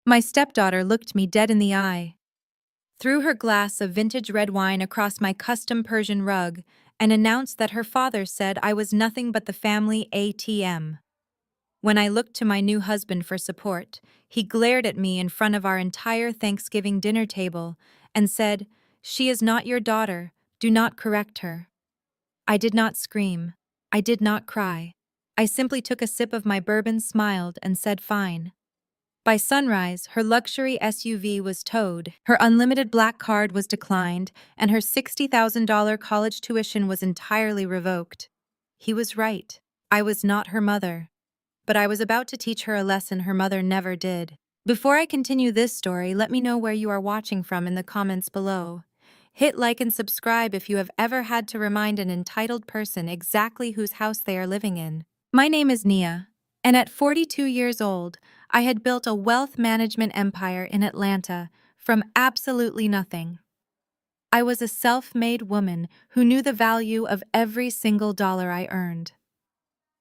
My stepdaughter looked me dead in the eye, threw her glass of vintage red wine across my custom Persian rug, and announced that her father said I was nothing but the family ATM. When I looked to my new husband for support, he glared at me in front of our entire Thanksgiving dinner table and said, "She is not your daughter, do not correct her." I did not scream. I did not cry. I simply took a sip of my bourbon, smiled, and said fine. By sunrise, her luxury SUV was towed, her unlimited black card was declined, and her $60,000 college tuition was entirely revoked. He was right. I was not her mother. But I was about to teach her a lesson her mother never did. Before I continue this story, let me know where you are watching from in the comments below. Hit like and subscribe if you have ever had to remind an entitled person exactly whose house they are living in. My name is Nia, and at 42 years old, I had built a wealth management empire in Atlanta from absolutely nothing. I was a self-made woman who knew the value of every single dollar I earned.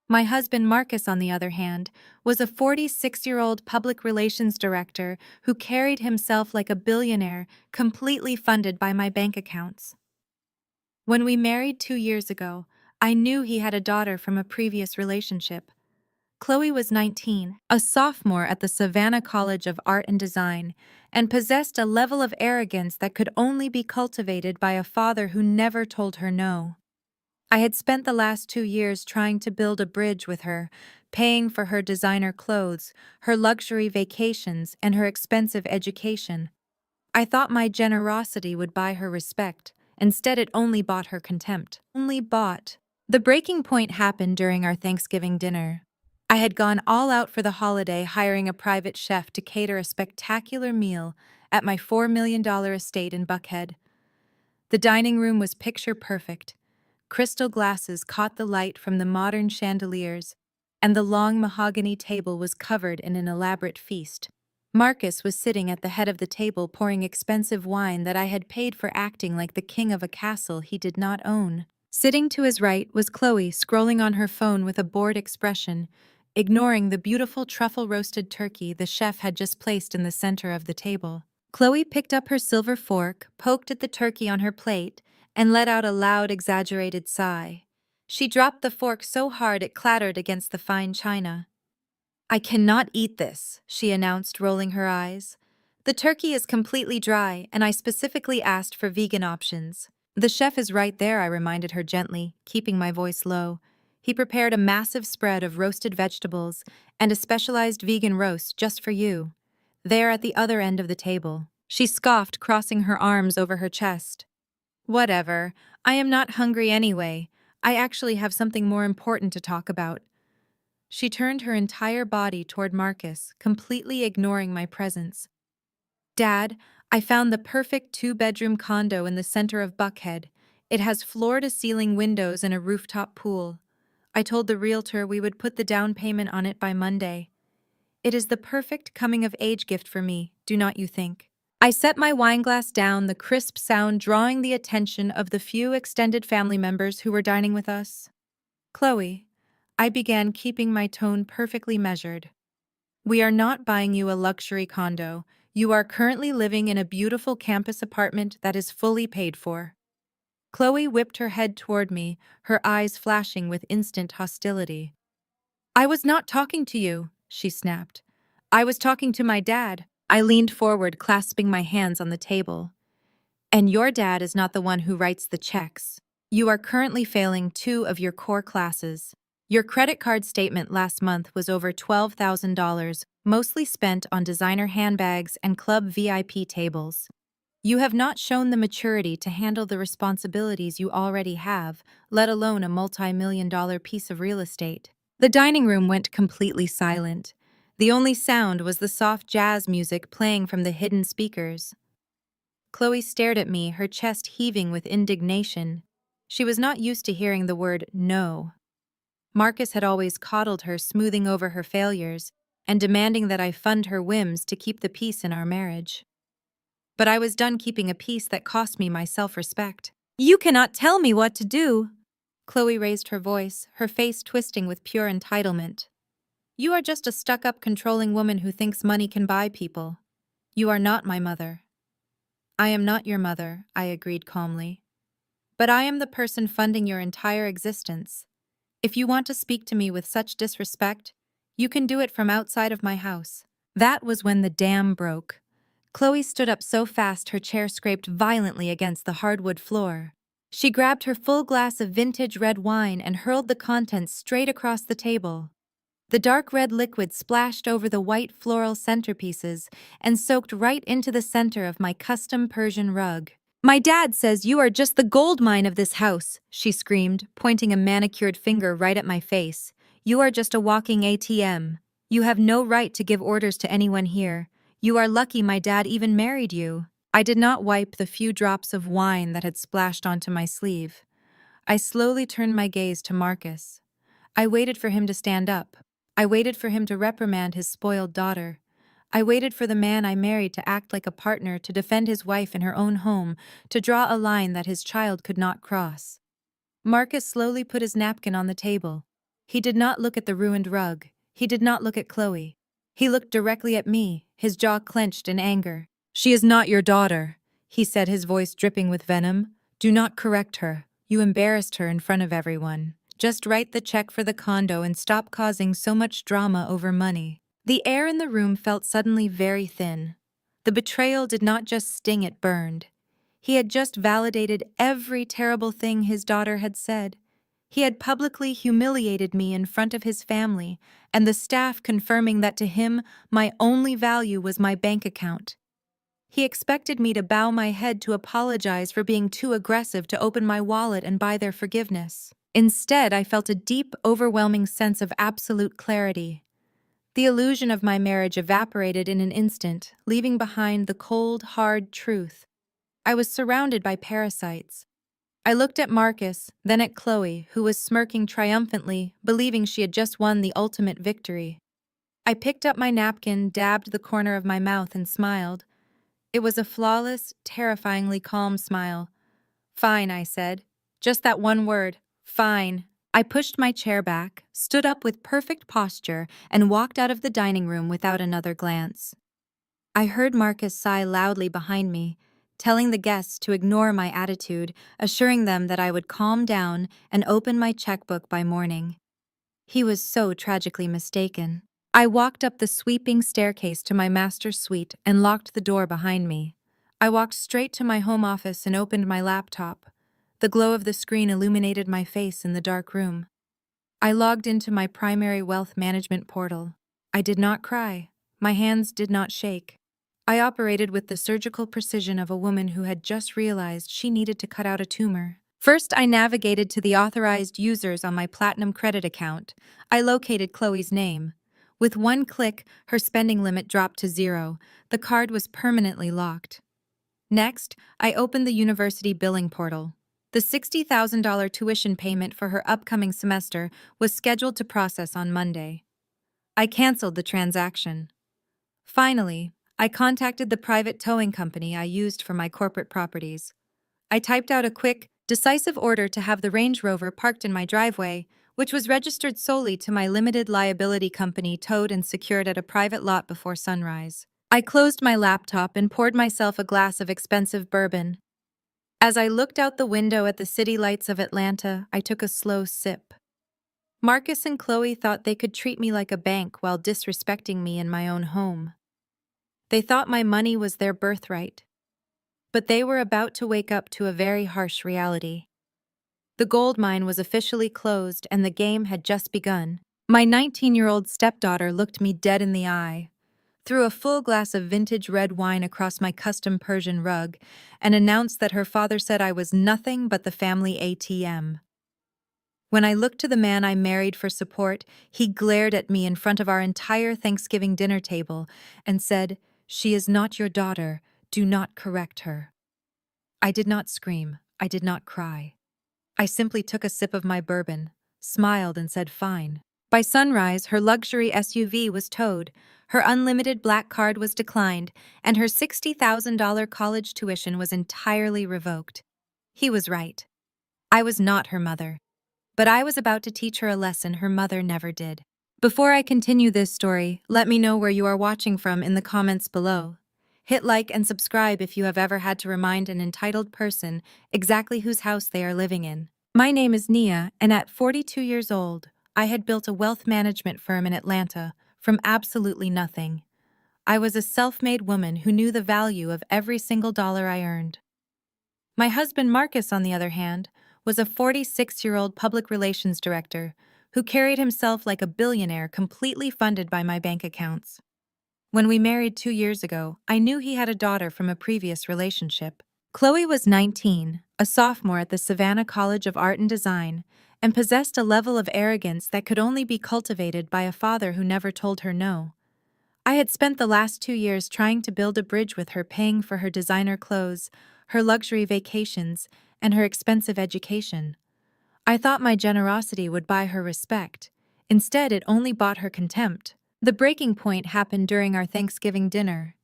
My husband Marcus, on the other hand, was a 46-year-old public relations director who carried himself like a billionaire, completely funded by my bank accounts. When we married 2 years ago, I knew he had a daughter from a previous relationship. Chloe was 19, a sophomore at the Savannah College of Art and Design, and possessed a level of arrogance that could only be cultivated by a father who never told her no. I had spent the last 2 years trying to build a bridge with her, paying for her designer clothes, her luxury vacations, and her expensive education. I thought my generosity would buy her respect. Instead, it only bought her contempt. Only bought. The breaking point happened during our Thanksgiving dinner. I had gone all out for the holiday, hiring a private chef to cater a spectacular meal at my $4 million estate in Buckhead. The dining room was picture perfect. Crystal glasses caught the light from the modern chandeliers, and the long mahogany table was covered in an elaborate feast. Marcus was sitting at the head of the table pouring expensive wine that I had paid for, acting like the king of a castle he did not own. Sitting to his right was Chloe, scrolling on her phone with a bored expression, ignoring the beautiful truffle-roasted turkey the chef had just placed in the center of the table. Chloe picked up her silver fork, poked at the turkey on her plate, and let out a loud, exaggerated sigh. She dropped the fork so hard it clattered against the fine china. "I cannot eat this," she announced, rolling her eyes. "The turkey is completely dry, and I specifically asked for vegan options." "The chef is right there," I reminded her gently, keeping my voice low. "He prepared a massive spread of roasted vegetables and a specialized vegan roast just for you. There at the other end of the table." She scoffed, crossing her arms over her chest. "Whatever. I am not hungry anyway. I actually have something more important to talk about." She turned her entire body toward Marcus, completely ignoring my presence. "Dad, I found the perfect 2-bedroom condo in the center of Buckhead. It has floor-to-ceiling windows and a rooftop pool. I told the realtor we would put the down payment on it by Monday. It is the perfect coming-of-age gift for me, do not you think?" I set my wineglass down, the crisp sound drawing the attention of the few extended family members who were dining with us. "Chloe," I began, keeping my tone perfectly measured. "We are not buying you a luxury condo. You are currently living in a beautiful campus apartment that is fully paid for." Chloe whipped her head toward me, her eyes flashing with instant hostility. "I was not talking to you," she snapped. "I was talking to my dad." I leaned forward, clasping my hands on the table. "And your dad is not the one who writes the checks. You are currently failing 2 of your core classes. Your credit card statement last month was over $12,000, mostly spent on designer handbags and club VIP tables. You have not shown the maturity to handle the responsibilities you already have, let alone a multi-million-dollar piece of real estate." The dining room went completely silent. The only sound was the soft jazz music playing from the hidden speakers. Chloe stared at me, her chest heaving with indignation. She was not used to hearing the word no. Marcus had always coddled her, smoothing over her failures, and demanding that I fund her whims to keep the peace in our marriage. But I was done keeping a peace that cost me my self-respect. "You cannot tell me what to do!" Chloe raised her voice, her face twisting with pure entitlement. You are just a stuck-up controlling woman who thinks money can buy people. You are not my mother. I am not your mother, I agreed calmly. But I am the person funding your entire existence. If you want to speak to me with such disrespect, you can do it from outside of my house. That was when the dam broke. Chloe stood up so fast her chair scraped violently against the hardwood floor. She grabbed her full glass of vintage red wine and hurled the contents straight across the table. The dark red liquid splashed over the white floral centerpieces and soaked right into the center of my custom Persian rug. My dad says you are just the gold mine of this house, she screamed, pointing a manicured finger right at my face. You are just a walking ATM. You have no right to give orders to anyone here. You are lucky my dad even married you. I did not wipe the few drops of wine that had splashed onto my sleeve. I slowly turned my gaze to Marcus. I waited for him to stand up. I waited for him to reprimand his spoiled daughter. I waited for the man I married to act like a partner, to defend his wife in her own home, to draw a line that his child could not cross. Marcus slowly put his napkin on the table. He did not look at the ruined rug. He did not look at Chloe. He looked directly at me, his jaw clenched in anger. She is not your daughter, he said, his voice dripping with venom. Do not correct her. You embarrassed her in front of everyone. Just write the check for the condo and stop causing so much drama over money. The air in the room felt suddenly very thin. The betrayal did not just sting, it burned. He had just validated every terrible thing his daughter had said. He had publicly humiliated me in front of his family, and the staff confirming that to him my only value was my bank account. He expected me to bow my head to apologize for being too aggressive to open my wallet and buy their forgiveness. Instead, I felt a deep, overwhelming sense of absolute clarity. The illusion of my marriage evaporated in an instant, leaving behind the cold, hard truth. I was surrounded by parasites. I looked at Marcus, then at Chloe, who was smirking triumphantly, believing she had just won the ultimate victory. I picked up my napkin, dabbed the corner of my mouth, and smiled. It was a flawless, terrifyingly calm smile. Fine, I said. Just that one word. Fine. I pushed my chair back, stood up with perfect posture, and walked out of the dining room without another glance. I heard Marcus sigh loudly behind me, telling the guests to ignore my attitude, assuring them that I would calm down and open my checkbook by morning. He was so tragically mistaken. I walked up the sweeping staircase to my master's suite and locked the door behind me. I walked straight to my home office and opened my laptop. The glow of the screen illuminated my face in the dark room. I logged into my primary wealth management portal. I did not cry. My hands did not shake. I operated with the surgical precision of a woman who had just realized she needed to cut out a tumor. First, I navigated to the authorized users on my Platinum credit account. I located Chloe's name. With one click, her spending limit dropped to 0. The card was permanently locked. Next, I opened the university billing portal. The $60,000 tuition payment for her upcoming semester was scheduled to process on Monday. I canceled the transaction. Finally, I contacted the private towing company I used for my corporate properties. I typed out a quick, decisive order to have the Range Rover parked in my driveway, which was registered solely to my limited liability company, towed and secured at a private lot before sunrise. I closed my laptop and poured myself a glass of expensive bourbon. As I looked out the window at the city lights of Atlanta, I took a slow sip. Marcus and Chloe thought they could treat me like a bank while disrespecting me in my own home. They thought my money was their birthright. But they were about to wake up to a very harsh reality. The gold mine was officially closed and the game had just begun. My 19-year-old stepdaughter looked me dead in the eye, threw a full glass of vintage red wine across my custom Persian rug, and announced that her father said I was nothing but the family ATM. When I looked to the man I married for support, he glared at me in front of our entire Thanksgiving dinner table and said, "She is not your daughter. Do not correct her." I did not scream. I did not cry. I simply took a sip of my bourbon, smiled, and said fine. By sunrise, her luxury SUV was towed, her unlimited black card was declined, and her $60,000 college tuition was entirely revoked. He was right. I was not her mother, but I was about to teach her a lesson her mother never did. Before I continue this story, let me know where you are watching from in the comments below. Hit like and subscribe if you have ever had to remind an entitled person exactly whose house they are living in. My name is Nia, and at 42 years old, I had built a wealth management firm in Atlanta from absolutely nothing. I was a self-made woman who knew the value of every single dollar I earned. My husband Marcus, on the other hand, was a 46-year-old public relations director who carried himself like a billionaire completely funded by my bank accounts. When we married 2 years ago, I knew he had a daughter from a previous relationship. Chloe was 19, a sophomore at the Savannah College of Art and Design, and possessed a level of arrogance that could only be cultivated by a father who never told her no. I had spent the last 2 years trying to build a bridge with her, paying for her designer clothes, her luxury vacations, and her expensive education. I thought my generosity would buy her respect. Instead, it only bought her contempt. The breaking point happened during our Thanksgiving dinner.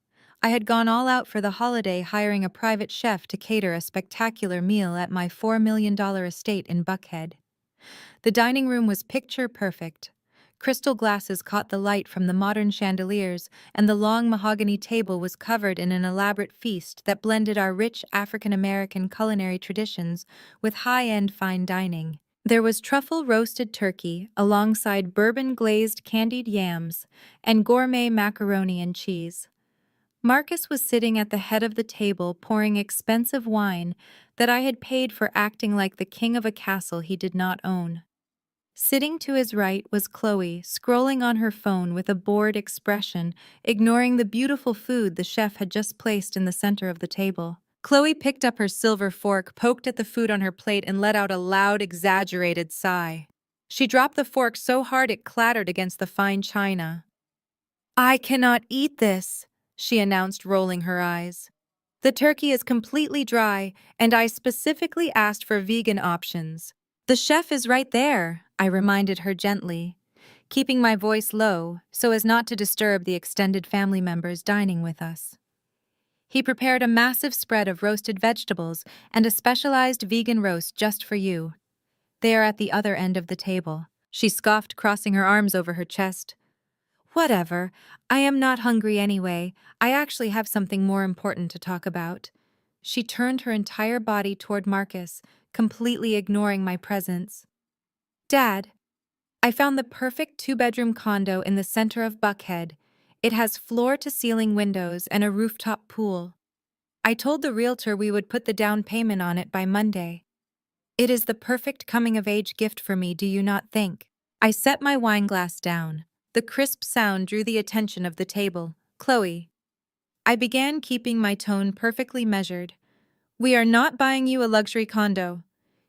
I had gone all out for the holiday, hiring a private chef to cater a spectacular meal at my $4 million estate in Buckhead. The dining room was picture perfect. Crystal glasses caught the light from the modern chandeliers, and the long mahogany table was covered in an elaborate feast that blended our rich African-American culinary traditions with high-end fine dining. There was truffle roasted turkey alongside bourbon-glazed candied yams and gourmet macaroni and cheese. Marcus was sitting at the head of the table pouring expensive wine that I had paid for acting like the king of a castle he did not own. Sitting to his right was Chloe, scrolling on her phone with a bored expression, ignoring the beautiful food the chef had just placed in the center of the table. Chloe picked up her silver fork, poked at the food on her plate, and let out a loud, exaggerated sigh. She dropped the fork so hard it clattered against the fine china. "I cannot eat this," she announced, rolling her eyes. "The turkey is completely dry, and I specifically asked for vegan options." "The chef is right there," I reminded her gently, keeping my voice low so as not to disturb the extended family members dining with us. "He prepared a massive spread of roasted vegetables and a specialized vegan roast just for you. They are at the other end of the table," she scoffed, crossing her arms over her chest. "Whatever, I am not hungry anyway. I actually have something more important to talk about." She turned her entire body toward Marcus, completely ignoring my presence. "Dad, I found the perfect two-bedroom condo in the center of Buckhead. It has floor-to-ceiling windows and a rooftop pool. I told the realtor we would put the down payment on it by Monday. It is the perfect coming-of-age gift for me, do you not think?" I set my wine glass down. The crisp sound drew the attention of the table. "Chloe," I began, keeping my tone perfectly measured, "we are not buying you a luxury condo.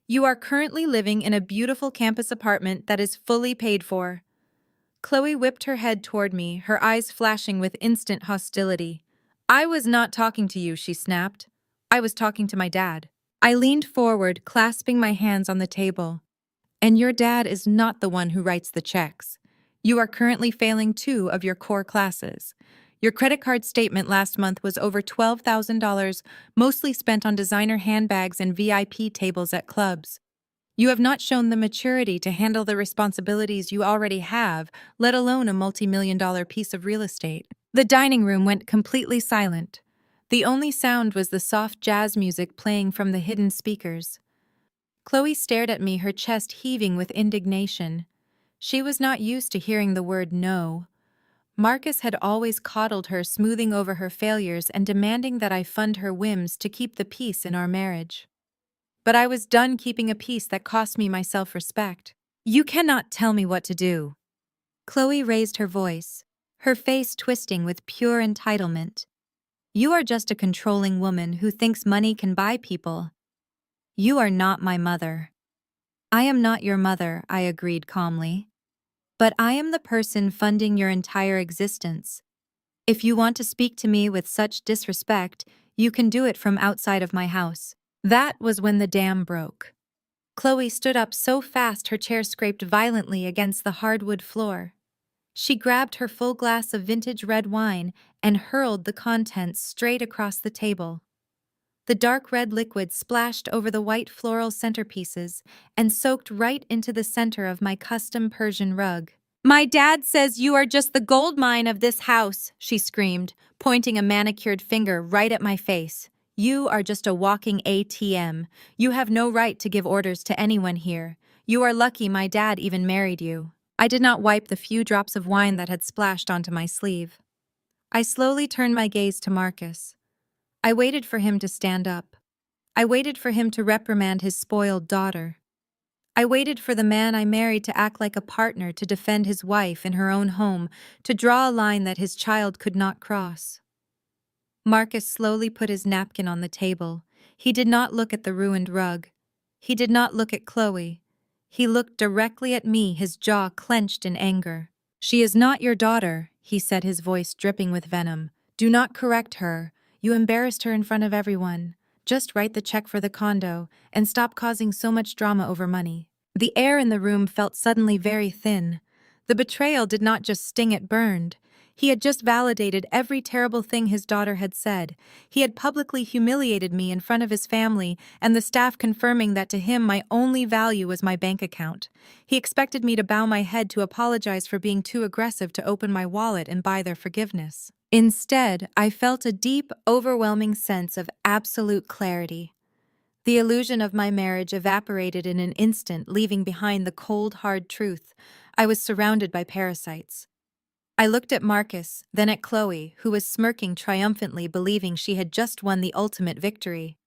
You are currently living in a beautiful campus apartment that is fully paid for." Chloe whipped her head toward me, her eyes flashing with instant hostility. "I was not talking to you," she snapped. "I was talking to my dad." I leaned forward, clasping my hands on the table. "And your dad is not the one who writes the checks. You are currently failing 2 of your core classes. Your credit card statement last month was over $12,000, mostly spent on designer handbags and VIP tables at clubs. You have not shown the maturity to handle the responsibilities you already have, let alone a multi-million-dollar piece of real estate." The dining room went completely silent. The only sound was the soft jazz music playing from the hidden speakers. Chloe stared at me, her chest heaving with indignation. She was not used to hearing the word no. Marcus had always coddled her, smoothing over her failures and demanding that I fund her whims to keep the peace in our marriage. But I was done keeping a peace that cost me my self-respect. "You cannot tell me what to do." Chloe raised her voice, her face twisting with pure entitlement. "You are just a controlling woman who thinks money can buy people. You are not my mother." "I am not your mother," I agreed calmly. "But I am the person funding your entire existence. If you want to speak to me with such disrespect, you can do it from outside of my house." That was when the dam broke. Chloe stood up so fast her chair scraped violently against the hardwood floor. She grabbed her full glass of vintage red wine and hurled the contents straight across the table. The dark red liquid splashed over the white floral centerpieces and soaked right into the center of my custom Persian rug. My dad says you are just the gold mine of this house, she screamed, pointing a manicured finger right at my face. You are just a walking ATM. You have no right to give orders to anyone here. You are lucky my dad even married you. I did not wipe the few drops of wine that had splashed onto my sleeve. I slowly turned my gaze to Marcus. I waited for him to stand up. I waited for him to reprimand his spoiled daughter. I waited for the man I married to act like a partner, to defend his wife in her own home, to draw a line that his child could not cross. Marcus slowly put his napkin on the table. He did not look at the ruined rug. He did not look at Chloe. He looked directly at me, his jaw clenched in anger. She is not your daughter, he said, his voice dripping with venom. Do not correct her. You embarrassed her in front of everyone. Just write the check for the condo, and stop causing so much drama over money. The air in the room felt suddenly very thin. The betrayal did not just sting, it burned. He had just validated every terrible thing his daughter had said. He had publicly humiliated me in front of his family and the staff, confirming that to him my only value was my bank account. He expected me to bow my head, to apologize for being too aggressive, to open my wallet and buy their forgiveness. Instead, I felt a deep, overwhelming sense of absolute clarity. The illusion of my marriage evaporated in an instant, leaving behind the cold, hard truth. I was surrounded by parasites. I looked at Marcus, then at Chloe, who was smirking triumphantly, believing she had just won the ultimate victory.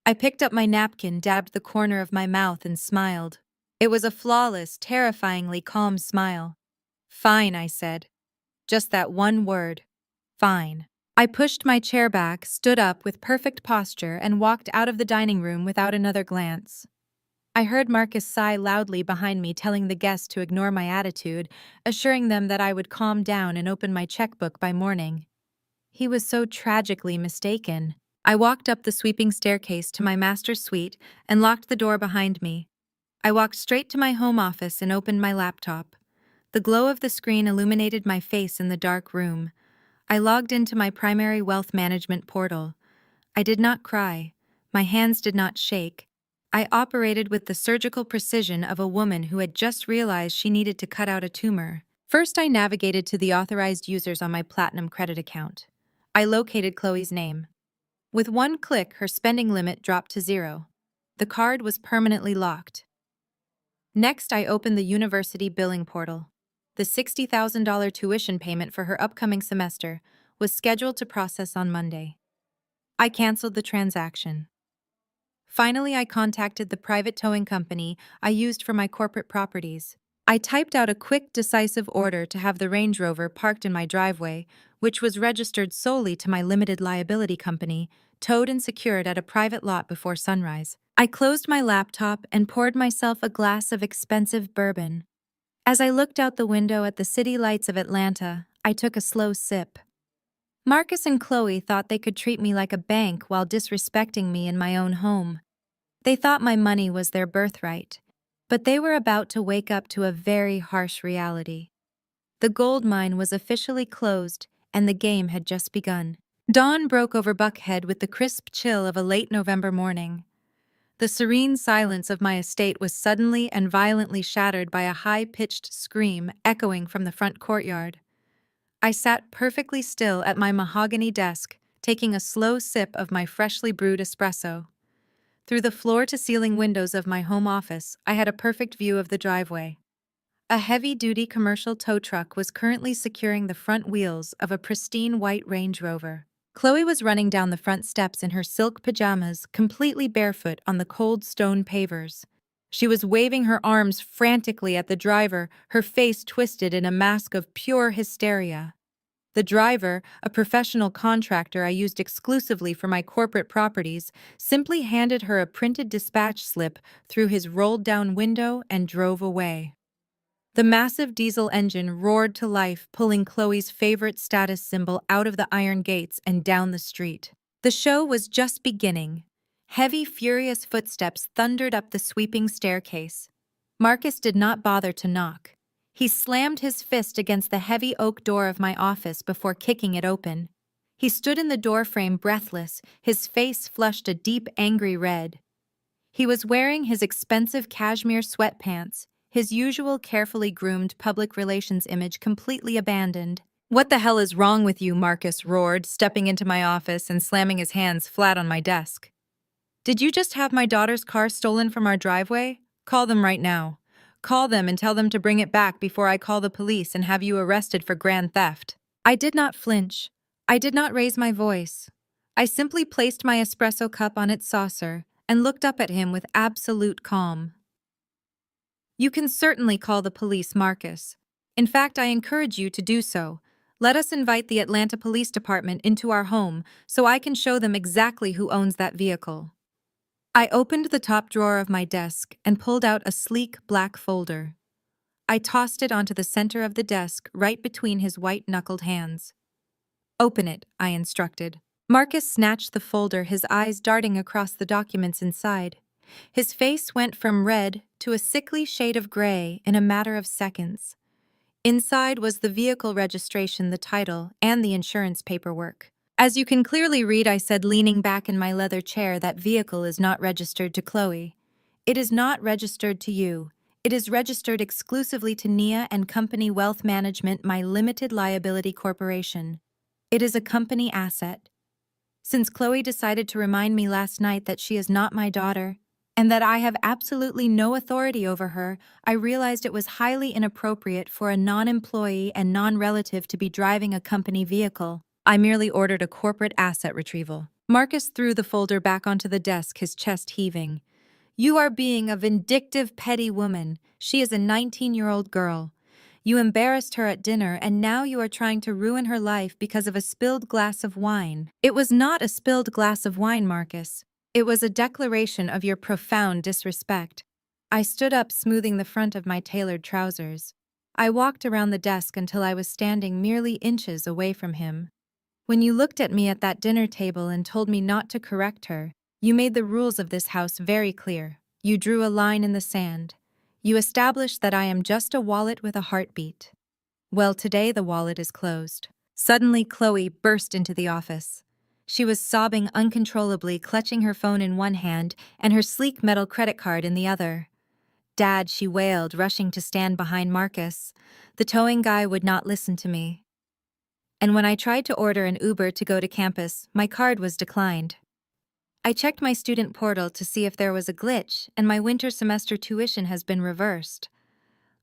I picked up my napkin, dabbed the corner of my mouth, and smiled. It was a flawless, terrifyingly calm smile. Fine, I said. Just that one word. Fine. I pushed my chair back, stood up with perfect posture, and walked out of the dining room without another glance. I heard Marcus sigh loudly behind me, telling the guests to ignore my attitude, assuring them that I would calm down and open my checkbook by morning. He was so tragically mistaken. I walked up the sweeping staircase to my master's suite and locked the door behind me. I walked straight to my home office and opened my laptop. The glow of the screen illuminated my face in the dark room. I logged into my primary wealth management portal. I did not cry. My hands did not shake. I operated with the surgical precision of a woman who had just realized she needed to cut out a tumor. First, I navigated to the authorized users on my Platinum credit account. I located Chloe's name. With one click, her spending limit dropped to 0. The card was permanently locked. Next, I opened the university billing portal. The $60,000 tuition payment for her upcoming semester was scheduled to process on Monday. I canceled the transaction. Finally, I contacted the private towing company I used for my corporate properties. I typed out a quick, decisive order to have the Range Rover parked in my driveway, which was registered solely to my limited liability company, towed and secured at a private lot before sunrise. I closed my laptop and poured myself a glass of expensive bourbon. As I looked out the window at the city lights of Atlanta, I took a slow sip. Marcus and Chloe thought they could treat me like a bank while disrespecting me in my own home. They thought my money was their birthright, but they were about to wake up to a very harsh reality. The gold mine was officially closed, and the game had just begun. Dawn broke over Buckhead with the crisp chill of a late November morning. The serene silence of my estate was suddenly and violently shattered by a high-pitched scream echoing from the front courtyard. I sat perfectly still at my mahogany desk, taking a slow sip of my freshly brewed espresso. Through the floor-to-ceiling windows of my home office, I had a perfect view of the driveway. A heavy-duty commercial tow truck was currently securing the front wheels of a pristine white Range Rover. Chloe was running down the front steps in her silk pajamas, completely barefoot on the cold stone pavers. She was waving her arms frantically at the driver, her face twisted in a mask of pure hysteria. The driver, a professional contractor I used exclusively for my corporate properties, simply handed her a printed dispatch slip through his rolled-down window and drove away. The massive diesel engine roared to life, pulling Chloe's favorite status symbol out of the iron gates and down the street. The show was just beginning. Heavy, furious footsteps thundered up the sweeping staircase. Marcus did not bother to knock. He slammed his fist against the heavy oak door of my office before kicking it open. He stood in the doorframe breathless, his face flushed a deep, angry red. He was wearing his expensive cashmere sweatpants, his usual carefully groomed public relations image completely abandoned. "What the hell is wrong with you?" Marcus roared, stepping into my office and slamming his hands flat on my desk. "Did you just have my daughter's car stolen from our driveway? Call them right now. Call them and tell them to bring it back before I call the police and have you arrested for grand theft." I did not flinch. I did not raise my voice. I simply placed my espresso cup on its saucer and looked up at him with absolute calm. "You can certainly call the police, Marcus. In fact, I encourage you to do so. Let us invite the Atlanta Police Department into our home so I can show them exactly who owns that vehicle." I opened the top drawer of my desk and pulled out a sleek black folder. I tossed it onto the center of the desk right between his white-knuckled hands. "Open it," I instructed. Marcus snatched the folder, his eyes darting across the documents inside. His face went from red to a sickly shade of gray in a matter of seconds. Inside was the vehicle registration, the title, and the insurance paperwork. "As you can clearly read," I said, leaning back in my leather chair, "that vehicle is not registered to Chloe. It is not registered to you. It is registered exclusively to Nia and Company Wealth Management, my limited liability corporation. It is a company asset. Since Chloe decided to remind me last night that she is not my daughter, and that I have absolutely no authority over her, I realized it was highly inappropriate for a non-employee and non-relative to be driving a company vehicle. I merely ordered a corporate asset retrieval." Marcus threw the folder back onto the desk, his chest heaving. "You are being a vindictive, petty woman. She is a 19-year-old girl. You embarrassed her at dinner, and now you are trying to ruin her life because of a spilled glass of wine." "It was not a spilled glass of wine, Marcus. It was a declaration of your profound disrespect." I stood up, smoothing the front of my tailored trousers. I walked around the desk until I was standing merely inches away from him. "When you looked at me at that dinner table and told me not to correct her, you made the rules of this house very clear. You drew a line in the sand. You established that I am just a wallet with a heartbeat. Well, today the wallet is closed." Suddenly, Chloe burst into the office. She was sobbing uncontrollably, clutching her phone in one hand and her sleek metal credit card in the other. "Dad," she wailed, rushing to stand behind Marcus. "The towing guy would not listen to me. And when I tried to order an Uber to go to campus, my card was declined. I checked my student portal to see if there was a glitch, and my winter semester tuition has been reversed.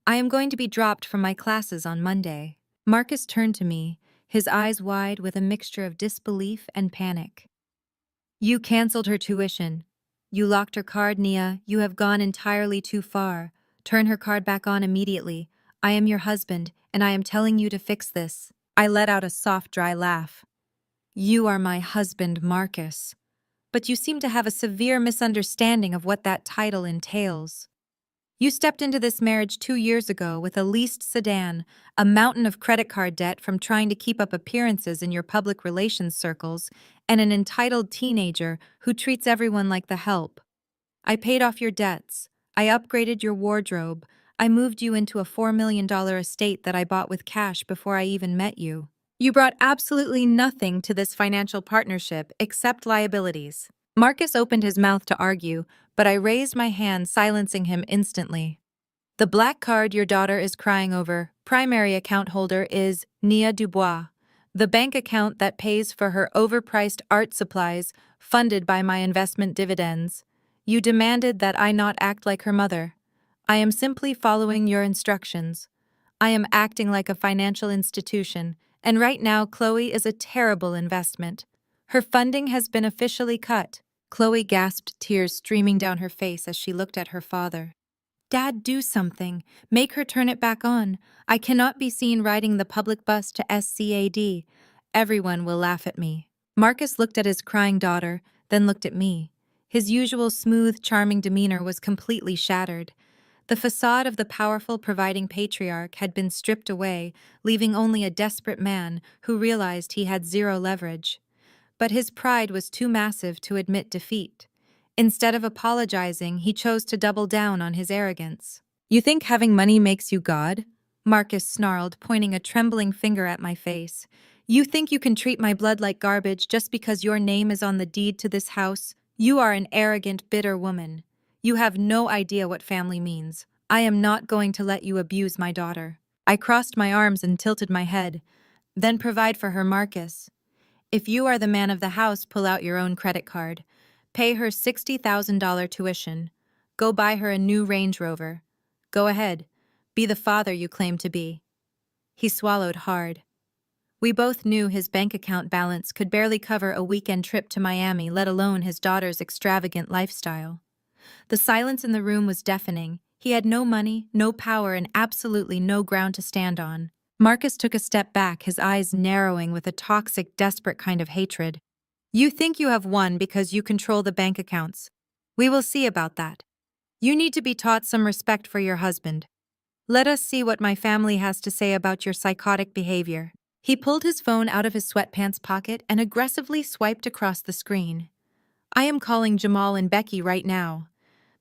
I am going to be dropped from my classes on Monday." Marcus turned to me, his eyes wide with a mixture of disbelief and panic. "You canceled her tuition. You locked her card, Nia. You have gone entirely too far. Turn her card back on immediately. I am your husband, and I am telling you to fix this." I let out a soft, dry laugh. "You are my husband, Marcus. But you seem to have a severe misunderstanding of what that title entails. You stepped into this marriage 2 years ago with a leased sedan, a mountain of credit card debt from trying to keep up appearances in your public relations circles, and an entitled teenager who treats everyone like the help. I paid off your debts. I upgraded your wardrobe. I moved you into a $4 million estate that I bought with cash before I even met you. You brought absolutely nothing to this financial partnership except liabilities." Marcus opened his mouth to argue, but I raised my hand, silencing him instantly. "The black card your daughter is crying over, primary account holder is Nia Dubois, the bank account that pays for her overpriced art supplies funded by my investment dividends. You demanded that I not act like her mother. I am simply following your instructions. I am acting like a financial institution, and right now Chloe is a terrible investment. Her funding has been officially cut." Chloe gasped, tears streaming down her face as she looked at her father. "Dad, do something. Make her turn it back on. I cannot be seen riding the public bus to SCAD. Everyone will laugh at me." Marcus looked at his crying daughter, then looked at me. His usual smooth, charming demeanor was completely shattered. The facade of the powerful, providing patriarch had been stripped away, leaving only a desperate man who realized he had zero leverage. But his pride was too massive to admit defeat. Instead of apologizing, he chose to double down on his arrogance. "You think having money makes you God?" Marcus snarled, pointing a trembling finger at my face. "You think you can treat my blood like garbage just because your name is on the deed to this house? You are an arrogant, bitter woman. You have no idea what family means. I am not going to let you abuse my daughter. I crossed my arms and tilted my head. Then provide for her, Marcus. If you are the man of the house, pull out your own credit card. Pay her $60,000 tuition. Go buy her a new Range Rover. Go ahead. Be the father you claim to be. He swallowed hard. We both knew his bank account balance could barely cover a weekend trip to Miami, let alone his daughter's extravagant lifestyle. The silence in the room was deafening. He had no money, no power, and absolutely no ground to stand on. Marcus took a step back, his eyes narrowing with a toxic, desperate kind of hatred. You think you have won because you control the bank accounts. We will see about that. You need to be taught some respect for your husband. Let us see what my family has to say about your psychotic behavior. He pulled his phone out of his sweatpants pocket and aggressively swiped across the screen. I am calling Jamal and Becky right now.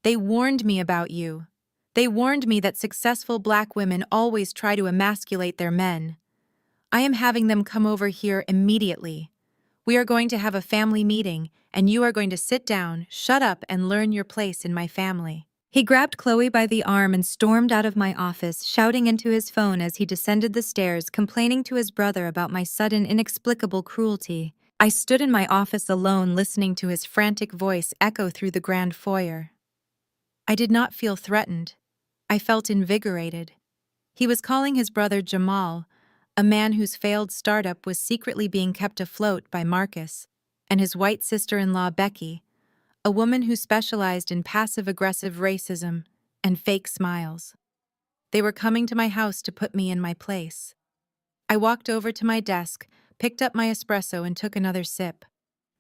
They warned me about you. They warned me that successful black women always try to emasculate their men. I am having them come over here immediately. We are going to have a family meeting, and you are going to sit down, shut up, and learn your place in my family. He grabbed Chloe by the arm and stormed out of my office, shouting into his phone as he descended the stairs, complaining to his brother about my sudden, inexplicable cruelty. I stood in my office alone, listening to his frantic voice echo through the grand foyer. I did not feel threatened. I felt invigorated. He was calling his brother Jamal, a man whose failed startup was secretly being kept afloat by Marcus, and his white sister-in-law Becky, a woman who specialized in passive-aggressive racism and fake smiles. They were coming to my house to put me in my place. I walked over to my desk, picked up my espresso, and took another sip.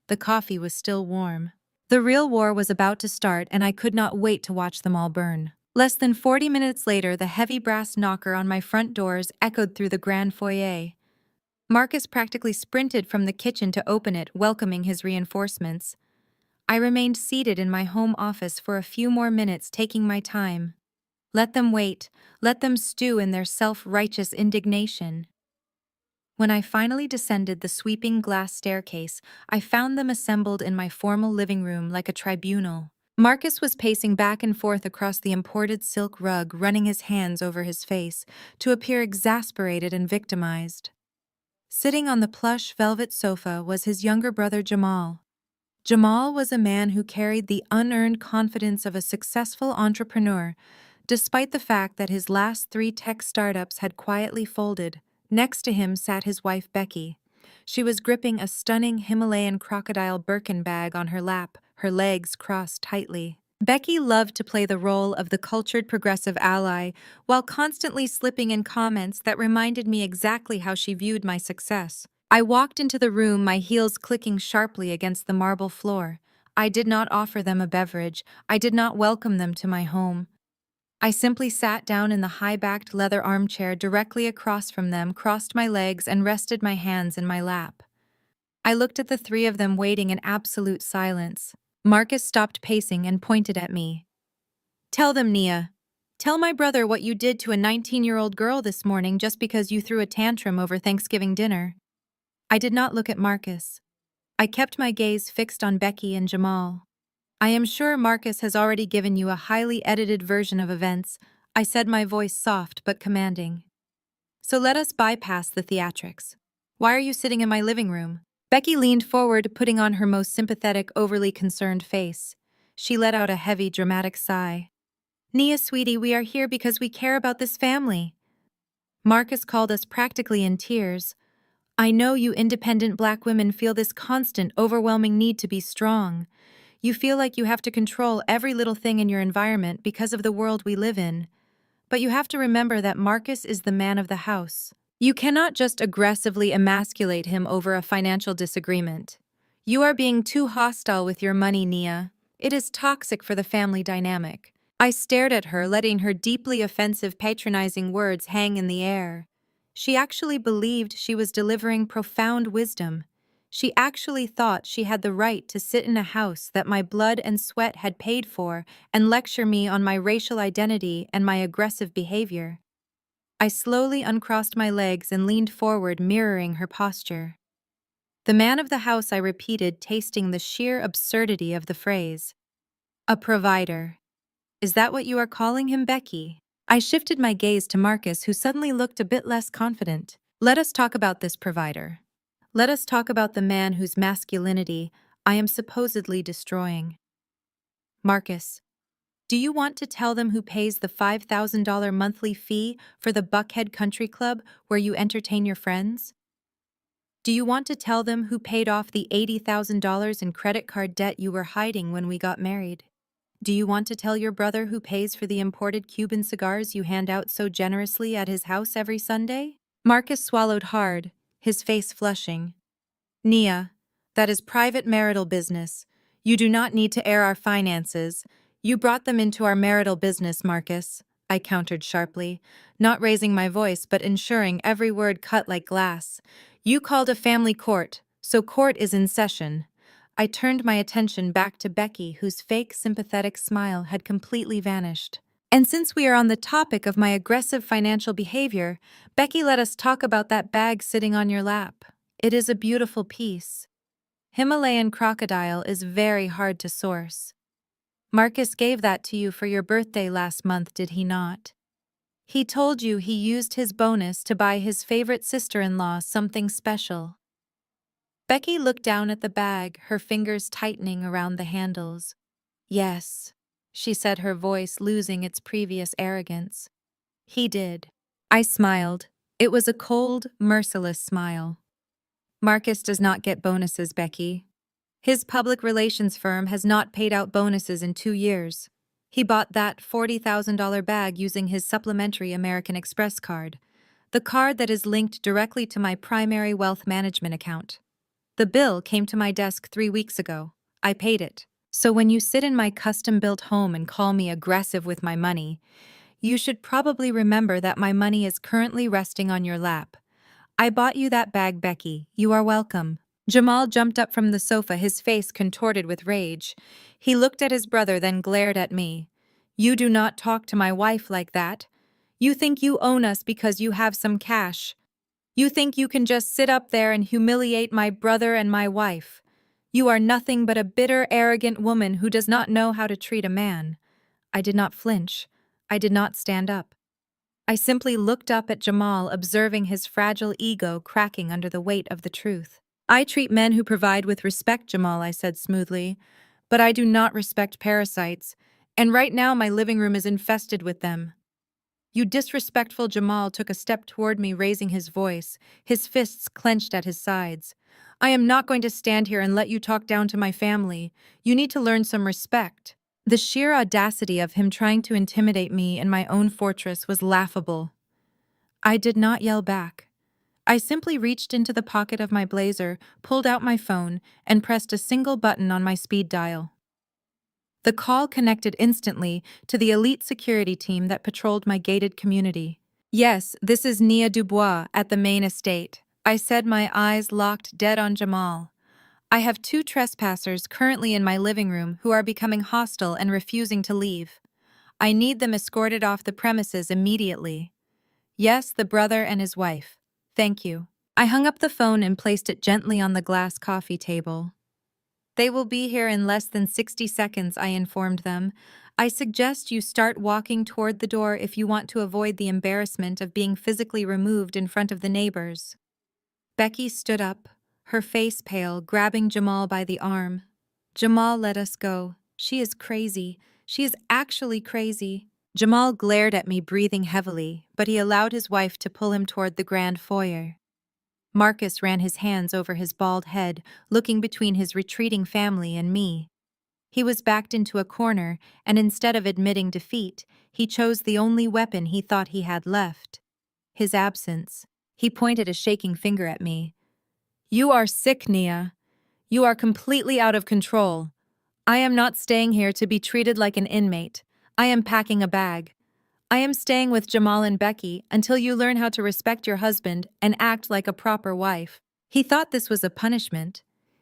The coffee was still warm. The real war was about to start, and I could not wait to watch them all burn. Less than 40 minutes later, the heavy brass knocker on my front doors echoed through the grand foyer. Marcus practically sprinted from the kitchen to open it, welcoming his reinforcements. I remained seated in my home office for a few more minutes, taking my time. Let them wait, let them stew in their self-righteous indignation. When I finally descended the sweeping glass staircase, I found them assembled in my formal living room like a tribunal. Marcus was pacing back and forth across the imported silk rug, running his hands over his face to appear exasperated and victimized. Sitting on the plush velvet sofa was his younger brother Jamal. Jamal was a man who carried the unearned confidence of a successful entrepreneur, despite the fact that his last 3 tech startups had quietly folded. Next to him sat his wife Becky. She was gripping a stunning Himalayan crocodile Birkin bag on her lap, her legs crossed tightly. Becky loved to play the role of the cultured progressive ally, while constantly slipping in comments that reminded me exactly how she viewed my success. I walked into the room, my heels clicking sharply against the marble floor. I did not offer them a beverage. I did not welcome them to my home. I simply sat down in the high-backed leather armchair directly across from them, crossed my legs, and rested my hands in my lap. I looked at the 3 of them waiting in absolute silence. Marcus stopped pacing and pointed at me. Tell them, Nia. Tell my brother what you did to a 19-year-old girl this morning just because you threw a tantrum over Thanksgiving dinner. I did not look at Marcus. I kept my gaze fixed on Becky and Jamal. I am sure Marcus has already given you a highly edited version of events, I said, my voice soft but commanding. So let us bypass the theatrics. Why are you sitting in my living room? Becky leaned forward, putting on her most sympathetic, overly concerned face. She let out a heavy, dramatic sigh. Nia, sweetie, we are here because we care about this family. Marcus called us practically in tears. I know you independent black women feel this constant, overwhelming need to be strong. You feel like you have to control every little thing in your environment because of the world we live in. But you have to remember that Marcus is the man of the house. You cannot just aggressively emasculate him over a financial disagreement. You are being too hostile with your money, Nia. It is toxic for the family dynamic. I stared at her, letting her deeply offensive, patronizing words hang in the air. She actually believed she was delivering profound wisdom. She actually thought she had the right to sit in a house that my blood and sweat had paid for and lecture me on my racial identity and my aggressive behavior. I slowly uncrossed my legs and leaned forward, mirroring her posture. The man of the house, I repeated, tasting the sheer absurdity of the phrase. A provider. Is that what you are calling him, Becky? I shifted my gaze to Marcus, who suddenly looked a bit less confident. Let us talk about this provider. Let us talk about the man whose masculinity I am supposedly destroying. Marcus, do you want to tell them who pays the $5,000 monthly fee for the Buckhead Country Club where you entertain your friends? Do you want to tell them who paid off the $80,000 in credit card debt you were hiding when we got married? Do you want to tell your brother who pays for the imported Cuban cigars you hand out so generously at his house every Sunday? Marcus swallowed hard, his face flushing. Nia, that is private marital business. You do not need to air our finances. You brought them into our marital business, Marcus, I countered sharply, not raising my voice but ensuring every word cut like glass. You called a family court, so court is in session. I turned my attention back to Becky, whose fake sympathetic smile had completely vanished. And since we are on the topic of my aggressive financial behavior, Becky, let us talk about that bag sitting on your lap. It is a beautiful piece. Himalayan crocodile is very hard to source. Marcus gave that to you for your birthday last month, did he not? He told you he used his bonus to buy his favorite sister-in-law something special. Becky looked down at the bag, her fingers tightening around the handles. Yes, she said, her voice losing its previous arrogance. He did. I smiled. It was a cold, merciless smile. Marcus does not get bonuses, Becky. His public relations firm has not paid out bonuses in 2 years. He bought that $40,000 bag using his supplementary American Express card, the card that is linked directly to my primary wealth management account. The bill came to my desk 3 weeks ago. I paid it. So when you sit in my custom-built home and call me aggressive with my money, you should probably remember that my money is currently resting on your lap. I bought you that bag, Becky. You are welcome. Jamal jumped up from the sofa, his face contorted with rage. He looked at his brother, then glared at me. You do not talk to my wife like that. You think you own us because you have some cash. You think you can just sit up there and humiliate my brother and my wife. You are nothing but a bitter, arrogant woman who does not know how to treat a man. I did not flinch. I did not stand up. I simply looked up at Jamal, observing his fragile ego cracking under the weight of the truth. I treat men who provide with respect, Jamal, I said smoothly, but I do not respect parasites, and right now my living room is infested with them. You disrespectful. Jamal took a step toward me, raising his voice, his fists clenched at his sides. I am not going to stand here and let you talk down to my family. You need to learn some respect. The sheer audacity of him trying to intimidate me in my own fortress was laughable. I did not yell back. I simply reached into the pocket of my blazer, pulled out my phone, and pressed a single button on my speed dial. The call connected instantly to the elite security team that patrolled my gated community. Yes, this is Nia Dubois at the main estate, I said, my eyes locked dead on Jamal. I have 2 trespassers currently in my living room who are becoming hostile and refusing to leave. I need them escorted off the premises immediately. Yes, the brother and his wife. Thank you. I hung up the phone and placed it gently on the glass coffee table. They will be here in less than 60 seconds, I informed them. I suggest you start walking toward the door if you want to avoid the embarrassment of being physically removed in front of the neighbors. Becky stood up, her face pale, grabbing Jamal by the arm. Jamal, let us go. She is crazy. She is actually crazy. Jamal glared at me, breathing heavily, but he allowed his wife to pull him toward the grand foyer. Marcus ran his hands over his bald head, looking between his retreating family and me. He was backed into a corner, and instead of admitting defeat, he chose the only weapon he thought he had left. His absence. He pointed a shaking finger at me. You are sick, Nia. You are completely out of control. I am not staying here to be treated like an inmate. I am packing a bag. I am staying with Jamal and Becky until you learn how to respect your husband and act like a proper wife. He thought this was a punishment.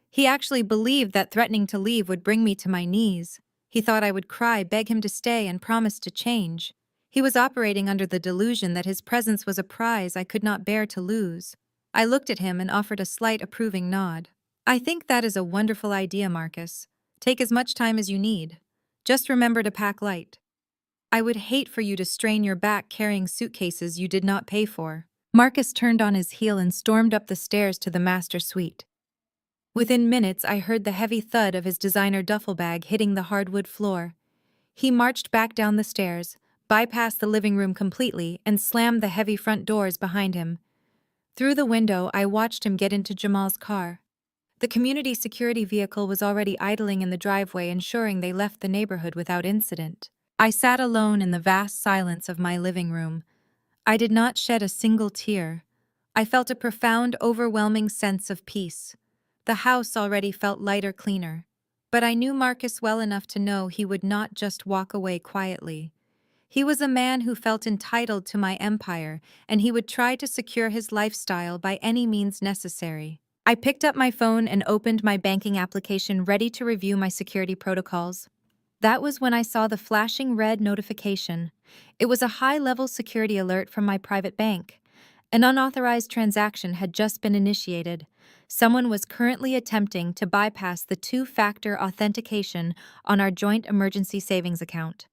He actually believed that threatening to leave would bring me to my knees. He thought I would cry, beg him to stay, and promise to change. He was operating under the delusion that his presence was a prize I could not bear to lose. I looked at him and offered a slight approving nod. I think that is a wonderful idea, Marcus. Take as much time as you need. Just remember to pack light. I would hate for you to strain your back carrying suitcases you did not pay for. Marcus turned on his heel and stormed up the stairs to the master suite. Within minutes, I heard the heavy thud of his designer duffel bag hitting the hardwood floor. He marched back down the stairs, bypassed the living room completely, and slammed the heavy front doors behind him. Through the window, I watched him get into Jamal's car. The community security vehicle was already idling in the driveway, ensuring they left the neighborhood without incident. I sat alone in the vast silence of my living room. I did not shed a single tear. I felt a profound, overwhelming sense of peace. The house already felt lighter, cleaner. But I knew Marcus well enough to know he would not just walk away quietly. He was a man who felt entitled to my empire, and he would try to secure his lifestyle by any means necessary. I picked up my phone and opened my banking application, ready to review my security protocols. That was when I saw the flashing red notification. It was a high-level security alert from my private bank. An unauthorized transaction had just been initiated. Someone was currently attempting to bypass the two-factor authentication on our joint emergency savings account.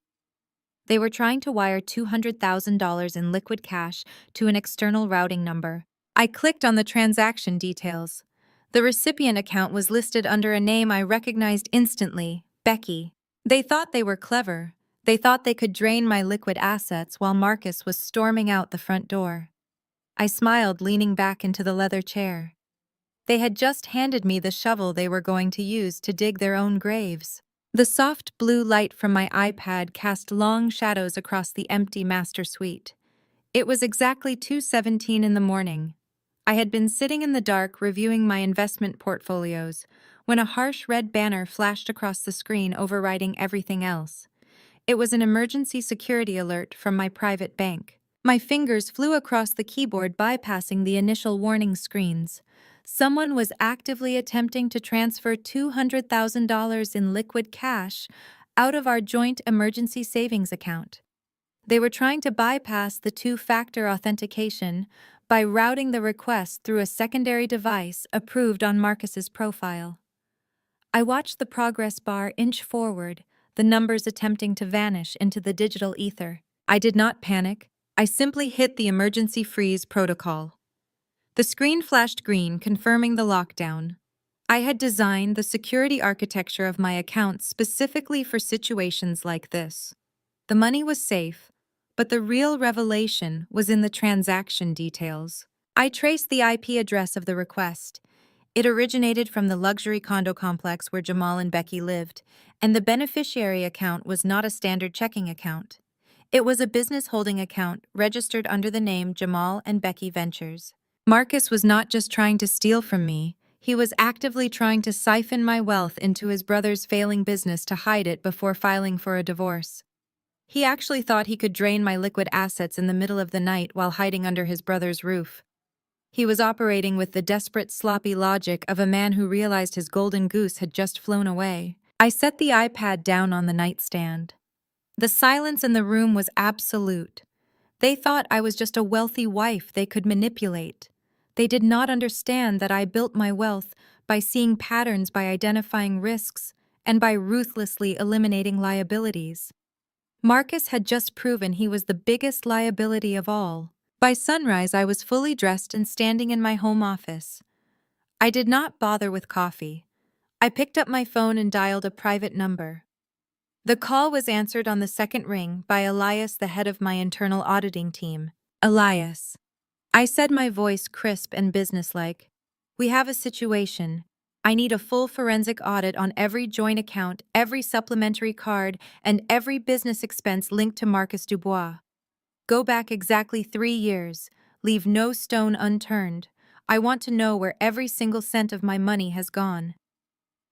They were trying to wire $200,000 in liquid cash to an external routing number. I clicked on the transaction details. The recipient account was listed under a name I recognized instantly, Becky. They thought they were clever. They thought they could drain my liquid assets while Marcus was storming out the front door. I smiled, leaning back into the leather chair. They had just handed me the shovel they were going to use to dig their own graves. The soft blue light from my iPad cast long shadows across the empty master suite. It was exactly 2:17 in the morning. I had been sitting in the dark reviewing my investment portfolios when a harsh red banner flashed across the screen, overriding everything else. It was an emergency security alert from my private bank. My fingers flew across the keyboard, bypassing the initial warning screens. Someone was actively attempting to transfer $200,000 in liquid cash out of our joint emergency savings account. They were trying to bypass the two-factor authentication by routing the request through a secondary device approved on Marcus's profile. I watched the progress bar inch forward, the numbers attempting to vanish into the digital ether. I did not panic. I simply hit the emergency freeze protocol. The screen flashed green, confirming the lockdown. I had designed the security architecture of my account specifically for situations like this. The money was safe, but the real revelation was in the transaction details. I traced the IP address of the request. It originated from the luxury condo complex where Jamal and Becky lived, and the beneficiary account was not a standard checking account. It was a business holding account registered under the name Jamal and Becky Ventures. Marcus was not just trying to steal from me, he was actively trying to siphon my wealth into his brother's failing business to hide it before filing for a divorce. He actually thought he could drain my liquid assets in the middle of the night while hiding under his brother's roof. He was operating with the desperate, sloppy logic of a man who realized his golden goose had just flown away. I set the iPad down on the nightstand. The silence in the room was absolute. They thought I was just a wealthy wife they could manipulate. They did not understand that I built my wealth by seeing patterns, by identifying risks, and by ruthlessly eliminating liabilities. Marcus had just proven he was the biggest liability of all. By sunrise, I was fully dressed and standing in my home office. I did not bother with coffee. I picked up my phone and dialed a private number. The call was answered on the second ring by Elias, the head of my internal auditing team. Elias. I said, my voice crisp and businesslike. We have a situation. I need a full forensic audit on every joint account, every supplementary card, and every business expense linked to Marcus Dubois. Go back exactly 3 years. Leave no stone unturned. I want to know where every single cent of my money has gone.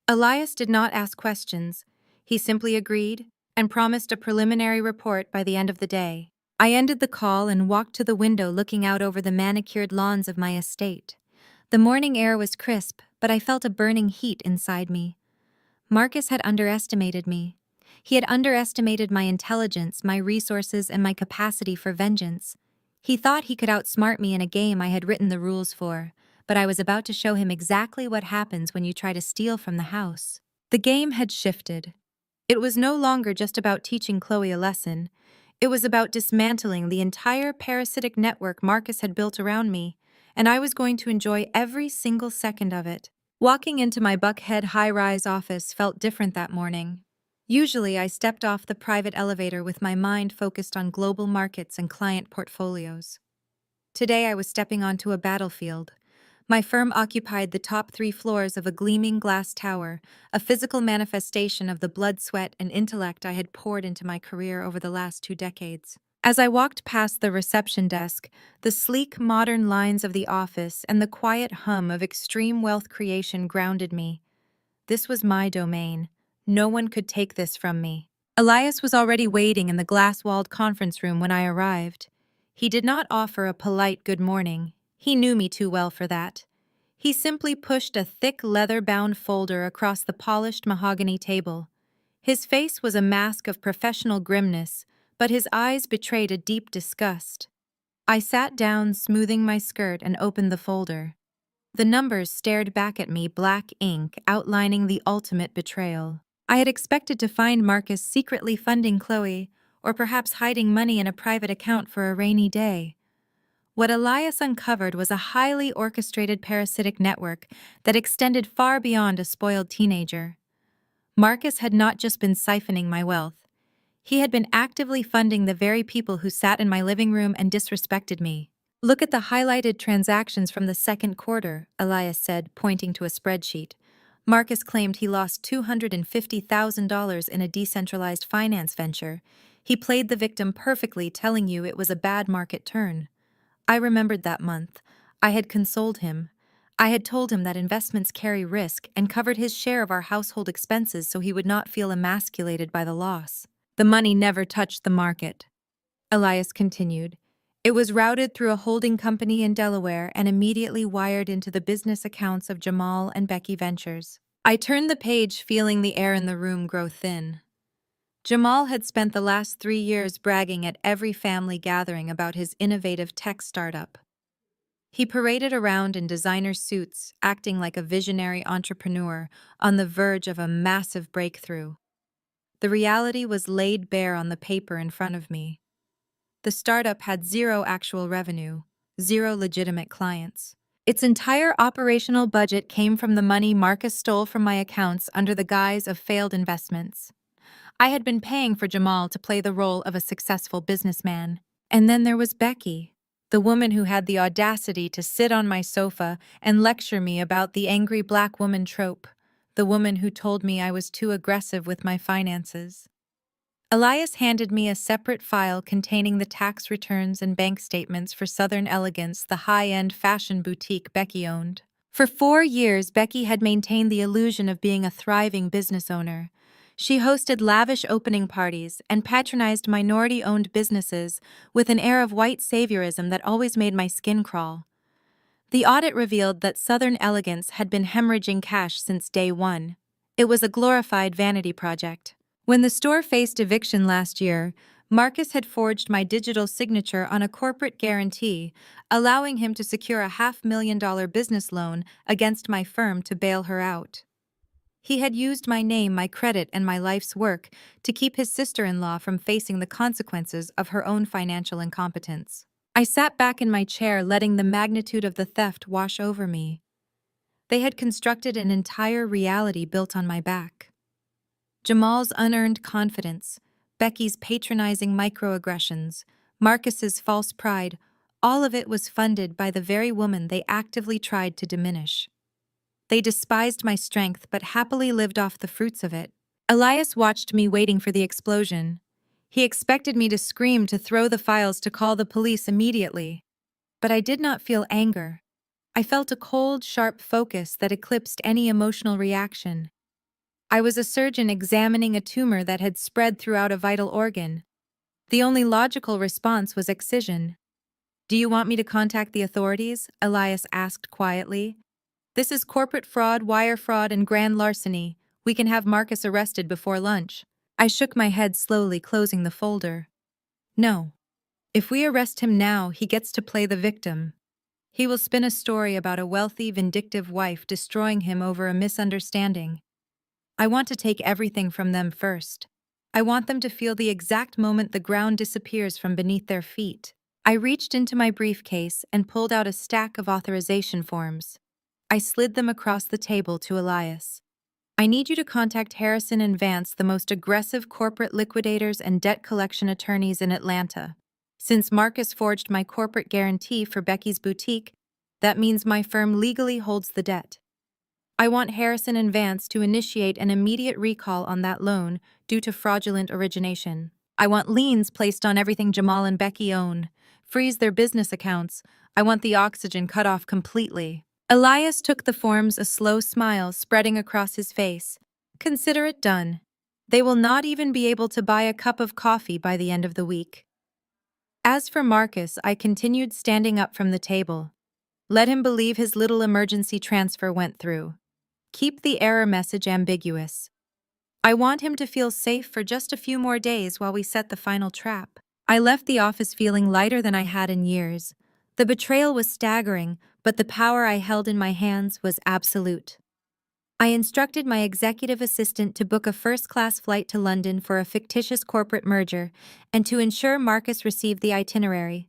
Elias did not ask questions. He simply agreed and promised a preliminary report by the end of the day. I ended the call and walked to the window, looking out over the manicured lawns of my estate. The morning air was crisp, but I felt a burning heat inside me. Marcus had underestimated me. He had underestimated my intelligence, my resources, and my capacity for vengeance. He thought he could outsmart me in a game I had written the rules for, but I was about to show him exactly what happens when you try to steal from the house. The game had shifted. It was no longer just about teaching Chloe a lesson. It was about dismantling the entire parasitic network Marcus had built around me, and I was going to enjoy every single second of it. Walking into my Buckhead high-rise office felt different that morning. Usually, I stepped off the private elevator with my mind focused on global markets and client portfolios. Today, I was stepping onto a battlefield. My firm occupied the top 3 floors of a gleaming glass tower, a physical manifestation of the blood, sweat, and intellect I had poured into my career over the last 2 decades. As I walked past the reception desk, the sleek, modern lines of the office and the quiet hum of extreme wealth creation grounded me. This was my domain. No one could take this from me. Elias was already waiting in the glass-walled conference room when I arrived. He did not offer a polite good morning. He knew me too well for that. He simply pushed a thick leather-bound folder across the polished mahogany table. His face was a mask of professional grimness, but his eyes betrayed a deep disgust. I sat down, smoothing my skirt, and opened the folder. The numbers stared back at me, black ink outlining the ultimate betrayal. I had expected to find Marcus secretly funding Chloe, or perhaps hiding money in a private account for a rainy day. What Elias uncovered was a highly orchestrated parasitic network that extended far beyond a spoiled teenager. Marcus had not just been siphoning my wealth. He had been actively funding the very people who sat in my living room and disrespected me. "Look at the highlighted transactions from the second quarter," Elias said, pointing to a spreadsheet. Marcus claimed he lost $250,000 in a decentralized finance venture. He played the victim perfectly, telling you it was a bad market turn. I remembered that month. I had consoled him. I had told him that investments carry risk and covered his share of our household expenses so he would not feel emasculated by the loss. "The money never touched the market," Elias continued. "It was routed through a holding company in Delaware and immediately wired into the business accounts of Jamal and Becky Ventures." I turned the page, feeling the air in the room grow thin. Jamal had spent the last 3 years bragging at every family gathering about his innovative tech startup. He paraded around in designer suits, acting like a visionary entrepreneur on the verge of a massive breakthrough. The reality was laid bare on the paper in front of me. The startup had zero actual revenue, zero legitimate clients. Its entire operational budget came from the money Marcus stole from my accounts under the guise of failed investments. I had been paying for Jamal to play the role of a successful businessman. And then there was Becky, the woman who had the audacity to sit on my sofa and lecture me about the angry black woman trope, the woman who told me I was too aggressive with my finances. Elias handed me a separate file containing the tax returns and bank statements for Southern Elegance, the high-end fashion boutique Becky owned. For 4 years, Becky had maintained the illusion of being a thriving business owner. She hosted lavish opening parties and patronized minority-owned businesses with an air of white saviorism that always made my skin crawl. The audit revealed that Southern Elegance had been hemorrhaging cash since day one. It was a glorified vanity project. When the store faced eviction last year, Marcus had forged my digital signature on a corporate guarantee, allowing him to secure a $500,000 business loan against my firm to bail her out. He had used my name, my credit, and my life's work to keep his sister-in-law from facing the consequences of her own financial incompetence. I sat back in my chair, letting the magnitude of the theft wash over me. They had constructed an entire reality built on my back. Jamal's unearned confidence, Becky's patronizing microaggressions, Marcus's false pride, all of it was funded by the very woman they actively tried to diminish. They despised my strength but happily lived off the fruits of it. Elias watched me, waiting for the explosion. He expected me to scream, to throw the files, to call the police immediately. But I did not feel anger. I felt a cold, sharp focus that eclipsed any emotional reaction. I was a surgeon examining a tumor that had spread throughout a vital organ. The only logical response was excision. "Do you want me to contact the authorities?" Elias asked quietly. "This is corporate fraud, wire fraud, and grand larceny. We can have Marcus arrested before lunch." I shook my head slowly, closing the folder. "No. If we arrest him now, he gets to play the victim. He will spin a story about a wealthy, vindictive wife destroying him over a misunderstanding. I want to take everything from them first. I want them to feel the exact moment the ground disappears from beneath their feet. I reached into my briefcase and pulled out a stack of authorization forms. I slid them across the table to Elias. I need you to contact Harrison and Vance, the most aggressive corporate liquidators and debt collection attorneys in Atlanta. Since Marcus forged my corporate guarantee for Becky's boutique, that means my firm legally holds the debt. I want Harrison and Vance to initiate an immediate recall on that loan due to fraudulent origination. I want liens placed on everything Jamal and Becky own. Freeze their business accounts. I want the oxygen cut off completely. Elias took the forms, a slow smile spreading across his face. Consider it done. They will not even be able to buy a cup of coffee by the end of the week. As for Marcus, I continued standing up from the table. Let him believe his little emergency transfer went through. Keep the error message ambiguous. I want him to feel safe for just a few more days while we set the final trap. I left the office feeling lighter than I had in years. The betrayal was staggering, but the power I held in my hands was absolute. I instructed my executive assistant to book a first-class flight to London for a fictitious corporate merger and to ensure Marcus received the itinerary.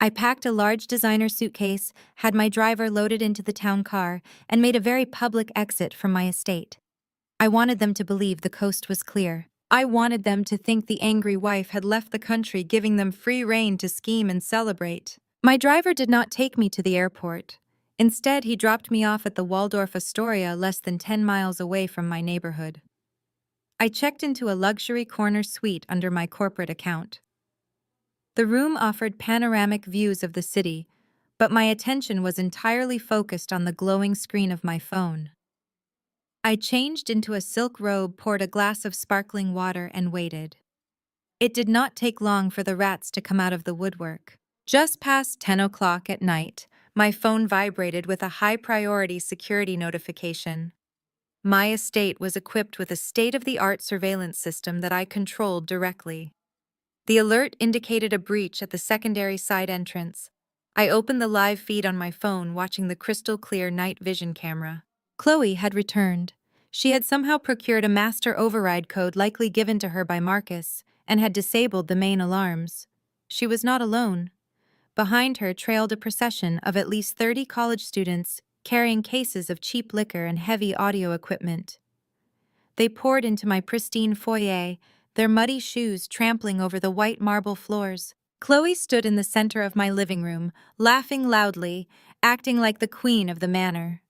I packed a large designer suitcase, had my driver loaded into the town car, and made a very public exit from my estate. I wanted them to believe the coast was clear. I wanted them to think the angry wife had left the country, giving them free rein to scheme and celebrate. My driver did not take me to the airport. Instead, he dropped me off at the Waldorf Astoria, less than 10 miles away from my neighborhood. I checked into a luxury corner suite under my corporate account. The room offered panoramic views of the city, but my attention was entirely focused on the glowing screen of my phone. I changed into a silk robe, poured a glass of sparkling water, and waited. It did not take long for the rats to come out of the woodwork. Just past 10 o'clock at night, my phone vibrated with a high-priority security notification. My estate was equipped with a state-of-the-art surveillance system that I controlled directly. The alert indicated a breach at the secondary side entrance. I opened the live feed on my phone, watching the crystal-clear night vision camera. Chloe had returned. She had somehow procured a master override code likely given to her by Marcus and had disabled the main alarms. She was not alone. Behind her trailed a procession of at least 30 college students carrying cases of cheap liquor and heavy audio equipment. They poured into my pristine foyer, their muddy shoes trampling over the white marble floors. Chloe stood in the center of my living room, laughing loudly, acting like the queen of the manor.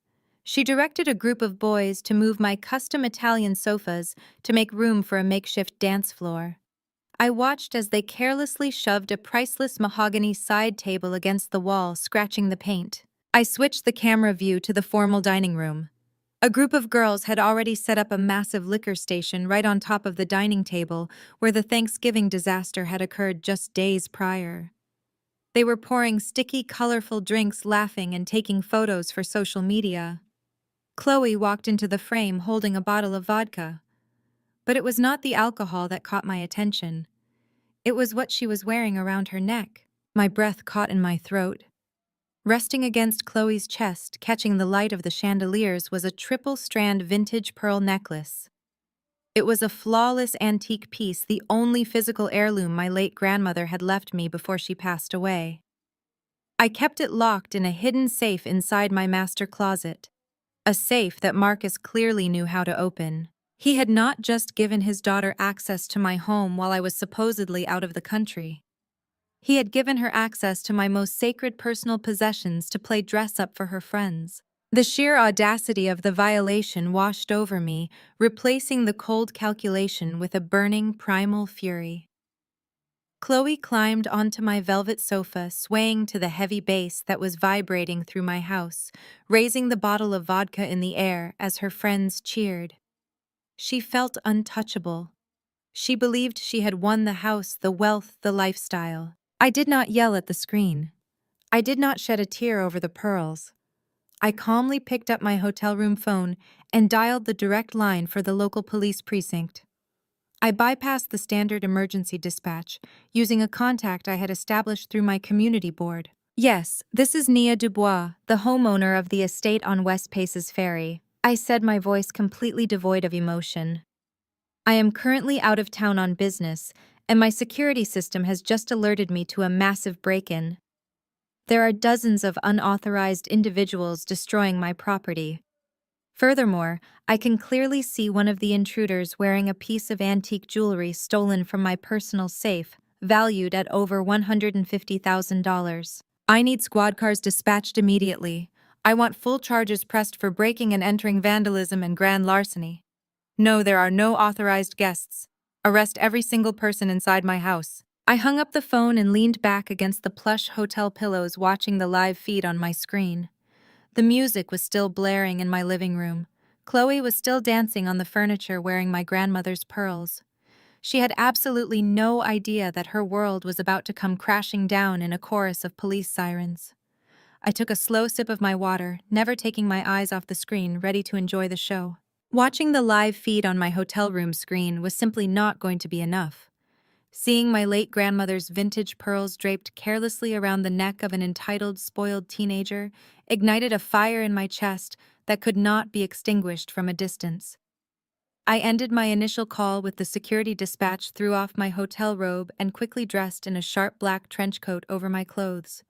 She directed a group of boys to move my custom Italian sofas to make room for a makeshift dance floor. I watched as they carelessly shoved a priceless mahogany side table against the wall, scratching the paint. I switched the camera view to the formal dining room. A group of girls had already set up a massive liquor station right on top of the dining table where the Thanksgiving disaster had occurred just days prior. They were pouring sticky, colorful drinks, laughing and taking photos for social media. Chloe walked into the frame holding a bottle of vodka. But it was not the alcohol that caught my attention. It was what she was wearing around her neck. My breath caught in my throat. Resting against Chloe's chest, catching the light of the chandeliers, was a triple-strand vintage pearl necklace. It was a flawless antique piece, the only physical heirloom my late grandmother had left me before she passed away. I kept it locked in a hidden safe inside my master closet, a safe that Marcus clearly knew how to open. He had not just given his daughter access to my home while I was supposedly out of the country. He had given her access to my most sacred personal possessions to play dress-up for her friends. The sheer audacity of the violation washed over me, replacing the cold calculation with a burning, primal fury. Chloe climbed onto my velvet sofa, swaying to the heavy bass that was vibrating through my house, raising the bottle of vodka in the air as her friends cheered. She felt untouchable. She believed she had won the house, the wealth, the lifestyle. I did not yell at the screen. I did not shed a tear over the pearls. I calmly picked up my hotel room phone and dialed the direct line for the local police precinct. I bypassed the standard emergency dispatch, using a contact I had established through my community board. Yes, this is Nia Dubois, the homeowner of the estate on West Paces Ferry. I said, my voice completely devoid of emotion. I am currently out of town on business, and my security system has just alerted me to a massive break-in. There are dozens of unauthorized individuals destroying my property. Furthermore, I can clearly see one of the intruders wearing a piece of antique jewelry stolen from my personal safe, valued at over $150,000. I need squad cars dispatched immediately. I want full charges pressed for breaking and entering, vandalism, and grand larceny. No, there are no authorized guests. Arrest every single person inside my house. I hung up the phone and leaned back against the plush hotel pillows, watching the live feed on my screen. The music was still blaring in my living room. Chloe was still dancing on the furniture, wearing my grandmother's pearls. She had absolutely no idea that her world was about to come crashing down in a chorus of police sirens. I took a slow sip of my water, never taking my eyes off the screen, ready to enjoy the show. Watching the live feed on my hotel room screen was simply not going to be enough. Seeing my late grandmother's vintage pearls draped carelessly around the neck of an entitled, spoiled teenager ignited a fire in my chest that could not be extinguished from a distance. I ended my initial call with the security dispatch, threw off my hotel robe, and quickly dressed in a sharp black trench coat over my clothes.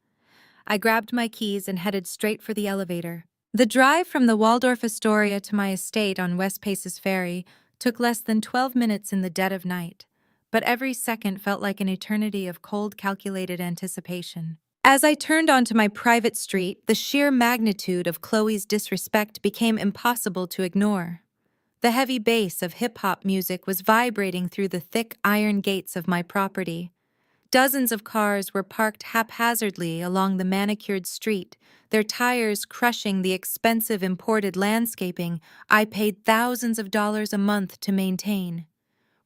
I grabbed my keys and headed straight for the elevator. The drive from the Waldorf Astoria to my estate on West Paces Ferry took less than 12 minutes in the dead of night, but every second felt like an eternity of cold, calculated anticipation. As I turned onto my private street, the sheer magnitude of Chloe's disrespect became impossible to ignore. The heavy bass of hip-hop music was vibrating through the thick iron gates of my property. Dozens of cars were parked haphazardly along the manicured street, their tires crushing the expensive imported landscaping I paid thousands of dollars a month to maintain.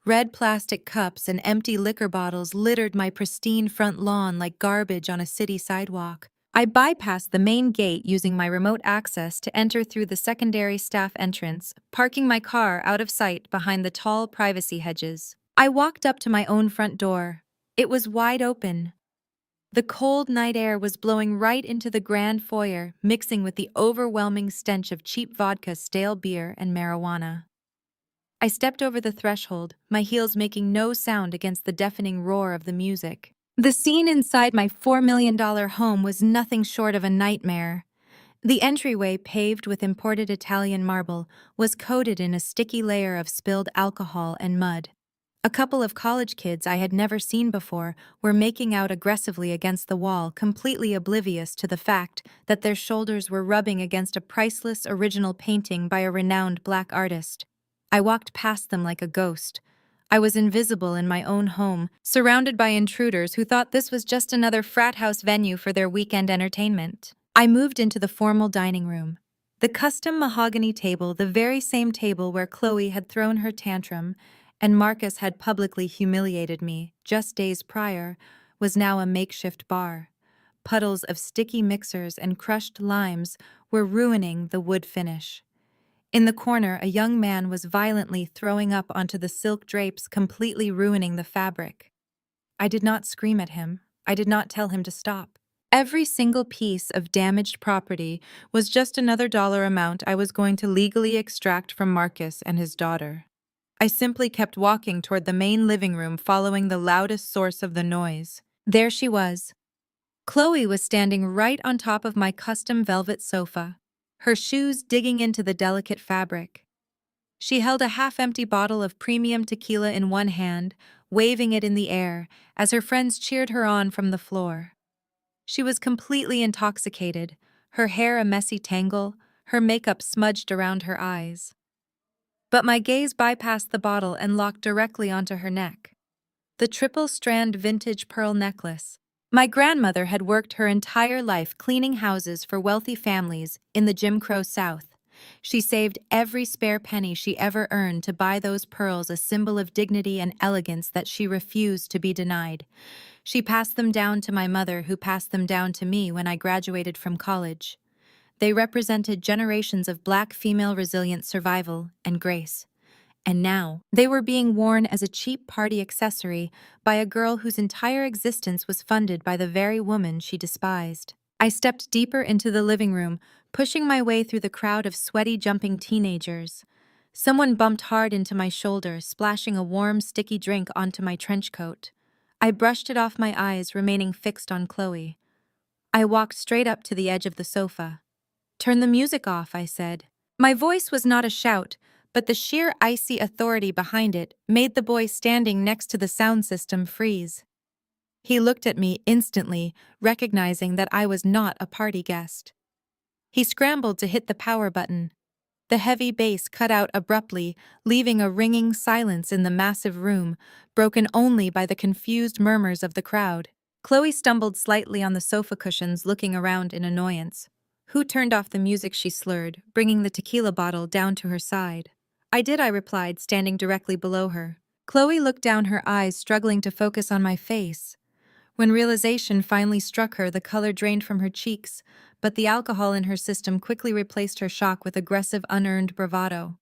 Red plastic cups and empty liquor bottles littered my pristine front lawn like garbage on a city sidewalk. I bypassed the main gate using my remote access to enter through the secondary staff entrance, parking my car out of sight behind the tall privacy hedges. I walked up to my own front door. It was wide open. The cold night air was blowing right into the grand foyer, mixing with the overwhelming stench of cheap vodka, stale beer, and marijuana. I stepped over the threshold, my heels making no sound against the deafening roar of the music. The scene inside my $4 million home was nothing short of a nightmare. The entryway, paved with imported Italian marble, was coated in a sticky layer of spilled alcohol and mud. A couple of college kids I had never seen before were making out aggressively against the wall, completely oblivious to the fact that their shoulders were rubbing against a priceless original painting by a renowned black artist. I walked past them like a ghost. I was invisible in my own home, surrounded by intruders who thought this was just another frat house venue for their weekend entertainment. I moved into the formal dining room. The custom mahogany table, the very same table where Chloe had thrown her tantrum and Marcus had publicly humiliated me just days prior, was now a makeshift bar. Puddles of sticky mixers and crushed limes were ruining the wood finish. In the corner, a young man was violently throwing up onto the silk drapes, completely ruining the fabric. I did not scream at him. I did not tell him to stop. Every single piece of damaged property was just another dollar amount I was going to legally extract from Marcus and his daughter. I simply kept walking toward the main living room, following the loudest source of the noise. There she was. Chloe was standing right on top of my custom velvet sofa, her shoes digging into the delicate fabric. She held a half-empty bottle of premium tequila in one hand, waving it in the air as her friends cheered her on from the floor. She was completely intoxicated, her hair a messy tangle, her makeup smudged around her eyes. But my gaze bypassed the bottle and locked directly onto her neck. The triple-strand vintage pearl necklace. My grandmother had worked her entire life cleaning houses for wealthy families in the Jim Crow South. She saved every spare penny she ever earned to buy those pearls, a symbol of dignity and elegance that she refused to be denied. She passed them down to my mother, who passed them down to me when I graduated from college. They represented generations of Black female resilient survival and grace. And now, they were being worn as a cheap party accessory by a girl whose entire existence was funded by the very woman she despised. I stepped deeper into the living room, pushing my way through the crowd of sweaty, jumping teenagers. Someone bumped hard into my shoulder, splashing a warm, sticky drink onto my trench coat. I brushed it off my eyes, remaining fixed on Chloe. I walked straight up to the edge of the sofa. "Turn the music off," I said. My voice was not a shout, but the sheer icy authority behind it made the boy standing next to the sound system freeze. He looked at me instantly, recognizing that I was not a party guest. He scrambled to hit the power button. The heavy bass cut out abruptly, leaving a ringing silence in the massive room, broken only by the confused murmurs of the crowd. Chloe stumbled slightly on the sofa cushions, looking around in annoyance. "Who turned off the music?" she slurred, bringing the tequila bottle down to her side. "I did," I replied, standing directly below her. Chloe looked down, her eyes struggling to focus on my face. When realization finally struck her, the color drained from her cheeks, but the alcohol in her system quickly replaced her shock with aggressive, unearned bravado.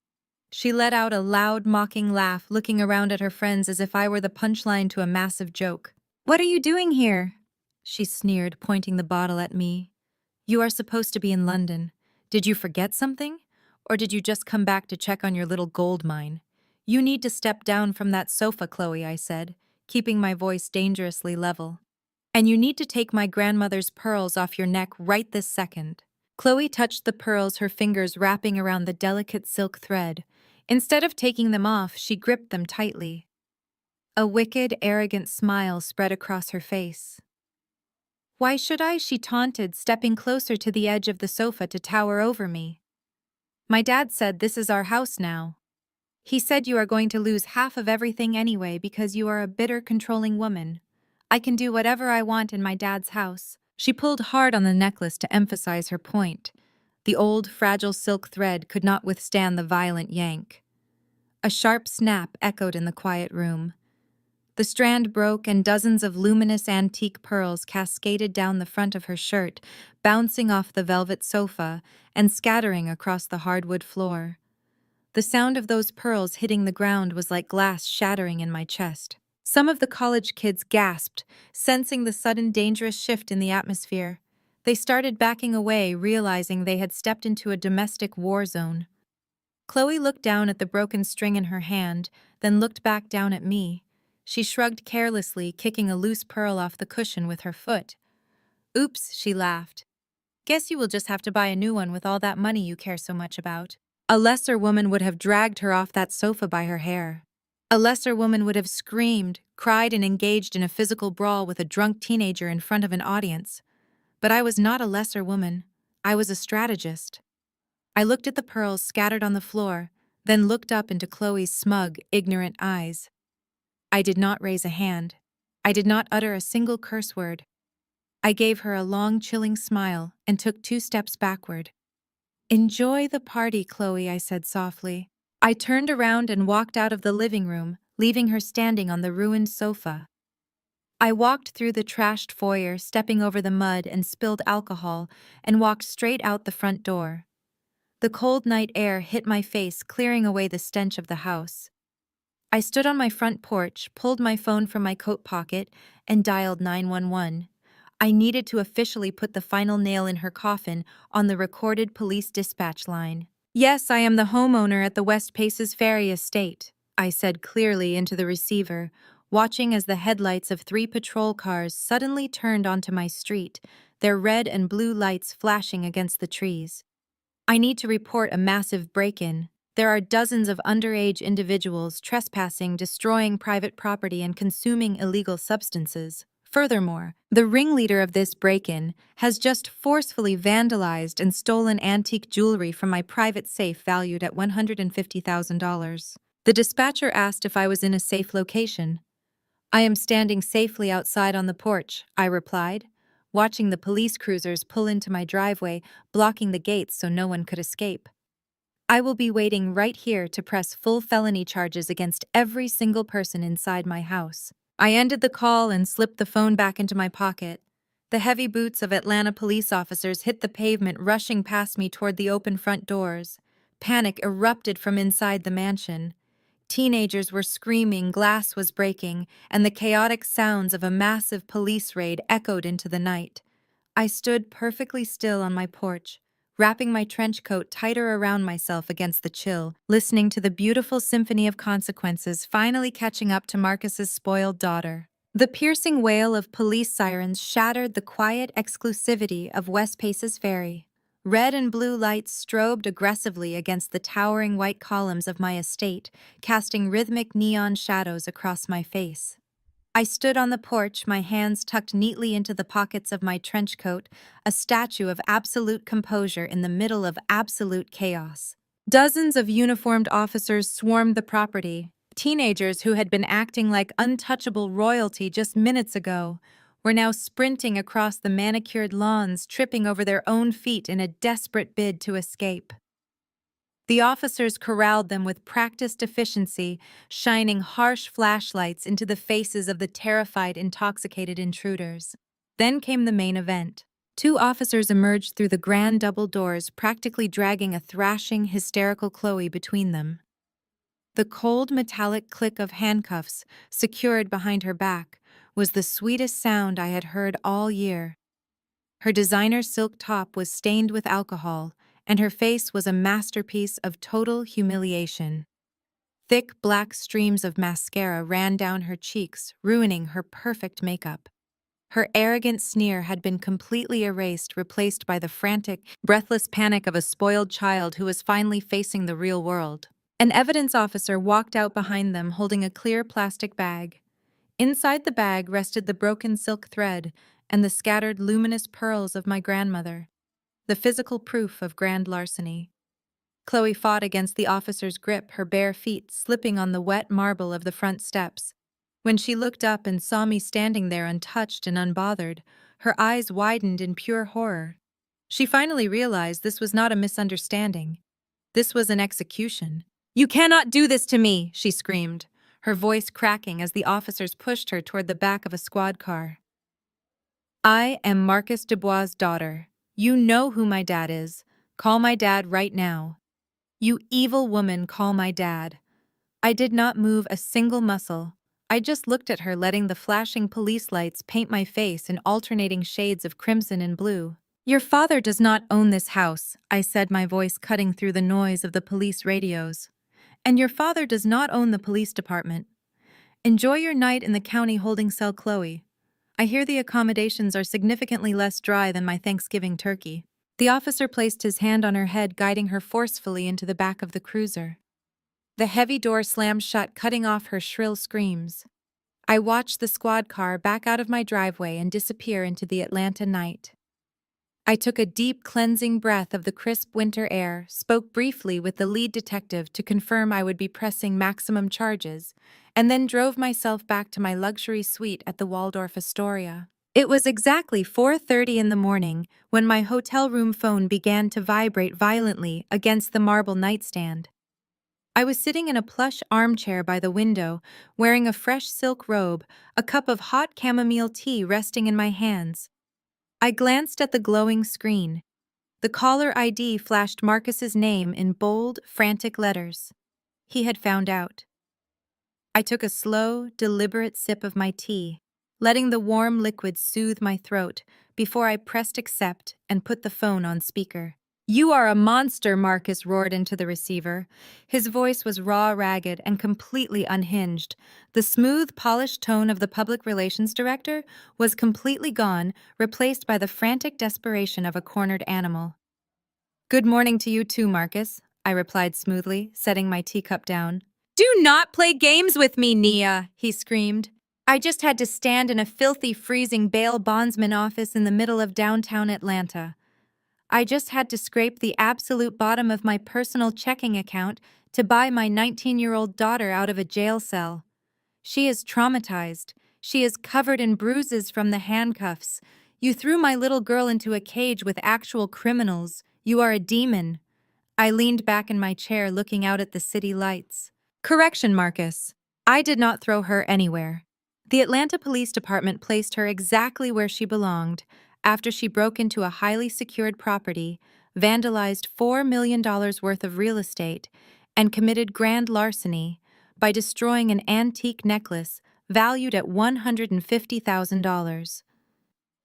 She let out a loud, mocking laugh, looking around at her friends as if I were the punchline to a massive joke. "What are you doing here?" she sneered, pointing the bottle at me. "You are supposed to be in London. Did you forget something? Or did you just come back to check on your little gold mine? You need to step down from that sofa, Chloe," I said, keeping my voice dangerously level. "And you need to take my grandmother's pearls off your neck right this second." Chloe touched the pearls, her fingers wrapping around the delicate silk thread. Instead of taking them off, she gripped them tightly. A wicked, arrogant smile spread across her face. "Why should I?" she taunted, stepping closer to the edge of the sofa to tower over me. "My dad said this is our house now. He said you are going to lose half of everything anyway because you are a bitter, controlling woman. I can do whatever I want in my dad's house." She pulled hard on the necklace to emphasize her point. The old, fragile silk thread could not withstand the violent yank. A sharp snap echoed in the quiet room. The strand broke and dozens of luminous antique pearls cascaded down the front of her shirt, bouncing off the velvet sofa and scattering across the hardwood floor. The sound of those pearls hitting the ground was like glass shattering in my chest. Some of the college kids gasped, sensing the sudden dangerous shift in the atmosphere. They started backing away, realizing they had stepped into a domestic war zone. Chloe looked down at the broken string in her hand, then looked back down at me. She shrugged carelessly, kicking a loose pearl off the cushion with her foot. "Oops," she laughed. "Guess you will just have to buy a new one with all that money you care so much about." A lesser woman would have dragged her off that sofa by her hair. A lesser woman would have screamed, cried, and engaged in a physical brawl with a drunk teenager in front of an audience. But I was not a lesser woman. I was a strategist. I looked at the pearls scattered on the floor, then looked up into Chloe's smug, ignorant eyes. I did not raise a hand. I did not utter a single curse word. I gave her a long, chilling smile and took 2 steps backward. "Enjoy the party, Chloe," I said softly. I turned around and walked out of the living room, leaving her standing on the ruined sofa. I walked through the trashed foyer, stepping over the mud and spilled alcohol, and walked straight out the front door. The cold night air hit my face, clearing away the stench of the house. I stood on my front porch, pulled my phone from my coat pocket, and dialed 911. I needed to officially put the final nail in her coffin on the recorded police dispatch line. "Yes, I am the homeowner at the West Paces Ferry Estate," I said clearly into the receiver, watching as the headlights of 3 patrol cars suddenly turned onto my street, their red and blue lights flashing against the trees. "I need to report a massive break-in. There are dozens of underage individuals trespassing, destroying private property, and consuming illegal substances. Furthermore, the ringleader of this break-in has just forcefully vandalized and stolen antique jewelry from my private safe valued at $150,000. The dispatcher asked if I was in a safe location. "I am standing safely outside on the porch," I replied, watching the police cruisers pull into my driveway, blocking the gates so no one could escape. "I will be waiting right here to press full felony charges against every single person inside my house." I ended the call and slipped the phone back into my pocket. The heavy boots of Atlanta police officers hit the pavement, rushing past me toward the open front doors. Panic erupted from inside the mansion. Teenagers were screaming, glass was breaking, and the chaotic sounds of a massive police raid echoed into the night. I stood perfectly still on my porch, wrapping my trench coat tighter around myself against the chill, listening to the beautiful symphony of consequences finally catching up to Marcus's spoiled daughter. The piercing wail of police sirens shattered the quiet exclusivity of West Pace's ferry. Red and blue lights strobed aggressively against the towering white columns of my estate, casting rhythmic neon shadows across my face. I stood on the porch, my hands tucked neatly into the pockets of my trench coat, a statue of absolute composure in the middle of absolute chaos. Dozens of uniformed officers swarmed the property. Teenagers who had been acting like untouchable royalty just minutes ago were now sprinting across the manicured lawns, tripping over their own feet in a desperate bid to escape. The officers corralled them with practiced efficiency, shining harsh flashlights into the faces of the terrified, intoxicated intruders. Then came the main event. Two officers emerged through the grand double doors, practically dragging a thrashing, hysterical Chloe between them. The cold, metallic click of handcuffs, secured behind her back, was the sweetest sound I had heard all year. Her designer silk top was stained with alcohol, and her face was a masterpiece of total humiliation. Thick black streams of mascara ran down her cheeks, ruining her perfect makeup. Her arrogant sneer had been completely erased, replaced by the frantic, breathless panic of a spoiled child who was finally facing the real world. An evidence officer walked out behind them holding a clear plastic bag. Inside the bag rested the broken silk thread and the scattered luminous pearls of my grandmother, the physical proof of grand larceny. Chloe fought against the officer's grip, her bare feet slipping on the wet marble of the front steps. When she looked up and saw me standing there untouched and unbothered, her eyes widened in pure horror. She finally realized this was not a misunderstanding. This was an execution. "You cannot do this to me!" she screamed, her voice cracking as the officers pushed her toward the back of a squad car. "I am Marcus Dubois' daughter. You know who my dad is. Call my dad right now. You evil woman, call my dad." I did not move a single muscle. I just looked at her, letting the flashing police lights paint my face in alternating shades of crimson and blue. "Your father does not own this house," I said, my voice cutting through the noise of the police radios. "And your father does not own the police department. Enjoy your night in the county holding cell, Chloe. I hear the accommodations are significantly less dry than my Thanksgiving turkey." The officer placed his hand on her head, guiding her forcefully into the back of the cruiser. The heavy door slammed shut, cutting off her shrill screams. I watched the squad car back out of my driveway and disappear into the Atlanta night. I took a deep, cleansing breath of the crisp winter air, spoke briefly with the lead detective to confirm I would be pressing maximum charges, and then drove myself back to my luxury suite at the Waldorf Astoria. It was exactly 4:30 in the morning when my hotel room phone began to vibrate violently against the marble nightstand. I was sitting in a plush armchair by the window, wearing a fresh silk robe, a cup of hot chamomile tea resting in my hands. I glanced at the glowing screen. The caller ID flashed Marcus's name in bold, frantic letters. He had found out. I took a slow, deliberate sip of my tea, letting the warm liquid soothe my throat before I pressed accept and put the phone on speaker. "You are a monster," Marcus roared into the receiver. His voice was raw, ragged, and completely unhinged. The smooth, polished tone of the public relations director was completely gone, replaced by the frantic desperation of a cornered animal. "Good morning to you too, Marcus," I replied smoothly, setting my teacup down. "Do not play games with me, Nia," he screamed. I just had to stand in a filthy, freezing bail bondsman office in the middle of downtown Atlanta. I just had to scrape the absolute bottom of my personal checking account to buy my 19-year-old daughter out of a jail cell. She is traumatized. She is covered in bruises from the handcuffs. You threw my little girl into a cage with actual criminals. You are a demon. I leaned back in my chair, looking out at the city lights. "Correction, Marcus. I did not throw her anywhere. The Atlanta Police Department placed her exactly where she belonged after she broke into a highly secured property, vandalized $4 million worth of real estate, and committed grand larceny by destroying an antique necklace valued at $150,000.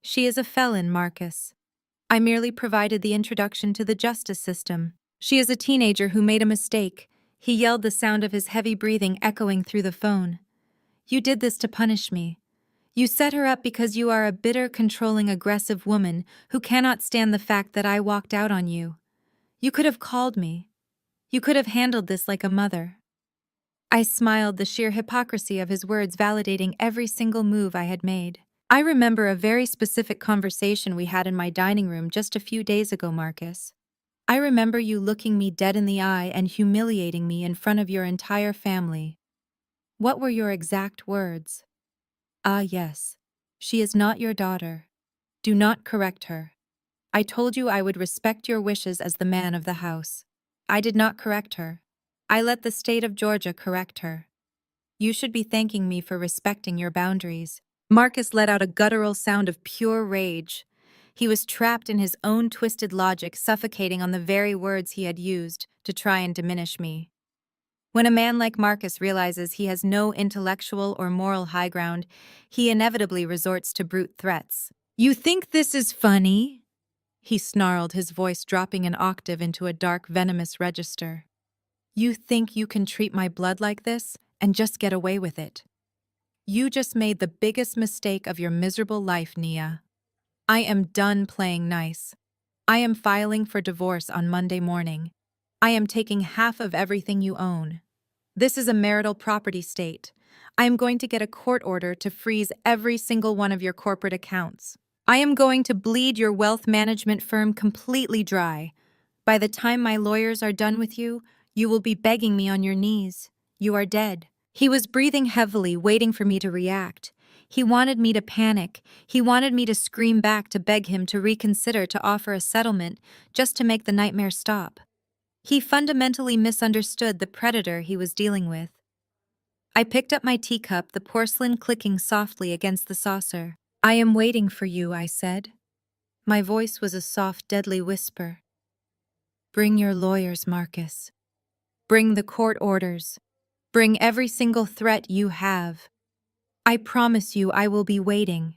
She is a felon, Marcus. I merely provided the introduction to the justice system. She is a teenager who made a mistake. He yelled, the sound of his heavy breathing echoing through the phone. You did this to punish me. You set her up because you are a bitter, controlling, aggressive woman who cannot stand the fact that I walked out on you. You could have called me. You could have handled this like a mother. I smiled, the sheer hypocrisy of his words validating every single move I had made. I remember a very specific conversation we had in my dining room just a few days ago, Marcus. I remember you looking me dead in the eye and humiliating me in front of your entire family. What were your exact words? Ah, yes. She is not your daughter. Do not correct her. I told you I would respect your wishes as the man of the house. I did not correct her. I let the state of Georgia correct her. You should be thanking me for respecting your boundaries. Marcus let out a guttural sound of pure rage. He was trapped in his own twisted logic, suffocating on the very words he had used to try and diminish me. When a man like Marcus realizes he has no intellectual or moral high ground, he inevitably resorts to brute threats. You think this is funny? He snarled, his voice dropping an octave into a dark, venomous register. You think you can treat my blood like this and just get away with it? You just made the biggest mistake of your miserable life, Nia. I am done playing nice. I am filing for divorce on Monday morning. I am taking half of everything you own. This is a marital property state. I am going to get a court order to freeze every single one of your corporate accounts. I am going to bleed your wealth management firm completely dry. By the time my lawyers are done with you, you will be begging me on your knees. You are dead. He was breathing heavily, waiting for me to react. He wanted me to panic. He wanted me to scream back, to beg him to reconsider, to offer a settlement, just to make the nightmare stop. He fundamentally misunderstood the predator he was dealing with. I picked up my teacup, the porcelain clicking softly against the saucer. I am waiting for you, I said. My voice was a soft, deadly whisper. Bring your lawyers, Marcus. Bring the court orders. Bring every single threat you have. I promise you I will be waiting.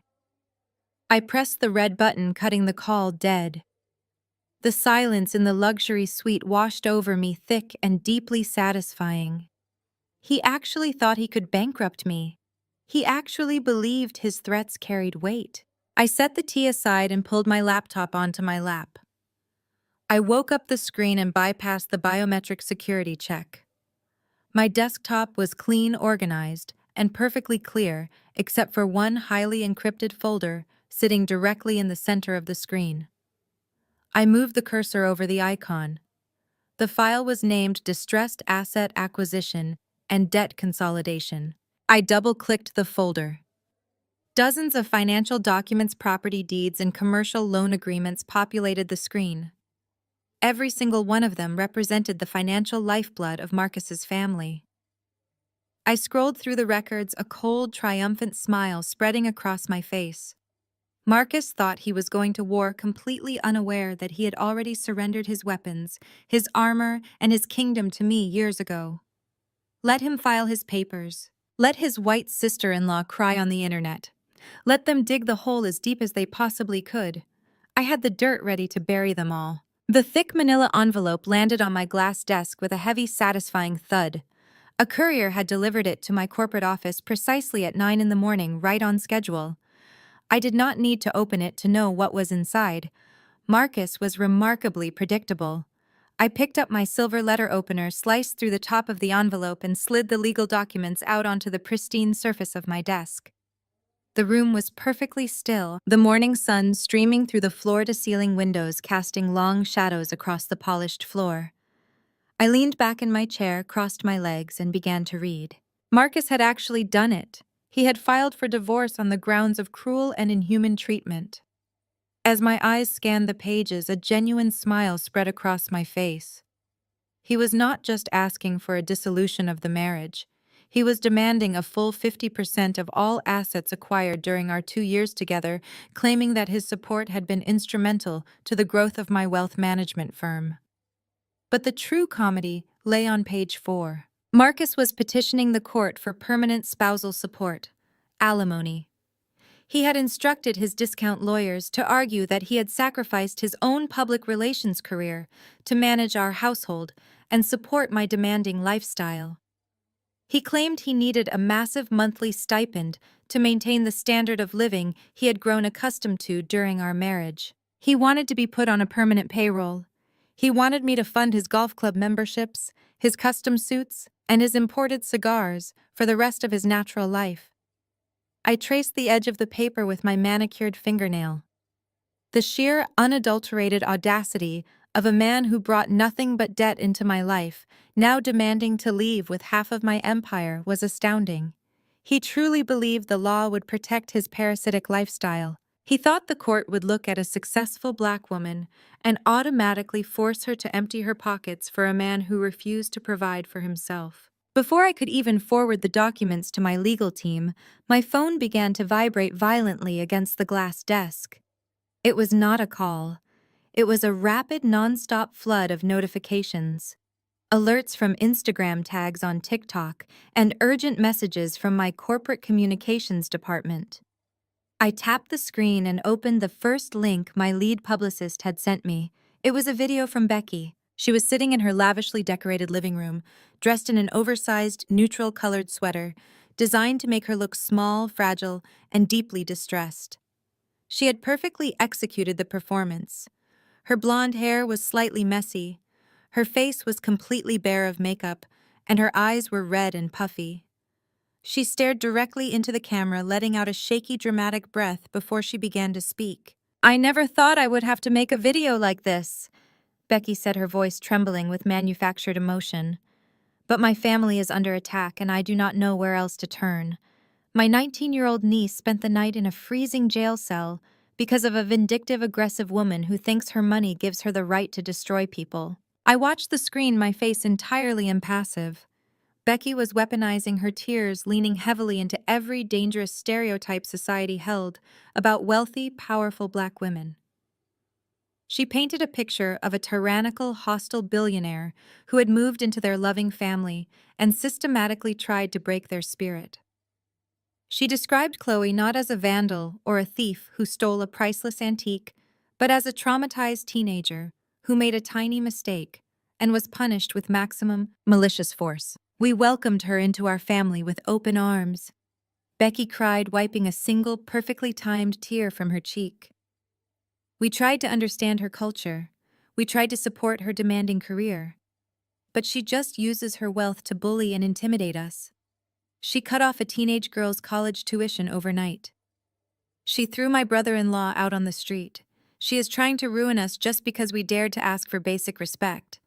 I pressed the red button, cutting the call dead. The silence in the luxury suite washed over me, thick and deeply satisfying. He actually thought he could bankrupt me. He actually believed his threats carried weight. I set the tea aside and pulled my laptop onto my lap. I woke up the screen and bypassed the biometric security check. My desktop was clean, organized, and perfectly clear, except for one highly encrypted folder sitting directly in the center of the screen. I moved the cursor over the icon. The file was named Distressed Asset Acquisition and Debt Consolidation. I double-clicked the folder. Dozens of financial documents, property deeds, and commercial loan agreements populated the screen. Every single one of them represented the financial lifeblood of Marcus's family. I scrolled through the records, a cold, triumphant smile spreading across my face. Marcus thought he was going to war, completely unaware that he had already surrendered his weapons, his armor, and his kingdom to me years ago. Let him file his papers. Let his white sister-in-law cry on the internet. Let them dig the hole as deep as they possibly could. I had the dirt ready to bury them all. The thick manila envelope landed on my glass desk with a heavy, satisfying thud. A courier had delivered it to my corporate office precisely at 9 in the morning, right on schedule. I did not need to open it to know what was inside. Marcus was remarkably predictable. I picked up my silver letter opener, sliced through the top of the envelope, and slid the legal documents out onto the pristine surface of my desk. The room was perfectly still, the morning sun streaming through the floor-to-ceiling windows, casting long shadows across the polished floor. I leaned back in my chair, crossed my legs, and began to read. Marcus had actually done it. He had filed for divorce on the grounds of cruel and inhuman treatment. As my eyes scanned the pages, a genuine smile spread across my face. He was not just asking for a dissolution of the marriage. He was demanding a full 50% of all assets acquired during our 2 years together, claiming that his support had been instrumental to the growth of my wealth management firm. But the true comedy lay on page 4. Marcus was petitioning the court for permanent spousal support, alimony. He had instructed his discount lawyers to argue that he had sacrificed his own public relations career to manage our household and support my demanding lifestyle. He claimed he needed a massive monthly stipend to maintain the standard of living he had grown accustomed to during our marriage. He wanted to be put on a permanent payroll. He wanted me to fund his golf club memberships, his custom suits, and his imported cigars for the rest of his natural life. I traced the edge of the paper with my manicured fingernail. The sheer, unadulterated audacity of a man who brought nothing but debt into my life, now demanding to leave with half of my empire, was astounding. He truly believed the law would protect his parasitic lifestyle. He thought the court would look at a successful black woman and automatically force her to empty her pockets for a man who refused to provide for himself. Before I could even forward the documents to my legal team, my phone began to vibrate violently against the glass desk. It was not a call. It was a rapid, non-stop flood of notifications. Alerts from Instagram tags on TikTok and urgent messages from my corporate communications department. I tapped the screen and opened the first link my lead publicist had sent me. It was a video from Becky. She was sitting in her lavishly decorated living room, dressed in an oversized, neutral-colored sweater, designed to make her look small, fragile, and deeply distressed. She had perfectly executed the performance. Her blonde hair was slightly messy, her face was completely bare of makeup, and her eyes were red and puffy. She stared directly into the camera, letting out a shaky, dramatic breath before she began to speak. "I never thought I would have to make a video like this," Becky said, her voice trembling with manufactured emotion. "But my family is under attack and I do not know where else to turn. My 19-year-old niece spent the night in a freezing jail cell because of a vindictive, aggressive woman who thinks her money gives her the right to destroy people." I watched the screen, my face entirely impassive. Becky was weaponizing her tears, leaning heavily into every dangerous stereotype society held about wealthy, powerful black women. She painted a picture of a tyrannical, hostile billionaire who had moved into their loving family and systematically tried to break their spirit. She described Chloe not as a vandal or a thief who stole a priceless antique, but as a traumatized teenager who made a tiny mistake and was punished with maximum malicious force. We welcomed her into our family with open arms. Becky cried, wiping a single, perfectly timed tear from her cheek. We tried to understand her culture. We tried to support her demanding career. But she just uses her wealth to bully and intimidate us. She cut off a teenage girl's college tuition overnight. She threw my brother-in-law out on the street. She is trying to ruin us just because we dared to ask for basic respect.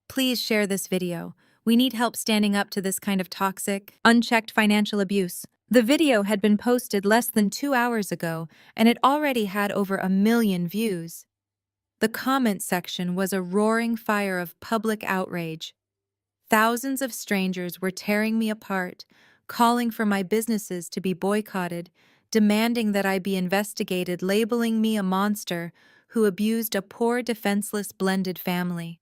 Please share this video. We need help standing up to this kind of toxic, unchecked financial abuse. The video had been posted less than 2 hours ago, and it already had over 1 million views. The comment section was a roaring fire of public outrage. Thousands of strangers were tearing me apart, calling for my businesses to be boycotted, demanding that I be investigated, labeling me a monster who abused a poor, defenseless blended family.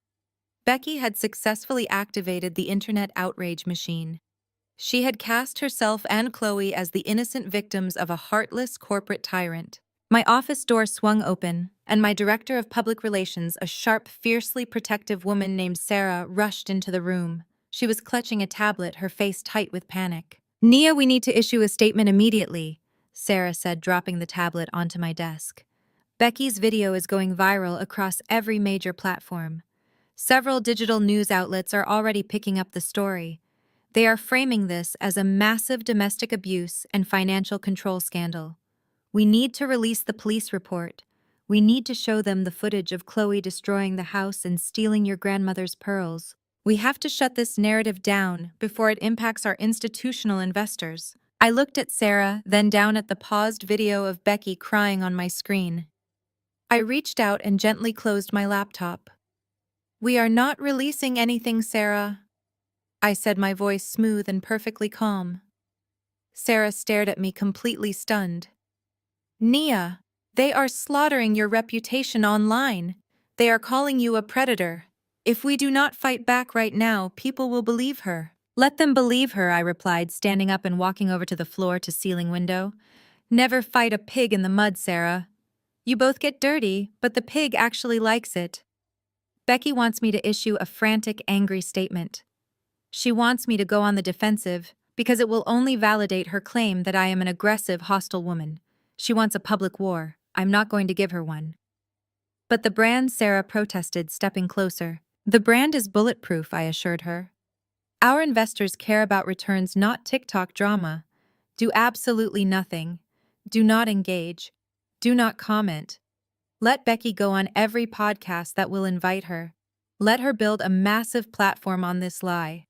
Becky had successfully activated the internet outrage machine. She had cast herself and Chloe as the innocent victims of a heartless corporate tyrant. My office door swung open, and my director of public relations, a sharp, fiercely protective woman named Sarah, rushed into the room. She was clutching a tablet, her face tight with panic. "Nia, we need to issue a statement immediately," Sarah said, dropping the tablet onto my desk. "Becky's video is going viral across every major platform. Several digital news outlets are already picking up the story. They are framing this as a massive domestic abuse and financial control scandal. We need to release the police report. We need to show them the footage of Chloe destroying the house and stealing your grandmother's pearls. We have to shut this narrative down before it impacts our institutional investors." I looked at Sarah, then down at the paused video of Becky crying on my screen. I reached out and gently closed my laptop. "We are not releasing anything, Sarah," I said, my voice smooth and perfectly calm. Sarah stared at me, completely stunned. "Nia, they are slaughtering your reputation online. They are calling you a predator. If we do not fight back right now, people will believe her." "Let them believe her," I replied, standing up and walking over to the floor-to-ceiling window. Never fight a pig in the mud, Sarah. You both get dirty, but the pig actually likes it. Becky wants me to issue a frantic, angry statement. She wants me to go on the defensive because it will only validate her claim that I am an aggressive, hostile woman. She wants a public war. I'm not going to give her one. But the brand, Sarah protested, stepping closer. The brand is bulletproof, I assured her. Our investors care about returns, not TikTok drama. Do absolutely nothing. Do not engage. Do not comment. Let Becky go on every podcast that will invite her. Let her build a massive platform on this lie.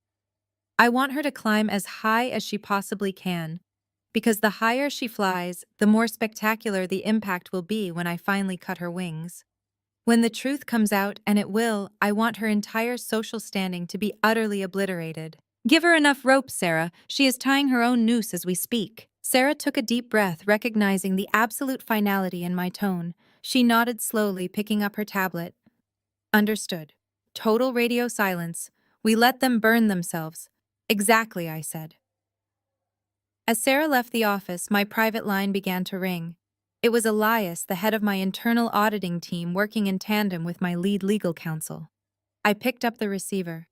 I want her to climb as high as she possibly can, because the higher she flies, the more spectacular the impact will be when I finally cut her wings. When the truth comes out, and it will, I want her entire social standing to be utterly obliterated. Give her enough rope, Sarah. She is tying her own noose as we speak. Sarah took a deep breath, recognizing the absolute finality in my tone. She nodded slowly, picking up her tablet. Understood. Total radio silence. We let them burn themselves. Exactly, I said. As Sarah left the office, my private line began to ring. It was Elias, the head of my internal auditing team, working in tandem with my lead legal counsel. I picked up the receiver.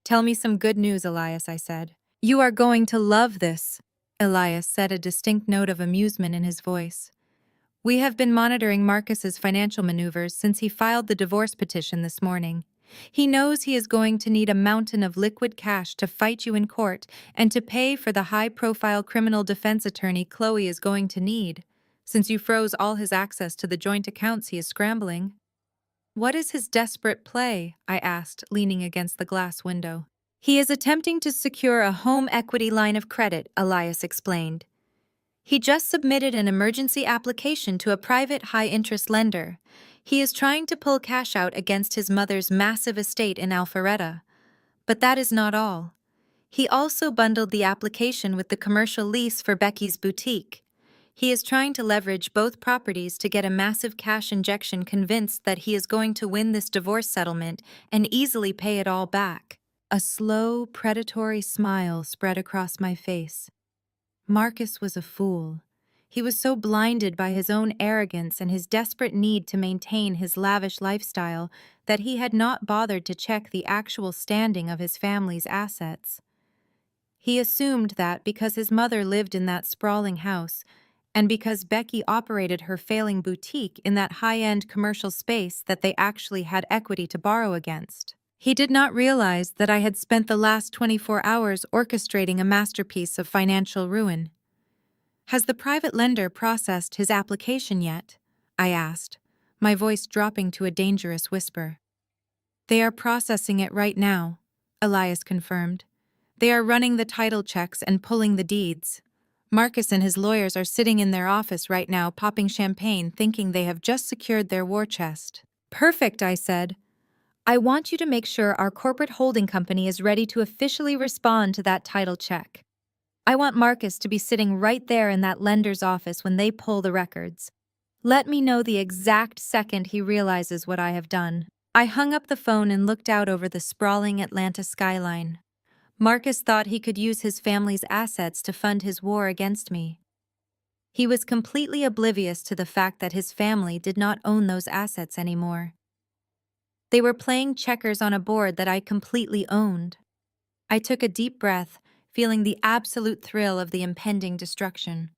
Tell me some good news, Elias, I said. You are going to love this, Elias said, a distinct note of amusement in his voice. We have been monitoring Marcus's financial maneuvers since he filed the divorce petition this morning. He knows he is going to need a mountain of liquid cash to fight you in court and to pay for the high-profile criminal defense attorney Chloe is going to need, since you froze all his access to the joint accounts he is scrambling. What is his desperate play? I asked, leaning against the glass window. He is attempting to secure a home equity line of credit, Elias explained. He just submitted an emergency application to a private high-interest lender. He is trying to pull cash out against his mother's massive estate in Alpharetta. But that is not all. He also bundled the application with the commercial lease for Becky's boutique. He is trying to leverage both properties to get a massive cash injection, convinced that he is going to win this divorce settlement and easily pay it all back. A slow, predatory smile spread across my face. Marcus was a fool. He was so blinded by his own arrogance and his desperate need to maintain his lavish lifestyle that he had not bothered to check the actual standing of his family's assets. He assumed that because his mother lived in that sprawling house, and because Becky operated her failing boutique in that high-end commercial space, that they actually had equity to borrow against. He did not realize that I had spent the last 24 hours orchestrating a masterpiece of financial ruin. Has the private lender processed his application yet? I asked, my voice dropping to a dangerous whisper. They are processing it right now, Elias confirmed. They are running the title checks and pulling the deeds. Marcus and his lawyers are sitting in their office right now, popping champagne, thinking they have just secured their war chest. Perfect, I said. I want you to make sure our corporate holding company is ready to officially respond to that title check. I want Marcus to be sitting right there in that lender's office when they pull the records. Let me know the exact second he realizes what I have done. I hung up the phone and looked out over the sprawling Atlanta skyline. Marcus thought he could use his family's assets to fund his war against me. He was completely oblivious to the fact that his family did not own those assets anymore. They were playing checkers on a board that I completely owned. I took a deep breath, feeling the absolute thrill of the impending destruction.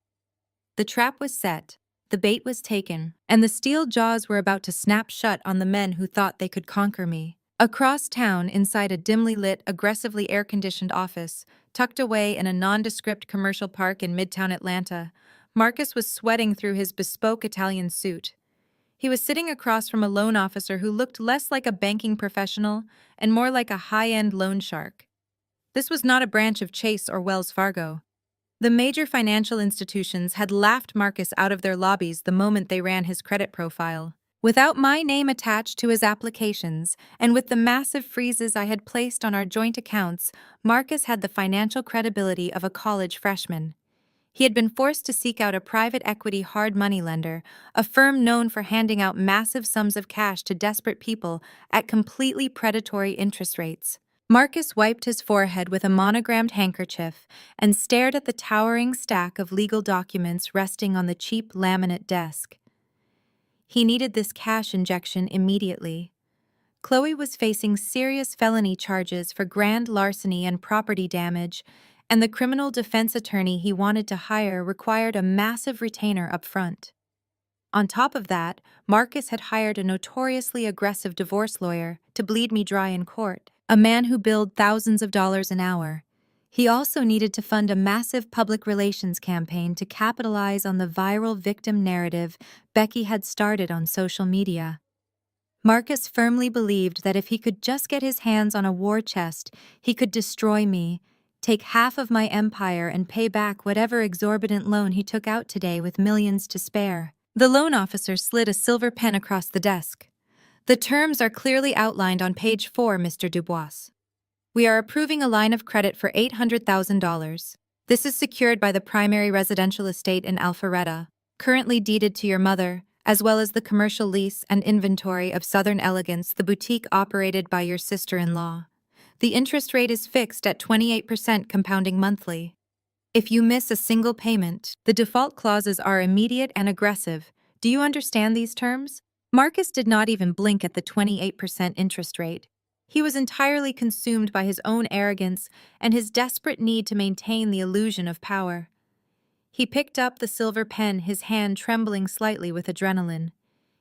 The trap was set, the bait was taken, and the steel jaws were about to snap shut on the men who thought they could conquer me. Across town, inside a dimly lit, aggressively air-conditioned office, tucked away in a nondescript commercial park in Midtown Atlanta, Marcus was sweating through his bespoke Italian suit. He was sitting across from a loan officer who looked less like a banking professional and more like a high-end loan shark. This was not a branch of Chase or Wells Fargo. The major financial institutions had laughed Marcus out of their lobbies the moment they ran his credit profile. Without my name attached to his applications, and with the massive freezes I had placed on our joint accounts, Marcus had the financial credibility of a college freshman. He had been forced to seek out a private equity hard money lender, a firm known for handing out massive sums of cash to desperate people at completely predatory interest rates. Marcus wiped his forehead with a monogrammed handkerchief and stared at the towering stack of legal documents resting on the cheap laminate desk. He needed this cash injection immediately. Chloe was facing serious felony charges for grand larceny and property damage, and the criminal defense attorney he wanted to hire required a massive retainer up front. On top of that, Marcus had hired a notoriously aggressive divorce lawyer to bleed me dry in court, a man who billed thousands of dollars an hour. He also needed to fund a massive public relations campaign to capitalize on the viral victim narrative Becky had started on social media. Marcus firmly believed that if he could just get his hands on a war chest, he could destroy me, take half of my empire, and pay back whatever exorbitant loan he took out today with millions to spare. The loan officer slid a silver pen across the desk. The terms are clearly outlined on page 4, Mr. Dubois. We are approving a line of credit for $800,000. This is secured by the primary residential estate in Alpharetta, currently deeded to your mother, as well as the commercial lease and inventory of Southern Elegance, the boutique operated by your sister-in-law. The interest rate is fixed at 28% compounding monthly. If you miss a single payment, the default clauses are immediate and aggressive. Do you understand these terms? Marcus did not even blink at the 28% interest rate. He was entirely consumed by his own arrogance and his desperate need to maintain the illusion of power. He picked up the silver pen, his hand trembling slightly with adrenaline.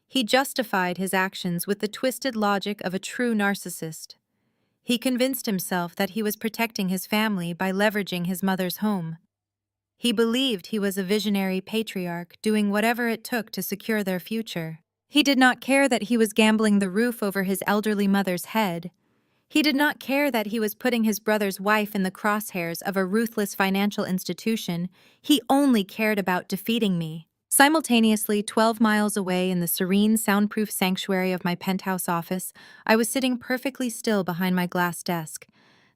He justified his actions with the twisted logic of a true narcissist. He convinced himself that he was protecting his family by leveraging his mother's home. He believed he was a visionary patriarch doing whatever it took to secure their future. He did not care that he was gambling the roof over his elderly mother's head. He did not care that he was putting his brother's wife in the crosshairs of a ruthless financial institution. He only cared about defeating me. Simultaneously, 12 miles away in the serene, soundproof sanctuary of my penthouse office, I was sitting perfectly still behind my glass desk.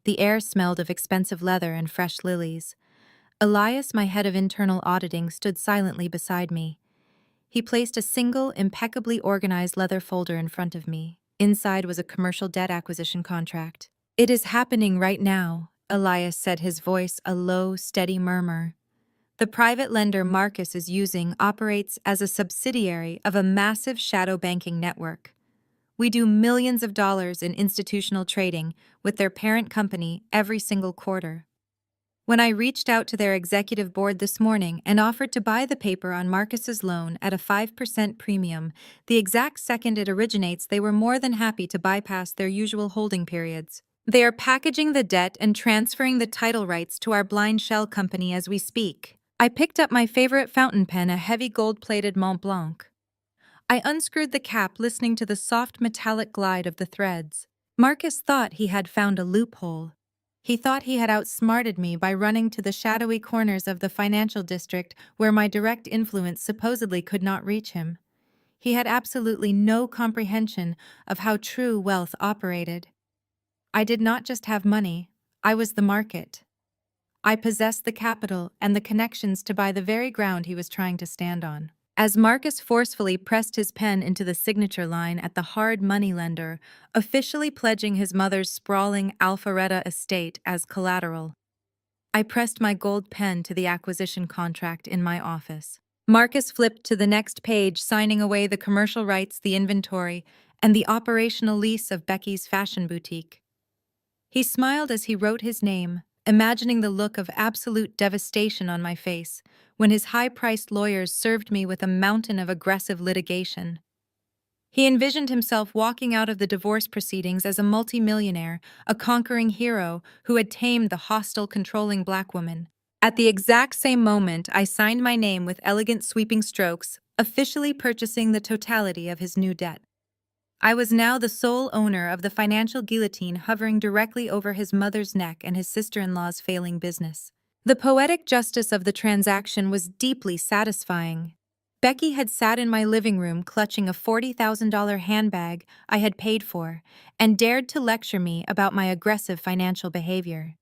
The air smelled of expensive leather and fresh lilies. Elias, my head of internal auditing, stood silently beside me. He placed a single, impeccably organized leather folder in front of me. Inside was a commercial debt acquisition contract. "It is happening right now," Elias said, his voice a low, steady murmur. "The private lender Marcus is using operates as a subsidiary of a massive shadow banking network. We do millions of dollars in institutional trading with their parent company every single quarter. When I reached out to their executive board this morning and offered to buy the paper on Marcus's loan at a 5% premium, the exact second it originates, they were more than happy to bypass their usual holding periods. They are packaging the debt and transferring the title rights to our blind shell company as we speak." I picked up my favorite fountain pen, a heavy gold-plated Mont Blanc. I unscrewed the cap, listening to the soft metallic glide of the threads. Marcus thought he had found a loophole. He thought he had outsmarted me by running to the shadowy corners of the financial district where my direct influence supposedly could not reach him. He had absolutely no comprehension of how true wealth operated. I did not just have money, I was the market. I possessed the capital and the connections to buy the very ground he was trying to stand on. As Marcus forcefully pressed his pen into the signature line at the hard money lender, officially pledging his mother's sprawling Alpharetta estate as collateral, I pressed my gold pen to the acquisition contract in my office. Marcus flipped to the next page, signing away the commercial rights, the inventory, and the operational lease of Becky's fashion boutique. He smiled as he wrote his name, imagining the look of absolute devastation on my face when his high-priced lawyers served me with a mountain of aggressive litigation. He envisioned himself walking out of the divorce proceedings as a multimillionaire, a conquering hero who had tamed the hostile, controlling black woman. At the exact same moment, I signed my name with elegant sweeping strokes, officially purchasing the totality of his new debt. I was now the sole owner of the financial guillotine hovering directly over his mother's neck and his sister-in-law's failing business. The poetic justice of the transaction was deeply satisfying. Becky had sat in my living room clutching a $40,000 handbag I had paid for and dared to lecture me about my aggressive financial behavior.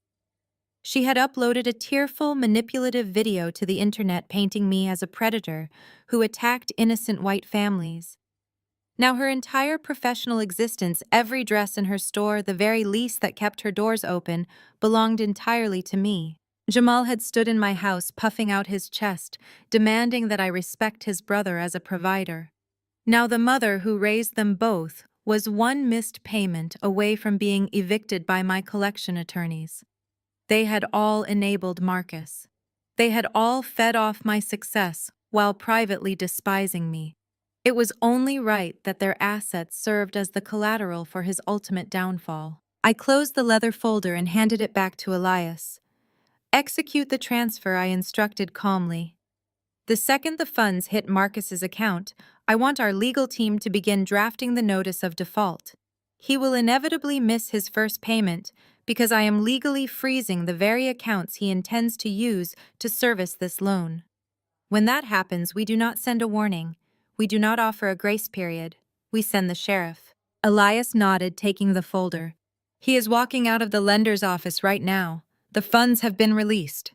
She had uploaded a tearful, manipulative video to the internet painting me as a predator who attacked innocent white families. Now her entire professional existence, every dress in her store, the very lease that kept her doors open, belonged entirely to me. Jamal had stood in my house puffing out his chest, demanding that I respect his brother as a provider. Now the mother who raised them both was one missed payment away from being evicted by my collection attorneys. They had all enabled Marcus. They had all fed off my success while privately despising me. It was only right that their assets served as the collateral for his ultimate downfall. I closed the leather folder and handed it back to Elias. Execute the transfer, I instructed calmly. The second the funds hit Marcus's account, I want our legal team to begin drafting the notice of default. He will inevitably miss his first payment because I am legally freezing the very accounts he intends to use to service this loan. When that happens, we do not send a warning. We do not offer a grace period. We send the sheriff. Elias nodded, taking the folder. He is walking out of the lender's office right now. The funds have been released.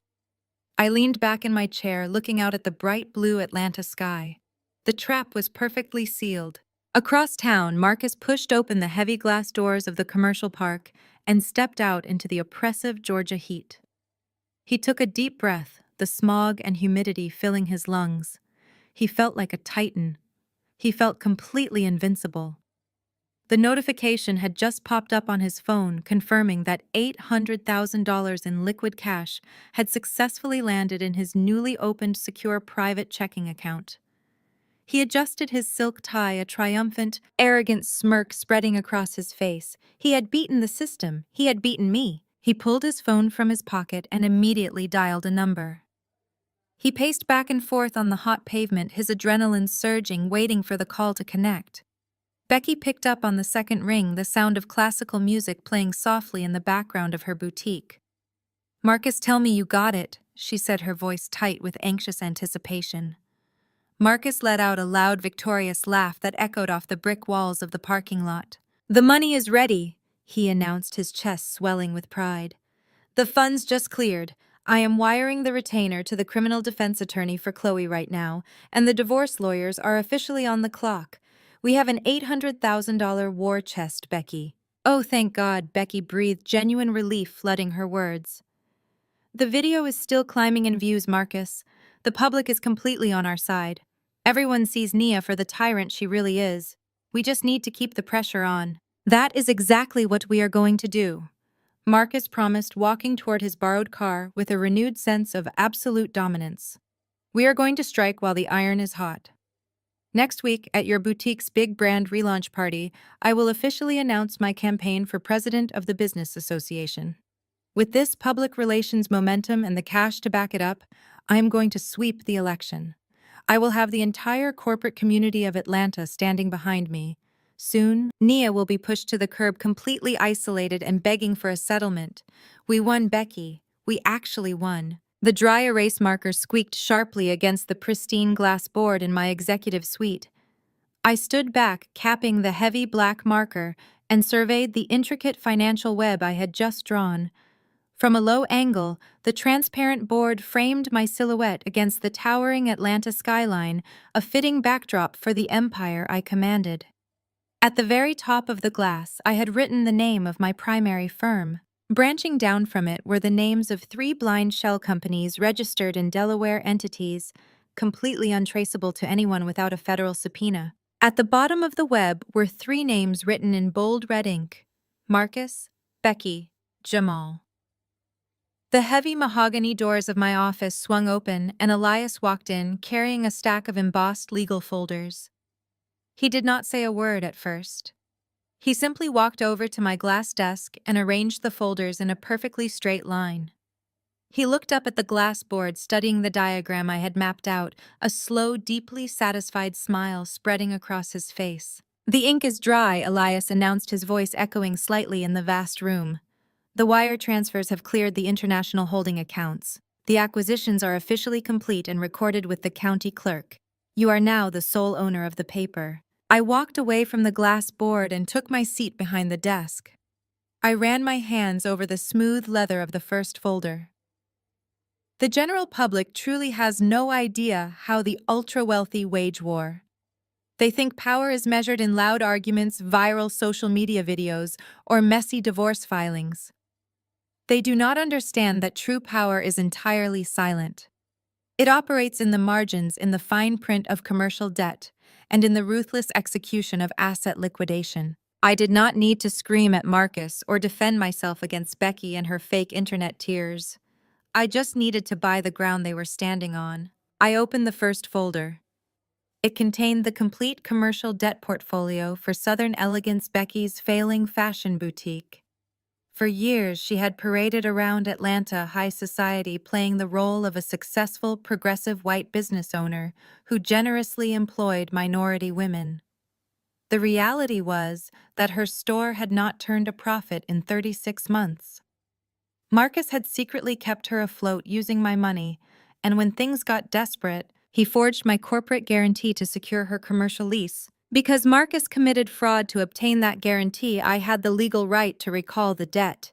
I leaned back in my chair, looking out at the bright blue Atlanta sky. The trap was perfectly sealed. Across town, Marcus pushed open the heavy glass doors of the commercial park and stepped out into the oppressive Georgia heat. He took a deep breath, the smog and humidity filling his lungs. He felt like a titan. He felt completely invincible. The notification had just popped up on his phone confirming that $800,000 in liquid cash had successfully landed in his newly opened secure private checking account. He adjusted his silk tie, a triumphant, arrogant smirk spreading across his face. He had beaten the system. He had beaten me. He pulled his phone from his pocket and immediately dialed a number. He paced back and forth on the hot pavement, his adrenaline surging, waiting for the call to connect. Becky picked up on the second ring, the sound of classical music playing softly in the background of her boutique. "Marcus, tell me you got it," she said, her voice tight with anxious anticipation. Marcus let out a loud, victorious laugh that echoed off the brick walls of the parking lot. "The money is ready," he announced, his chest swelling with pride. "The funds just cleared. I am wiring the retainer to the criminal defense attorney for Chloe right now, and the divorce lawyers are officially on the clock. We have an $800,000 war chest, Becky." "Oh, thank God," Becky breathed, genuine relief flooding her words. "The video is still climbing in views, Marcus. The public is completely on our side. Everyone sees Nia for the tyrant she really is. We just need to keep the pressure on." "That is exactly what we are going to do," Marcus promised, walking toward his borrowed car with a renewed sense of absolute dominance. "We are going to strike while the iron is hot. Next week, at your boutique's big brand relaunch party, I will officially announce my campaign for president of the Business Association. With this public relations momentum and the cash to back it up, I am going to sweep the election. I will have the entire corporate community of Atlanta standing behind me. Soon, Nia will be pushed to the curb, completely isolated and begging for a settlement. We won, Becky. We actually won." The dry erase marker squeaked sharply against the pristine glass board in my executive suite. I stood back, capping the heavy black marker, and surveyed the intricate financial web I had just drawn. From a low angle, the transparent board framed my silhouette against the towering Atlanta skyline, a fitting backdrop for the empire I commanded. At the very top of the glass, I had written the name of my primary firm. Branching down from it were the names of 3 blind shell companies registered in Delaware entities, completely untraceable to anyone without a federal subpoena. At the bottom of the web were 3 names written in bold red ink: Marcus, Becky, Jamal. The heavy mahogany doors of my office swung open, and Elias walked in, carrying a stack of embossed legal folders. He did not say a word at first. He simply walked over to my glass desk and arranged the folders in a perfectly straight line. He looked up at the glass board, studying the diagram I had mapped out, a slow, deeply satisfied smile spreading across his face. "The ink is dry," Elias announced, his voice echoing slightly in the vast room. "The wire transfers have cleared the international holding accounts. The acquisitions are officially complete and recorded with the county clerk. You are now the sole owner of the paper." I walked away from the glass board and took my seat behind the desk. I ran my hands over the smooth leather of the first folder. The general public truly has no idea how the ultra-wealthy wage war. They think power is measured in loud arguments, viral social media videos, or messy divorce filings. They do not understand that true power is entirely silent. It operates in the margins, in the fine print of commercial debt, and in the ruthless execution of asset liquidation. I did not need to scream at Marcus or defend myself against Becky and her fake internet tears. I just needed to buy the ground they were standing on. I opened the first folder. It contained the complete commercial debt portfolio for Southern Elegance Becky's failing fashion boutique. For years, she had paraded around Atlanta high society playing the role of a successful, progressive white business owner who generously employed minority women. The reality was that her store had not turned a profit in 36 months. Marcus had secretly kept her afloat using my money, and when things got desperate, he forged my corporate guarantee to secure her commercial lease. Because Marcus committed fraud to obtain that guarantee, I had the legal right to recall the debt.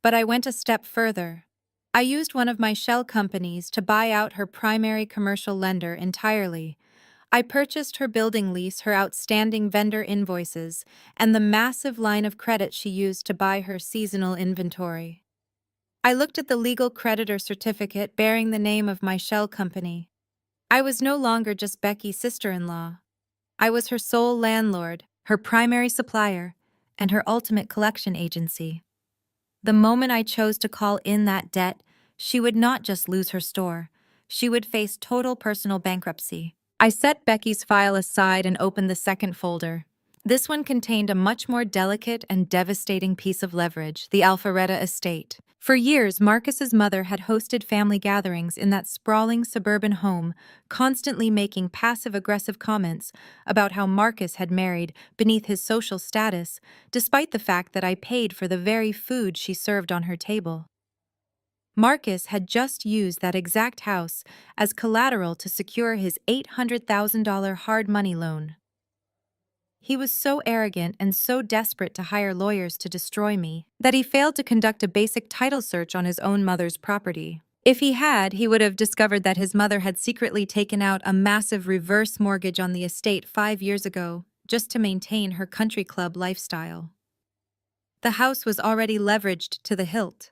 But I went a step further. I used one of my shell companies to buy out her primary commercial lender entirely. I purchased her building lease, her outstanding vendor invoices, and the massive line of credit she used to buy her seasonal inventory. I looked at the legal creditor certificate bearing the name of my shell company. I was no longer just Becky's sister-in-law. I was her sole landlord, her primary supplier, and her ultimate collection agency. The moment I chose to call in that debt, she would not just lose her store. She would face total personal bankruptcy. I set Becky's file aside and opened the second folder. This one contained a much more delicate and devastating piece of leverage, the Alpharetta estate. For years, Marcus's mother had hosted family gatherings in that sprawling suburban home, constantly making passive-aggressive comments about how Marcus had married beneath his social status, despite the fact that I paid for the very food she served on her table. Marcus had just used that exact house as collateral to secure his $800,000 hard money loan. He was so arrogant and so desperate to hire lawyers to destroy me that he failed to conduct a basic title search on his own mother's property. If he had, he would have discovered that his mother had secretly taken out a massive reverse mortgage on the estate 5 years ago just to maintain her country club lifestyle. The house was already leveraged to the hilt.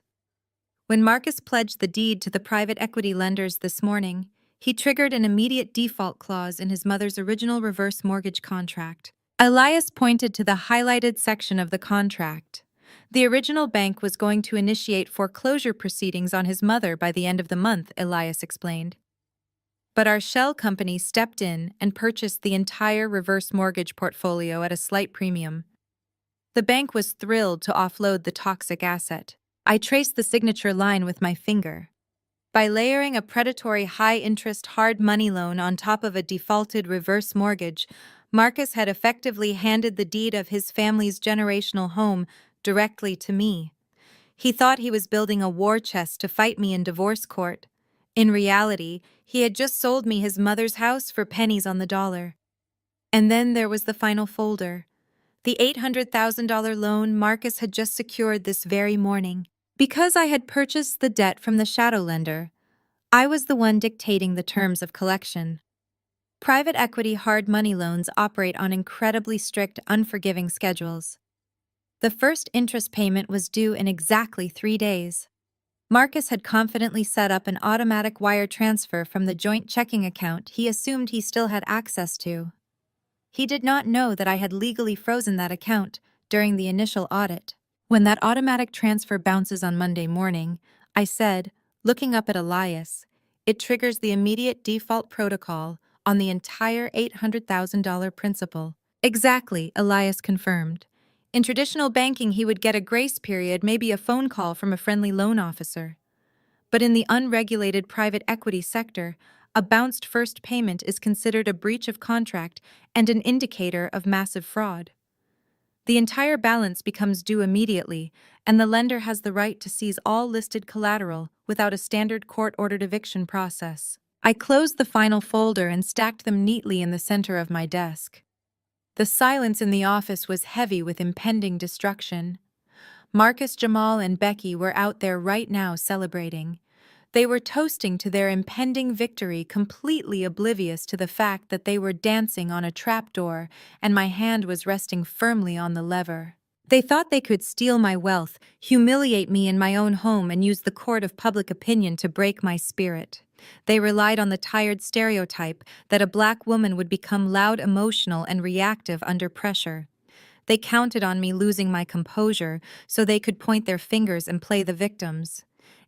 When Marcus pledged the deed to the private equity lenders this morning, he triggered an immediate default clause in his mother's original reverse mortgage contract. Elias pointed to the highlighted section of the contract. The original bank was going to initiate foreclosure proceedings on his mother by the end of the month, Elias explained. But our shell company stepped in and purchased the entire reverse mortgage portfolio at a slight premium. The bank was thrilled to offload the toxic asset. I traced the signature line with my finger. By layering a predatory high-interest hard money loan on top of a defaulted reverse mortgage, Marcus had effectively handed the deed of his family's generational home directly to me. He thought he was building a war chest to fight me in divorce court. In reality, he had just sold me his mother's house for pennies on the dollar. And then there was the final folder. The $800,000 loan Marcus had just secured this very morning. Because I had purchased the debt from the shadow lender, I was the one dictating the terms of collection. Private equity hard money loans operate on incredibly strict, unforgiving schedules. The first interest payment was due in exactly 3 days. Marcus had confidently set up an automatic wire transfer from the joint checking account he assumed he still had access to. He did not know that I had legally frozen that account during the initial audit. When that automatic transfer bounces on Monday morning, I said, looking up at Elias, it triggers the immediate default protocol on the entire $800,000 principal. Exactly, Elias confirmed. In traditional banking, he would get a grace period, maybe a phone call from a friendly loan officer. But in the unregulated private equity sector, a bounced first payment is considered a breach of contract and an indicator of massive fraud. The entire balance becomes due immediately, and the lender has the right to seize all listed collateral without a standard court-ordered eviction process. I closed the final folder and stacked them neatly in the center of my desk. The silence in the office was heavy with impending destruction. Marcus, Jamal, and Becky were out there right now celebrating. They were toasting to their impending victory, completely oblivious to the fact that they were dancing on a trapdoor and my hand was resting firmly on the lever. They thought they could steal my wealth, humiliate me in my own home, and use the court of public opinion to break my spirit. They relied on the tired stereotype that a black woman would become loud, emotional, and reactive under pressure. They counted on me losing my composure so they could point their fingers and play the victims.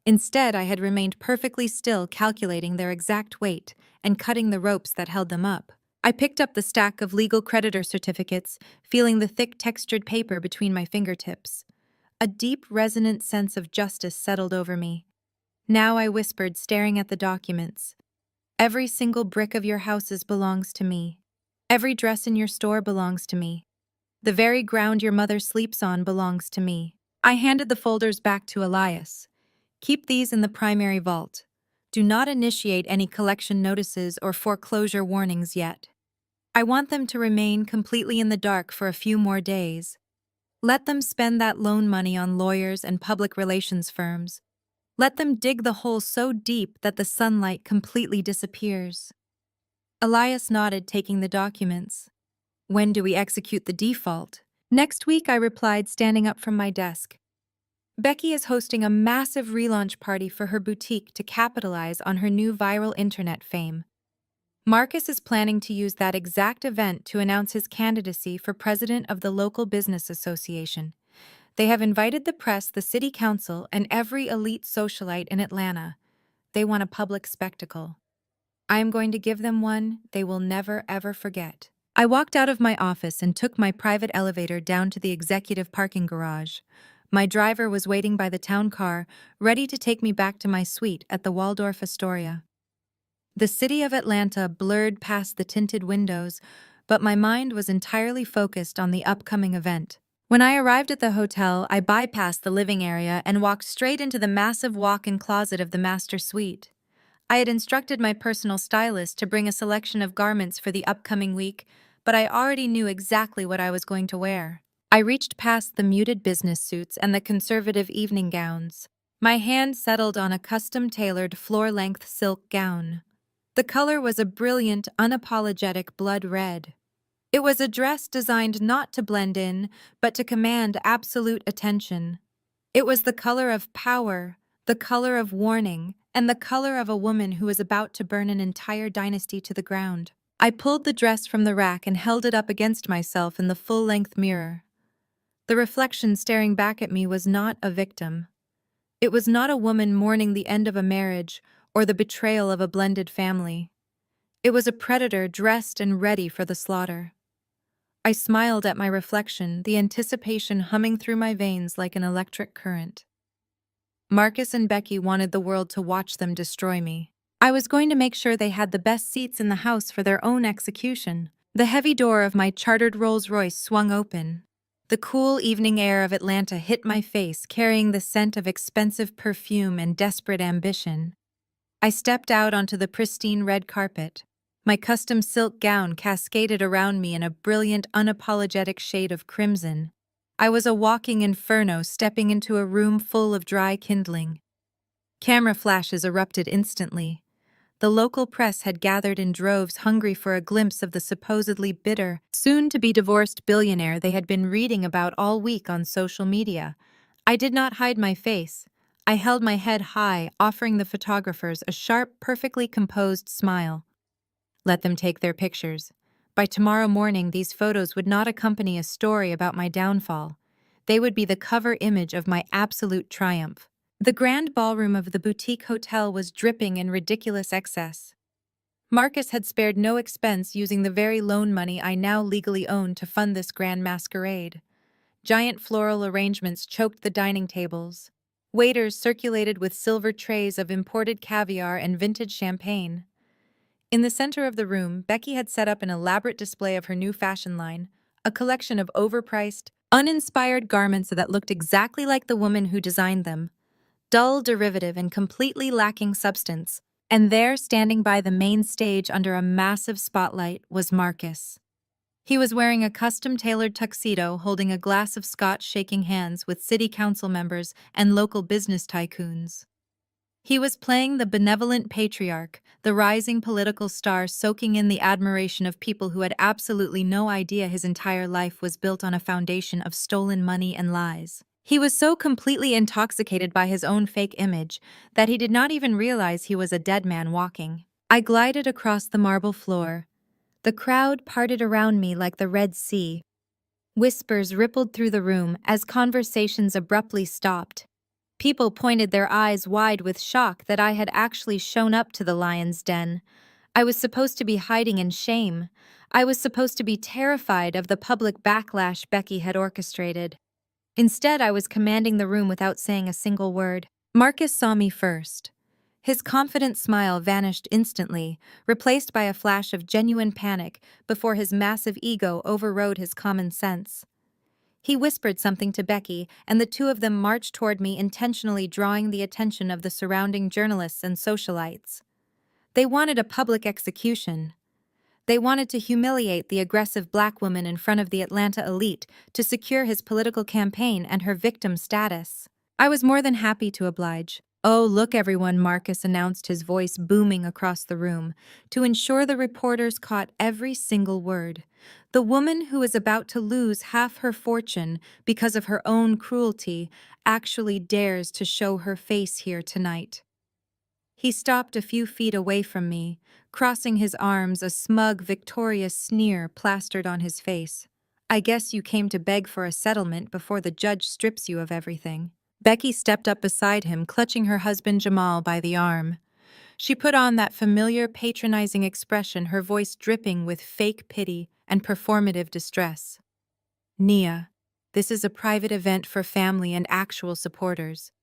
Instead, I had remained perfectly still, calculating their exact weight and cutting the ropes that held them up. I picked up the stack of legal creditor certificates, feeling the thick textured paper between my fingertips. A deep, resonant sense of justice settled over me. Now I whispered, staring at the documents. Every single brick of your houses belongs to me. Every dress in your store belongs to me. The very ground your mother sleeps on belongs to me. I handed the folders back to Elias. Keep these in the primary vault. Do not initiate any collection notices or foreclosure warnings yet. I want them to remain completely in the dark for a few more days. Let them spend that loan money on lawyers and public relations firms. Let them dig the hole so deep that the sunlight completely disappears. Elias nodded, taking the documents. When do we execute the default? Next week, I replied, standing up from my desk. Becky is hosting a massive relaunch party for her boutique to capitalize on her new viral internet fame. Marcus is planning to use that exact event to announce his candidacy for president of the local business association. They have invited the press, the city council, and every elite socialite in Atlanta. They want a public spectacle. I am going to give them one they will never, ever forget. I walked out of my office and took my private elevator down to the executive parking garage. My driver was waiting by the town car, ready to take me back to my suite at the Waldorf Astoria. The city of Atlanta blurred past the tinted windows, but my mind was entirely focused on the upcoming event. When I arrived at the hotel, I bypassed the living area and walked straight into the massive walk-in closet of the master suite. I had instructed my personal stylist to bring a selection of garments for the upcoming week, but I already knew exactly what I was going to wear. I reached past the muted business suits and the conservative evening gowns. My hand settled on a custom-tailored floor-length silk gown. The color was a brilliant, unapologetic blood red. It was a dress designed not to blend in, but to command absolute attention. It was the color of power, the color of warning, and the color of a woman who is about to burn an entire dynasty to the ground. I pulled the dress from the rack and held it up against myself in the full-length mirror. The reflection staring back at me was not a victim. It was not a woman mourning the end of a marriage or the betrayal of a blended family. It was a predator dressed and ready for the slaughter. I smiled at my reflection, the anticipation humming through my veins like an electric current. Marcus and Becky wanted the world to watch them destroy me. I was going to make sure they had the best seats in the house for their own execution. The heavy door of my chartered Rolls-Royce swung open. The cool evening air of Atlanta hit my face, carrying the scent of expensive perfume and desperate ambition. I stepped out onto the pristine red carpet. My custom silk gown cascaded around me in a brilliant, unapologetic shade of crimson. I was a walking inferno stepping into a room full of dry kindling. Camera flashes erupted instantly. The local press had gathered in droves, hungry for a glimpse of the supposedly bitter, soon-to-be-divorced billionaire they had been reading about all week on social media. I did not hide my face. I held my head high, offering the photographers a sharp, perfectly composed smile. Let them take their pictures. By tomorrow morning, these photos would not accompany a story about my downfall. They would be the cover image of my absolute triumph. The grand ballroom of the boutique hotel was dripping in ridiculous excess. Marcus had spared no expense using the very loan money I now legally owned to fund this grand masquerade. Giant floral arrangements choked the dining tables. Waiters circulated with silver trays of imported caviar and vintage champagne. In the center of the room, Becky had set up an elaborate display of her new fashion line, a collection of overpriced, uninspired garments that looked exactly like the woman who designed them, dull, derivative, and completely lacking substance. And there, standing by the main stage under a massive spotlight, was Marcus. He was wearing a custom-tailored tuxedo, holding a glass of scotch, shaking hands with city council members and local business tycoons. He was playing the benevolent patriarch, the rising political star soaking in the admiration of people who had absolutely no idea his entire life was built on a foundation of stolen money and lies. He was so completely intoxicated by his own fake image that he did not even realize he was a dead man walking. I glided across the marble floor. The crowd parted around me like the Red Sea. Whispers rippled through the room as conversations abruptly stopped. People pointed their eyes wide with shock that I had actually shown up to the lion's den. I was supposed to be hiding in shame. I was supposed to be terrified of the public backlash Becky had orchestrated. Instead, I was commanding the room without saying a single word. Marcus saw me first. His confident smile vanished instantly, replaced by a flash of genuine panic before his massive ego overrode his common sense. He whispered something to Becky, and the two of them marched toward me, intentionally drawing the attention of the surrounding journalists and socialites. They wanted a public execution. They wanted to humiliate the aggressive black woman in front of the Atlanta elite to secure his political campaign and her victim status. I was more than happy to oblige. "Oh, look everyone," Marcus announced, his voice booming across the room, to ensure the reporters caught every single word. "The woman who is about to lose half her fortune because of her own cruelty actually dares to show her face here tonight." He stopped a few feet away from me, crossing his arms, a smug, victorious sneer plastered on his face. "I guess you came to beg for a settlement before the judge strips you of everything." Becky stepped up beside him, clutching her husband Jamal by the arm. She put on that familiar, patronizing expression, her voice dripping with fake pity and performative distress. "Nia, this is a private event for family and actual supporters.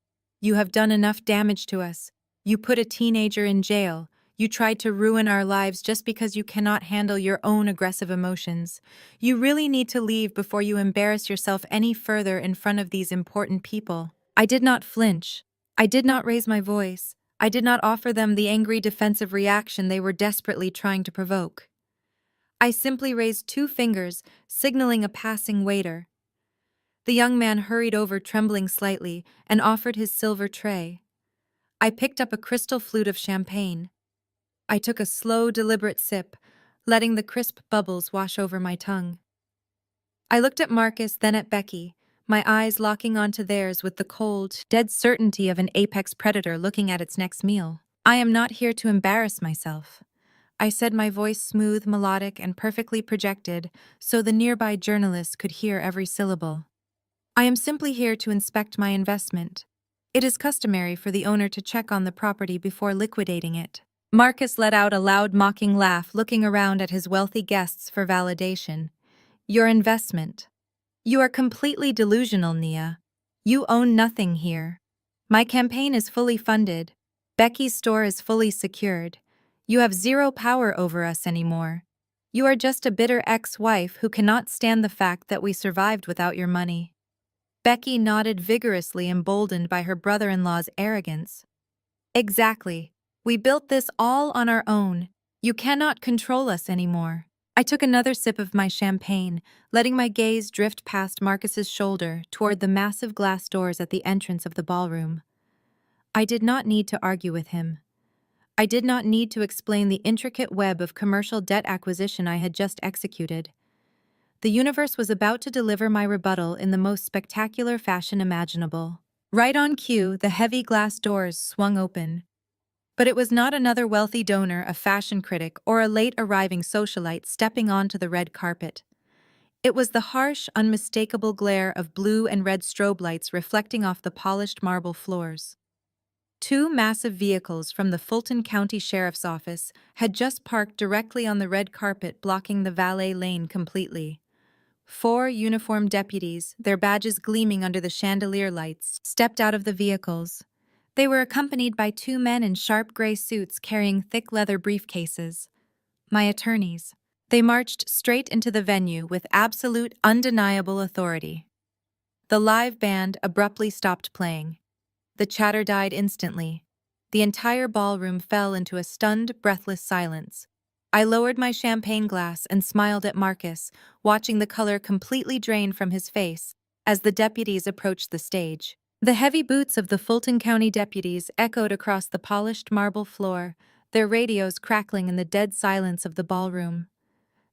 You have done enough damage to us. You put a teenager in jail. You tried to ruin our lives just because you cannot handle your own aggressive emotions. You really need to leave before you embarrass yourself any further in front of these important people." I did not flinch. I did not raise my voice. I did not offer them the angry defensive reaction they were desperately trying to provoke. I simply raised two fingers, signaling a passing waiter. The young man hurried over, trembling slightly, and offered his silver tray. I picked up a crystal flute of champagne. I took a slow, deliberate sip, letting the crisp bubbles wash over my tongue. I looked at Marcus, then at Becky, my eyes locking onto theirs with the cold, dead certainty of an apex predator looking at its next meal. "I am not here to embarrass myself," I said, my voice smooth, melodic, and perfectly projected so the nearby journalists could hear every syllable. "I am simply here to inspect my investment. It is customary for the owner to check on the property before liquidating it." Marcus let out a loud, mocking laugh, looking around at his wealthy guests for validation. "Your investment. You are completely delusional, Nia. You own nothing here. My campaign is fully funded. Becky's store is fully secured. You have zero power over us anymore. You are just a bitter ex-wife who cannot stand the fact that we survived without your money." Becky nodded vigorously, emboldened by her brother-in-law's arrogance. "Exactly. We built this all on our own. You cannot control us anymore." I took another sip of my champagne, letting my gaze drift past Marcus's shoulder toward the massive glass doors at the entrance of the ballroom. I did not need to argue with him. I did not need to explain the intricate web of commercial debt acquisition I had just executed. The universe was about to deliver my rebuttal in the most spectacular fashion imaginable. Right on cue, the heavy glass doors swung open. But it was not another wealthy donor, a fashion critic, or a late-arriving socialite stepping onto the red carpet. It was the harsh, unmistakable glare of blue and red strobe lights reflecting off the polished marble floors. Two massive vehicles from the Fulton County Sheriff's Office had just parked directly on the red carpet, blocking the valet lane completely. Four uniformed deputies, their badges gleaming under the chandelier lights, stepped out of the vehicles. They were accompanied by two men in sharp gray suits carrying thick leather briefcases. My attorneys. They marched straight into the venue with absolute, undeniable authority. The live band abruptly stopped playing. The chatter died instantly. The entire ballroom fell into a stunned, breathless silence. I lowered my champagne glass and smiled at Marcus, watching the color completely drain from his face as the deputies approached the stage. The heavy boots of the Fulton County deputies echoed across the polished marble floor, their radios crackling in the dead silence of the ballroom.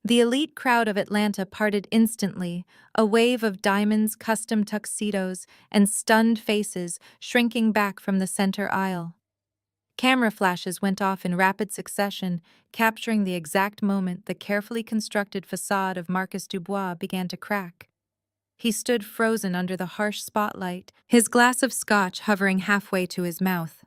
The elite crowd of Atlanta parted instantly, a wave of diamonds, custom tuxedos, and stunned faces shrinking back from the center aisle. Camera flashes went off in rapid succession, capturing the exact moment the carefully constructed facade of Marcus Dubois began to crack. He stood frozen under the harsh spotlight, his glass of scotch hovering halfway to his mouth.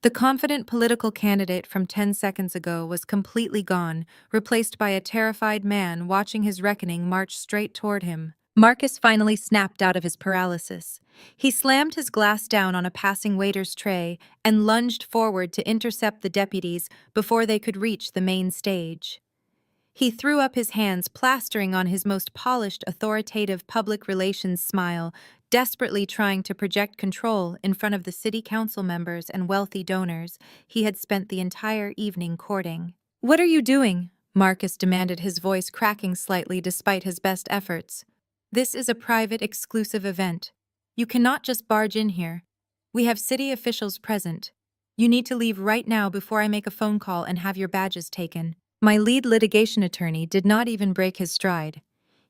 The confident political candidate from 10 seconds ago was completely gone, replaced by a terrified man watching his reckoning march straight toward him. Marcus finally snapped out of his paralysis. He slammed his glass down on a passing waiter's tray and lunged forward to intercept the deputies before they could reach the main stage. He threw up his hands, plastering on his most polished, authoritative public relations smile, desperately trying to project control in front of the city council members and wealthy donors he had spent the entire evening courting. "What are you doing?" Marcus demanded, his voice cracking slightly despite his best efforts. "This is a private, exclusive event. You cannot just barge in here. We have city officials present. You need to leave right now before I make a phone call and have your badges taken." My lead litigation attorney did not even break his stride.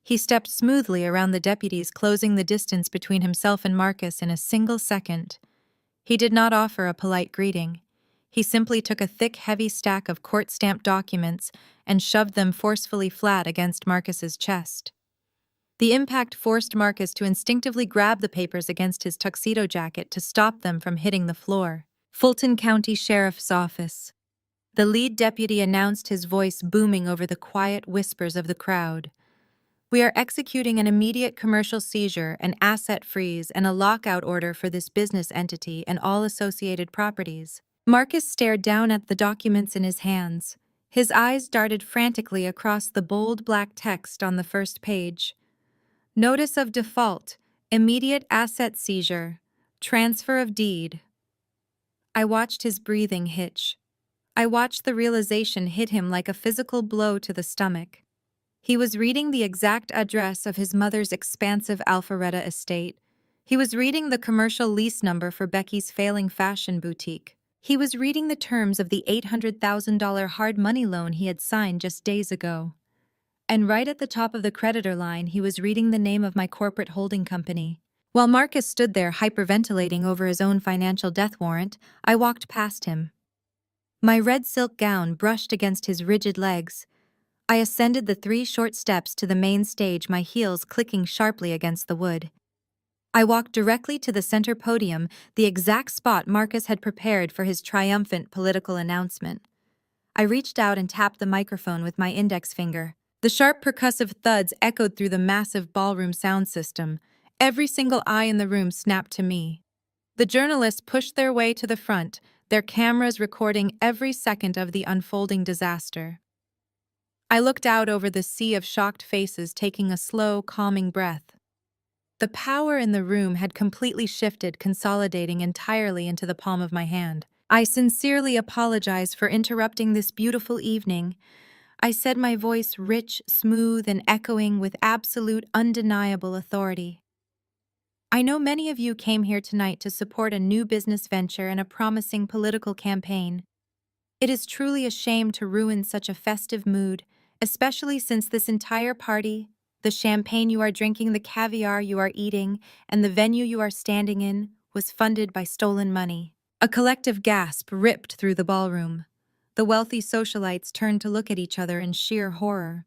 He stepped smoothly around the deputies, closing the distance between himself and Marcus in a single second. He did not offer a polite greeting. He simply took a thick, heavy stack of court-stamped documents and shoved them forcefully flat against Marcus's chest. The impact forced Marcus to instinctively grab the papers against his tuxedo jacket to stop them from hitting the floor. Fulton County Sheriff's Office. The lead deputy announced, his voice booming over the quiet whispers of the crowd. "We are executing an immediate commercial seizure, an asset freeze, and a lockout order for this business entity and all associated properties." Marcus stared down at the documents in his hands. His eyes darted frantically across the bold black text on the first page. "Notice of default, immediate asset seizure, transfer of deed." I watched his breathing hitch. I watched the realization hit him like a physical blow to the stomach. He was reading the exact address of his mother's expansive Alpharetta estate. He was reading the commercial lease number for Becky's failing fashion boutique. He was reading the terms of the $800,000 hard money loan he had signed just days ago. And right at the top of the creditor line, he was reading the name of my corporate holding company. While Marcus stood there hyperventilating over his own financial death warrant, I walked past him. My red silk gown brushed against his rigid legs. I ascended the 3 short steps to the main stage, my heels clicking sharply against the wood. I walked directly to the center podium, the exact spot Marcus had prepared for his triumphant political announcement. I reached out and tapped the microphone with my index finger. The sharp percussive thuds echoed through the massive ballroom sound system. Every single eye in the room snapped to me. The journalists pushed their way to the front, their cameras recording every second of the unfolding disaster. I looked out over the sea of shocked faces, taking a slow, calming breath. The power in the room had completely shifted, consolidating entirely into the palm of my hand. "I sincerely apologize for interrupting this beautiful evening," I said, my voice rich, smooth, and echoing with absolute, undeniable authority. "I know many of you came here tonight to support a new business venture and a promising political campaign. It is truly a shame to ruin such a festive mood, especially since this entire party, the champagne you are drinking, the caviar you are eating, and the venue you are standing in, was funded by stolen money." A collective gasp ripped through the ballroom. The wealthy socialites turned to look at each other in sheer horror.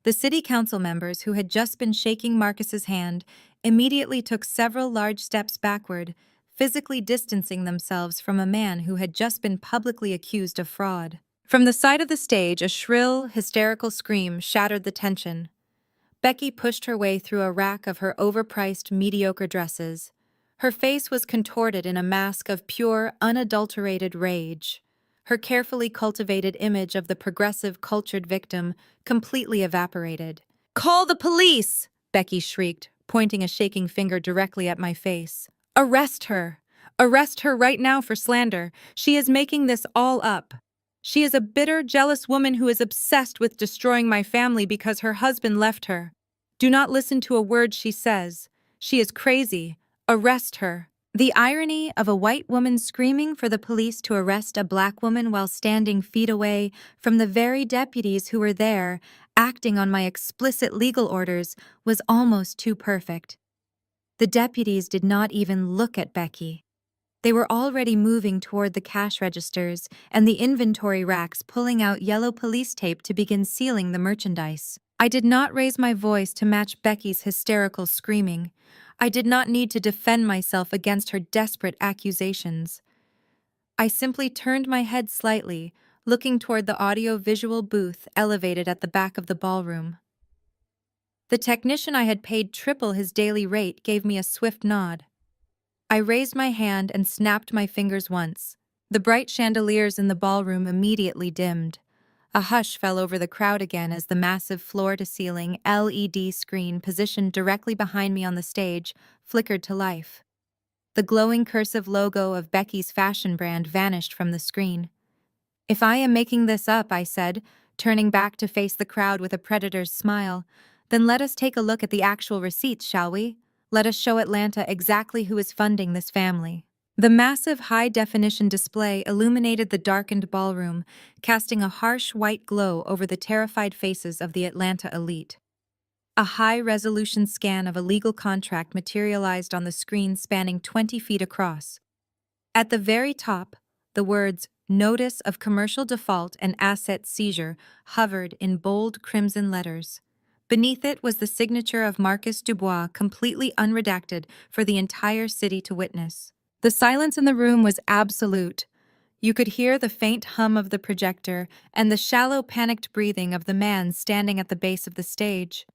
The city council members, who had just been shaking Marcus's hand, immediately took several large steps backward, physically distancing themselves from a man who had just been publicly accused of fraud. From the side of the stage, a shrill, hysterical scream shattered the tension. Becky pushed her way through a rack of her overpriced, mediocre dresses. Her face was contorted in a mask of pure, unadulterated rage. Her carefully cultivated image of the progressive, cultured victim completely evaporated. "Call the police!" Becky shrieked, pointing a shaking finger directly at my face. "Arrest her! Arrest her right now for slander. She is making this all up. She is a bitter, jealous woman who is obsessed with destroying my family because her husband left her. Do not listen to a word she says. She is crazy. Arrest her." The irony of a white woman screaming for the police to arrest a black woman while standing feet away from the very deputies who were there, acting on my explicit legal orders, was almost too perfect. The deputies did not even look at Becky. They were already moving toward the cash registers and the inventory racks, pulling out yellow police tape to begin sealing the merchandise. I did not raise my voice to match Becky's hysterical screaming. I did not need to defend myself against her desperate accusations. I simply turned my head slightly, looking toward the audio-visual booth elevated at the back of the ballroom. The technician I had paid triple his daily rate gave me a swift nod. I raised my hand and snapped my fingers once. The bright chandeliers in the ballroom immediately dimmed. A hush fell over the crowd again as the massive floor-to-ceiling LED screen positioned directly behind me on the stage flickered to life. The glowing cursive logo of Becky's fashion brand vanished from the screen. "If I am making this up," I said, turning back to face the crowd with a predator's smile, "then let us take a look at the actual receipts, shall we? Let us show Atlanta exactly who is funding this family." The massive high-definition display illuminated the darkened ballroom, casting a harsh white glow over the terrified faces of the Atlanta elite. A high-resolution scan of a legal contract materialized on the screen spanning 20 feet across. At the very top, the words "Notice of Commercial Default and Asset Seizure" hovered in bold crimson letters. Beneath it was the signature of Marcus Dubois, completely unredacted for the entire city to witness. The silence in the room was absolute. You could hear the faint hum of the projector and the shallow, panicked breathing of the man standing at the base of the stage.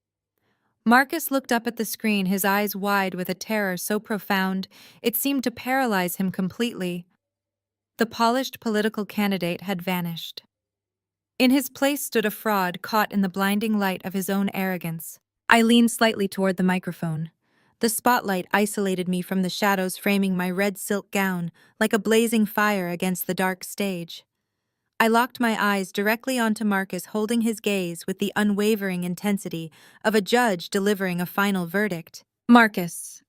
Marcus looked up at the screen, his eyes wide with a terror so profound it seemed to paralyze him completely. The polished political candidate had vanished. In his place stood a fraud caught in the blinding light of his own arrogance. I leaned slightly toward the microphone. The spotlight isolated me from the shadows framing my red silk gown like a blazing fire against the dark stage. I locked my eyes directly onto Marcus, holding his gaze with the unwavering intensity of a judge delivering a final verdict. "Marcus,"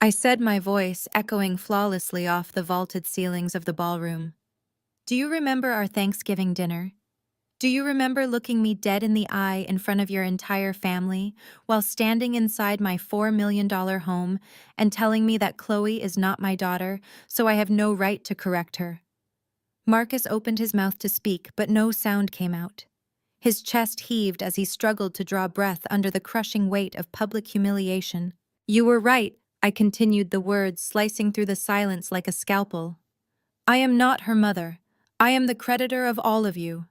I said, my voice echoing flawlessly off the vaulted ceilings of the ballroom. "Do you remember our Thanksgiving dinner? Do you remember looking me dead in the eye in front of your entire family while standing inside my $4 million home and telling me that Chloe is not my daughter, so I have no right to correct her?" Marcus opened his mouth to speak, but no sound came out. His chest heaved as he struggled to draw breath under the crushing weight of public humiliation. "You were right," I continued, the words slicing through the silence like a scalpel. "I am not her mother. I am the creditor of all of you."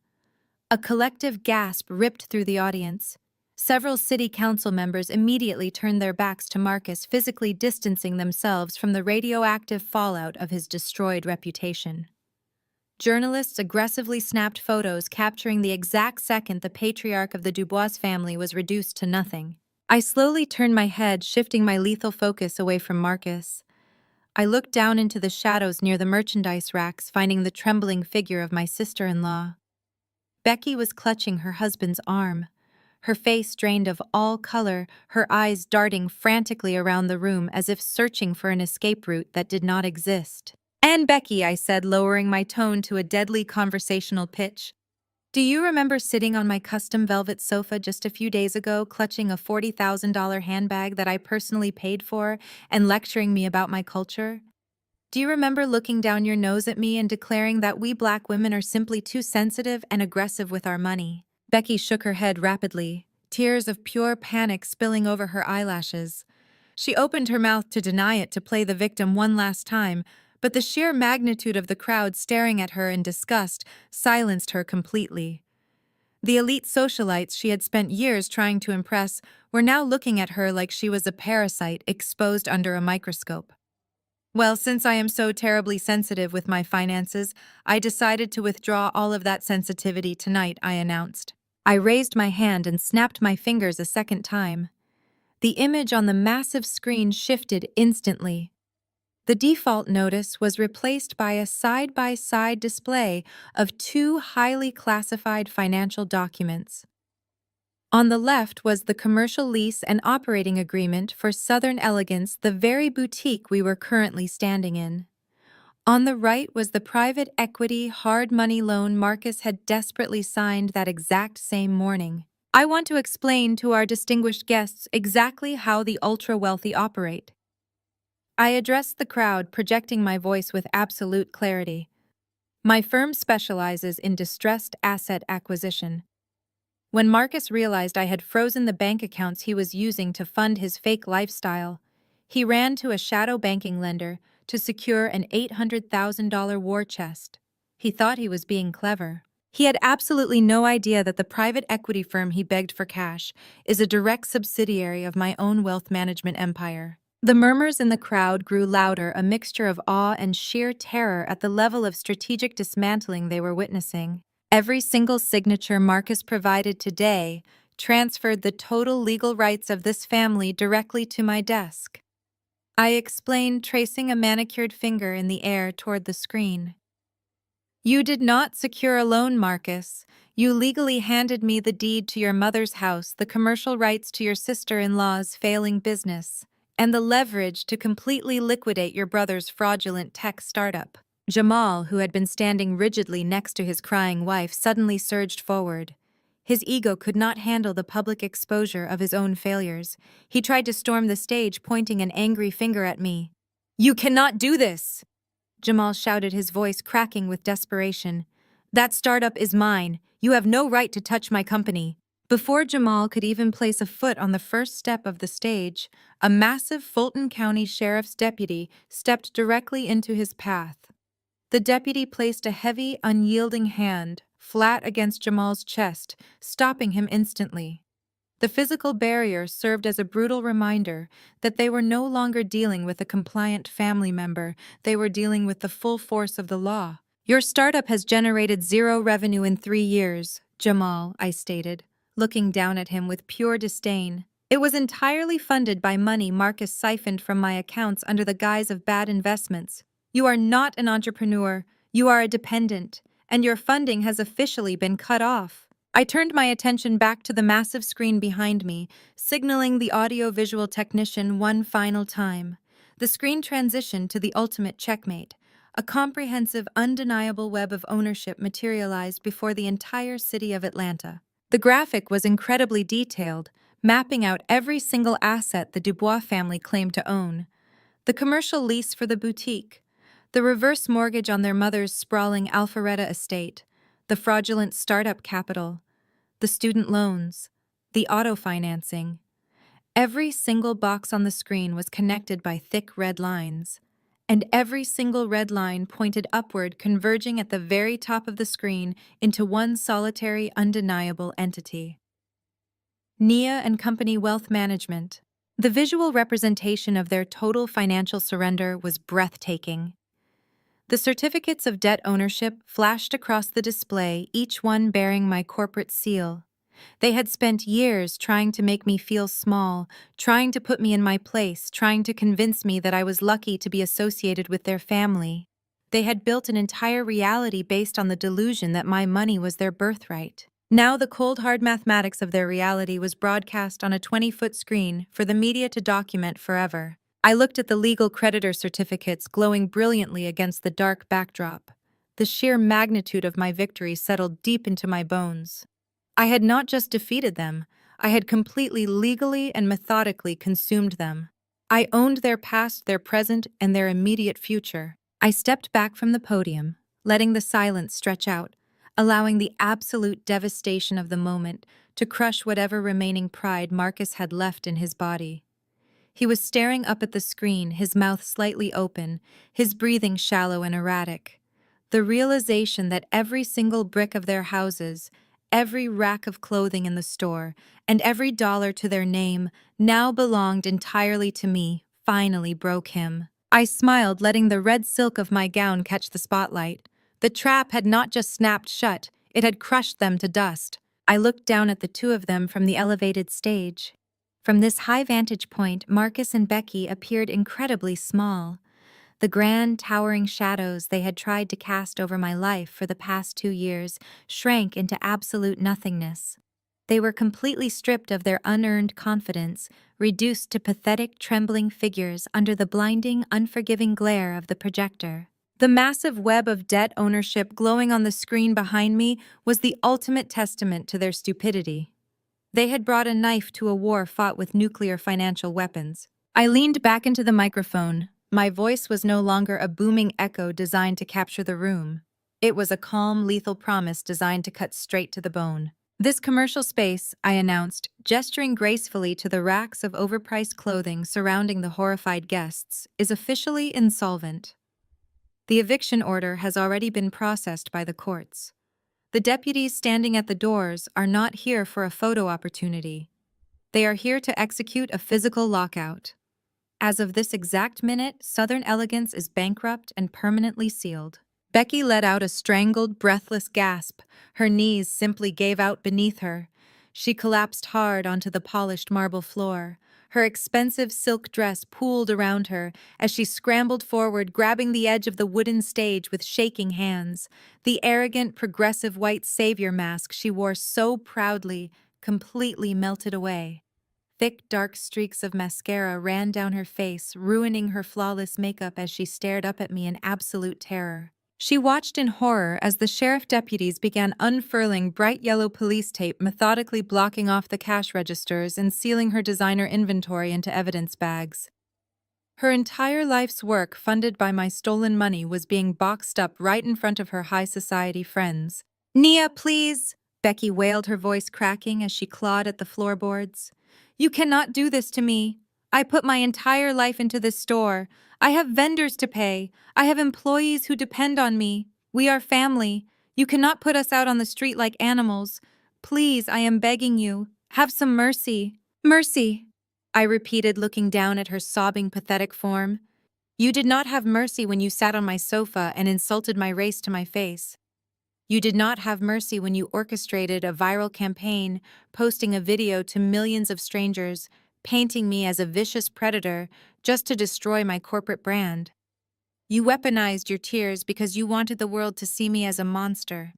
A collective gasp ripped through the audience. Several city council members immediately turned their backs to Marcus, physically distancing themselves from the radioactive fallout of his destroyed reputation. Journalists aggressively snapped photos capturing the exact second the patriarch of the Dubois family was reduced to nothing. I slowly turned my head, shifting my lethal focus away from Marcus. I looked down into the shadows near the merchandise racks, finding the trembling figure of my sister-in-law. Becky was clutching her husband's arm, her face drained of all color, her eyes darting frantically around the room as if searching for an escape route that did not exist. "And Becky," I said, lowering my tone to a deadly conversational pitch, "do you remember sitting on my custom velvet sofa just a few days ago, clutching a $40,000 handbag that I personally paid for and lecturing me about my culture? Do you remember looking down your nose at me and declaring that we Black women are simply too sensitive and aggressive with our money?" Becky shook her head rapidly, tears of pure panic spilling over her eyelashes. She opened her mouth to deny it, to play the victim one last time, but the sheer magnitude of the crowd staring at her in disgust silenced her completely. The elite socialites she had spent years trying to impress were now looking at her like she was a parasite exposed under a microscope. "Well, since I am so terribly sensitive with my finances, I decided to withdraw all of that sensitivity tonight," I announced. I raised my hand and snapped my fingers a second time. The image on the massive screen shifted instantly. The default notice was replaced by a side-by-side display of two highly classified financial documents. On the left was the commercial lease and operating agreement for Southern Elegance, the very boutique we were currently standing in. On the right was the private equity hard money loan Marcus had desperately signed that exact same morning. I want to explain to our distinguished guests exactly how the ultra-wealthy operate. I addressed the crowd, projecting my voice with absolute clarity. My firm specializes in distressed asset acquisition. When Marcus realized I had frozen the bank accounts he was using to fund his fake lifestyle, he ran to a shadow banking lender to secure an $800,000 war chest. He thought he was being clever. He had absolutely no idea that the private equity firm he begged for cash is a direct subsidiary of my own wealth management empire. The murmurs in the crowd grew louder, a mixture of awe and sheer terror at the level of strategic dismantling they were witnessing. Every single signature Marcus provided today transferred the total legal rights of this family directly to my desk. I explained, tracing a manicured finger in the air toward the screen. You did not secure a loan, Marcus. You legally handed me the deed to your mother's house, the commercial rights to your sister-in-law's failing business, and the leverage to completely liquidate your brother's fraudulent tech startup. Jamal, who had been standing rigidly next to his crying wife, suddenly surged forward. His ego could not handle the public exposure of his own failures. He tried to storm the stage, pointing an angry finger at me. "You cannot do this!" Jamal shouted, his voice cracking with desperation. "That startup is mine. You have no right to touch my company." Before Jamal could even place a foot on the first step of the stage, a massive Fulton County Sheriff's deputy stepped directly into his path. The deputy placed a heavy, unyielding hand flat against Jamal's chest, stopping him instantly. The physical barrier served as a brutal reminder that they were no longer dealing with a compliant family member, they were dealing with the full force of the law. "Your startup has generated zero revenue in 3 years, Jamal," I stated, looking down at him with pure disdain. "It was entirely funded by money Marcus siphoned from my accounts under the guise of bad investments. You are not an entrepreneur, you are a dependent, and your funding has officially been cut off." I turned my attention back to the massive screen behind me, signaling the audio-visual technician one final time. The screen transitioned to the ultimate checkmate. A comprehensive, undeniable web of ownership materialized before the entire city of Atlanta. The graphic was incredibly detailed, mapping out every single asset the Dubois family claimed to own. The commercial lease for the boutique, the reverse mortgage on their mother's sprawling Alpharetta estate, the fraudulent startup capital, the student loans, the auto financing. Every single box on the screen was connected by thick red lines, and every single red line pointed upward, converging at the very top of the screen into one solitary, undeniable entity. Nia and Company Wealth Management. The visual representation of their total financial surrender was breathtaking. The certificates of debt ownership flashed across the display, each one bearing my corporate seal. They had spent years trying to make me feel small, trying to put me in my place, trying to convince me that I was lucky to be associated with their family. They had built an entire reality based on the delusion that my money was their birthright. Now the cold hard mathematics of their reality was broadcast on a 20-foot screen for the media to document forever. I looked at the legal creditor certificates glowing brilliantly against the dark backdrop. The sheer magnitude of my victory settled deep into my bones. I had not just defeated them, I had completely legally and methodically consumed them. I owned their past, their present, and their immediate future. I stepped back from the podium, letting the silence stretch out, allowing the absolute devastation of the moment to crush whatever remaining pride Marcus had left in his body. He was staring up at the screen, his mouth slightly open, his breathing shallow and erratic. The realization that every single brick of their houses, every rack of clothing in the store, and every dollar to their name now belonged entirely to me finally broke him. I smiled, letting the red silk of my gown catch the spotlight. The trap had not just snapped shut, it had crushed them to dust. I looked down at the two of them from the elevated stage. From this high vantage point, Marcus and Becky appeared incredibly small. The grand, towering shadows they had tried to cast over my life for the past 2 years shrank into absolute nothingness. They were completely stripped of their unearned confidence, reduced to pathetic, trembling figures under the blinding, unforgiving glare of the projector. The massive web of debt ownership glowing on the screen behind me was the ultimate testament to their stupidity. They had brought a knife to a war fought with nuclear financial weapons. I leaned back into the microphone. My voice was no longer a booming echo designed to capture the room. It was a calm, lethal promise designed to cut straight to the bone. This commercial space, I announced, gesturing gracefully to the racks of overpriced clothing surrounding the horrified guests, is officially insolvent. The eviction order has already been processed by the courts. The deputies standing at the doors are not here for a photo opportunity. They are here to execute a physical lockout. As of this exact minute, Southern Elegance is bankrupt and permanently sealed. Becky let out a strangled, breathless gasp. Her knees simply gave out beneath her. She collapsed hard onto the polished marble floor. Her expensive silk dress pooled around her as she scrambled forward, grabbing the edge of the wooden stage with shaking hands. The arrogant, progressive white savior mask she wore so proudly completely melted away. Thick, dark streaks of mascara ran down her face, ruining her flawless makeup as she stared up at me in absolute terror. She watched in horror as the sheriff deputies began unfurling bright yellow police tape, methodically blocking off the cash registers and sealing her designer inventory into evidence bags. Her entire life's work, funded by my stolen money, was being boxed up right in front of her high society friends. "Nia, please!" Becky wailed, her voice cracking as she clawed at the floorboards. "You cannot do this to me. I put my entire life into this store. I have vendors to pay. I have employees who depend on me. We are family. You cannot put us out on the street like animals. Please, I am begging you. Have some mercy. Mercy!" I repeated, looking down at her sobbing, pathetic form. "You did not have mercy when you sat on my sofa and insulted my race to my face. You did not have mercy when you orchestrated a viral campaign, posting a video to millions of strangers, painting me as a vicious predator just to destroy my corporate brand. You weaponized your tears because you wanted the world to see me as a monster.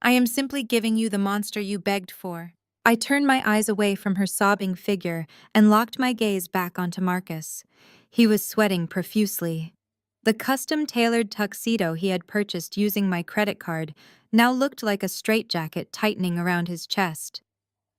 I am simply giving you the monster you begged for." I turned my eyes away from her sobbing figure and locked my gaze back onto Marcus. He was sweating profusely. The custom-tailored tuxedo he had purchased using my credit card now looked like a straitjacket tightening around his chest.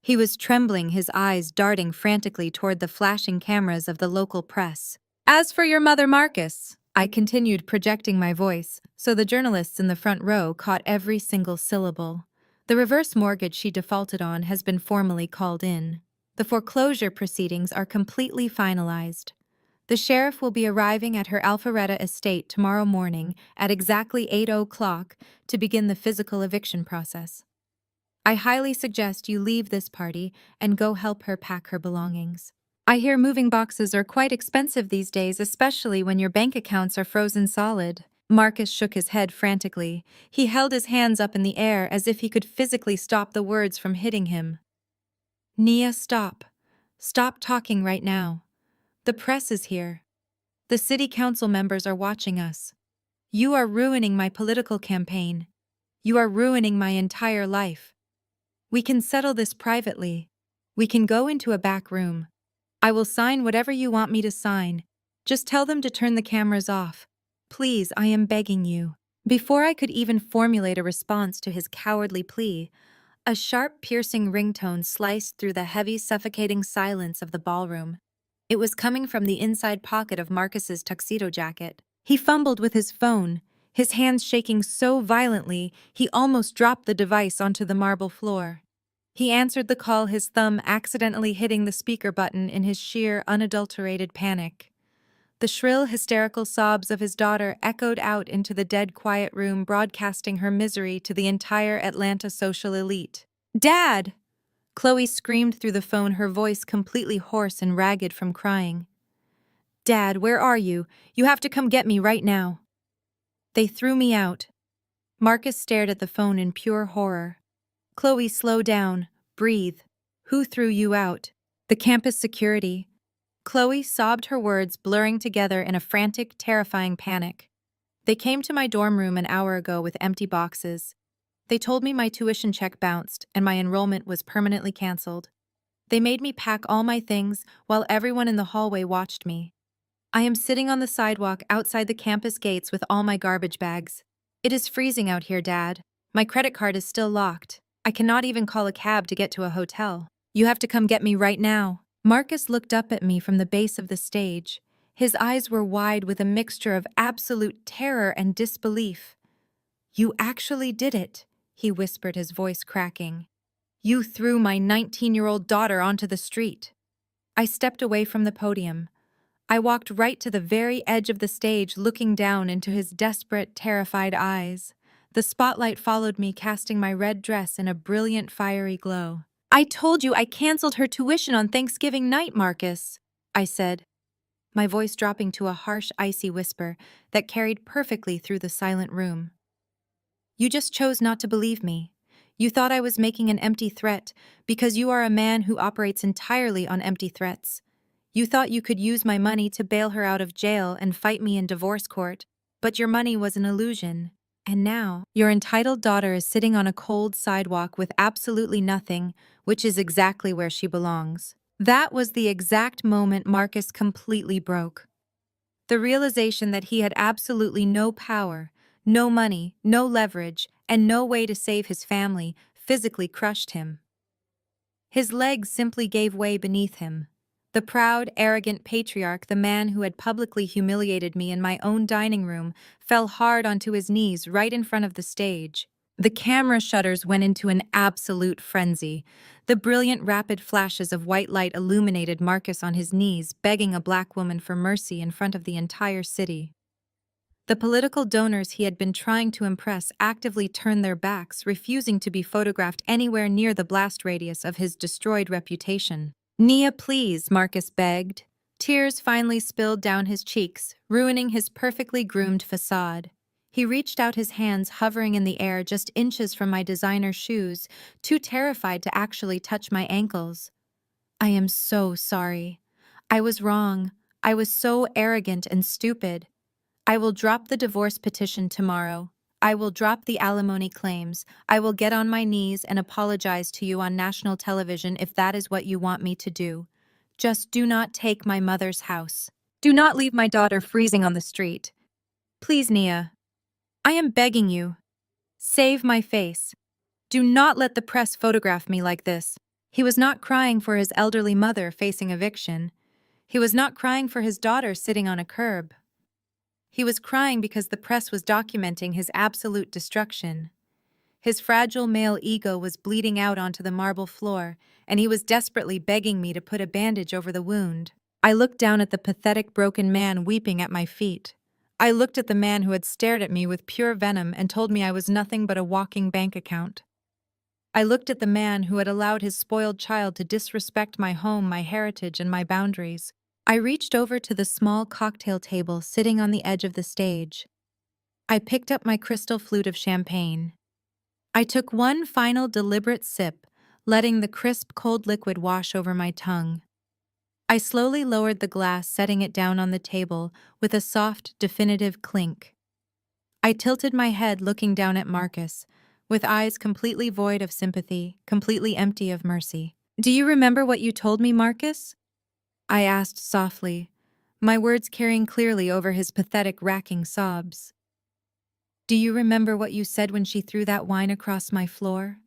He was trembling, his eyes darting frantically toward the flashing cameras of the local press. "As for your mother, Marcus," I continued, projecting my voice, so the journalists in the front row caught every single syllable. "The reverse mortgage she defaulted on has been formally called in. The foreclosure proceedings are completely finalized. The sheriff will be arriving at her Alpharetta estate tomorrow morning at exactly 8 o'clock to begin the physical eviction process. I highly suggest you leave this party and go help her pack her belongings. I hear moving boxes are quite expensive these days, especially when your bank accounts are frozen solid." Marcus shook his head frantically. He held his hands up in the air as if he could physically stop the words from hitting him. "Nia, stop. Stop talking right now. The press is here. The city council members are watching us. You are ruining my political campaign. You are ruining my entire life. We can settle this privately. We can go into a back room. I will sign whatever you want me to sign. Just tell them to turn the cameras off. Please, I am begging you." Before I could even formulate a response to his cowardly plea, a sharp, piercing ringtone sliced through the heavy, suffocating silence of the ballroom. It was coming from the inside pocket of Marcus's tuxedo jacket. He fumbled with his phone, his hands shaking so violently he almost dropped the device onto the marble floor. He answered the call, his thumb accidentally hitting the speaker button in his sheer, unadulterated panic. The shrill, hysterical sobs of his daughter echoed out into the dead quiet room, broadcasting her misery to the entire Atlanta social elite. "Dad!" Chloe screamed through the phone, her voice completely hoarse and ragged from crying. "Dad, where are you? You have to come get me right now." "They threw me out." Marcus stared at the phone in pure horror. "Chloe, slow down. Breathe. Who threw you out?" "The campus security." Chloe sobbed, her words blurring together in a frantic, terrifying panic. "They came to my dorm room an hour ago with empty boxes. They told me my tuition check bounced and my enrollment was permanently canceled. They made me pack all my things while everyone in the hallway watched me. I am sitting on the sidewalk outside the campus gates with all my garbage bags. It is freezing out here, Dad. My credit card is still locked. I cannot even call a cab to get to a hotel. You have to come get me right now. Marcus looked up at me from the base of the stage. His eyes were wide with a mixture of absolute terror and disbelief. You actually did it, he whispered, his voice cracking. You threw my 19-year-old daughter onto the street. I stepped away from the podium. I walked right to the very edge of the stage, looking down into his desperate, terrified eyes. The spotlight followed me, casting my red dress in a brilliant, fiery glow. I told you I canceled her tuition on Thanksgiving night, Marcus, I said, my voice dropping to a harsh, icy whisper that carried perfectly through the silent room. You just chose not to believe me. You thought I was making an empty threat because you are a man who operates entirely on empty threats. You thought you could use my money to bail her out of jail and fight me in divorce court, but your money was an illusion. And now, your entitled daughter is sitting on a cold sidewalk with absolutely nothing, which is exactly where she belongs. That was the exact moment Marcus completely broke. The realization that he had absolutely no power, no money, no leverage, and no way to save his family physically crushed him. His legs simply gave way beneath him. The proud, arrogant patriarch, the man who had publicly humiliated me in my own dining room, fell hard onto his knees right in front of the stage. The camera shutters went into an absolute frenzy. The brilliant, rapid flashes of white light illuminated Marcus on his knees, begging a black woman for mercy in front of the entire city. The political donors he had been trying to impress actively turned their backs, refusing to be photographed anywhere near the blast radius of his destroyed reputation. Nia, please, Marcus begged. Tears finally spilled down his cheeks, ruining his perfectly groomed facade. He reached out his hands, hovering in the air just inches from my designer shoes, too terrified to actually touch my ankles. I am so sorry. I was wrong. I was so arrogant and stupid. I will drop the divorce petition tomorrow. I will drop the alimony claims. I will get on my knees and apologize to you on national television if that is what you want me to do. Just do not take my mother's house. Do not leave my daughter freezing on the street. Please, Nia. I am begging you. Save my face. Do not let the press photograph me like this. He was not crying for his elderly mother facing eviction. He was not crying for his daughter sitting on a curb. He was crying because the press was documenting his absolute destruction. His fragile male ego was bleeding out onto the marble floor, and he was desperately begging me to put a bandage over the wound. I looked down at the pathetic, broken man weeping at my feet. I looked at the man who had stared at me with pure venom and told me I was nothing but a walking bank account. I looked at the man who had allowed his spoiled child to disrespect my home, my heritage, and my boundaries. I reached over to the small cocktail table sitting on the edge of the stage. I picked up my crystal flute of champagne. I took one final deliberate sip, letting the crisp, cold liquid wash over my tongue. I slowly lowered the glass, setting it down on the table with a soft, definitive clink. I tilted my head, looking down at Marcus, with eyes completely void of sympathy, completely empty of mercy. Do you remember what you told me, Marcus? I asked softly, my words carrying clearly over his pathetic, racking sobs. Do you remember what you said when she threw that wine across my floor?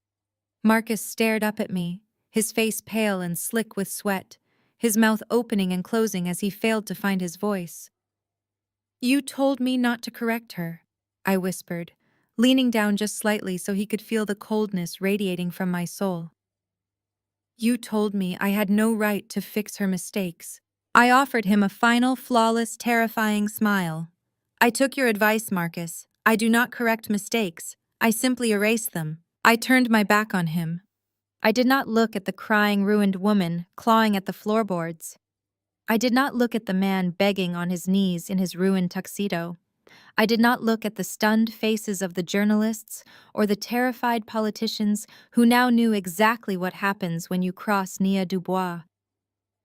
Marcus stared up at me, his face pale and slick with sweat, his mouth opening and closing as he failed to find his voice. You told me not to correct her, I whispered, leaning down just slightly so he could feel the coldness radiating from my soul. You told me I had no right to fix her mistakes. I offered him a final, flawless, terrifying smile. I took your advice, Marcus. I do not correct mistakes. I simply erase them. I turned my back on him. I did not look at the crying, ruined woman clawing at the floorboards. I did not look at the man begging on his knees in his ruined tuxedo. I did not look at the stunned faces of the journalists or the terrified politicians who now knew exactly what happens when you cross Nia Dubois.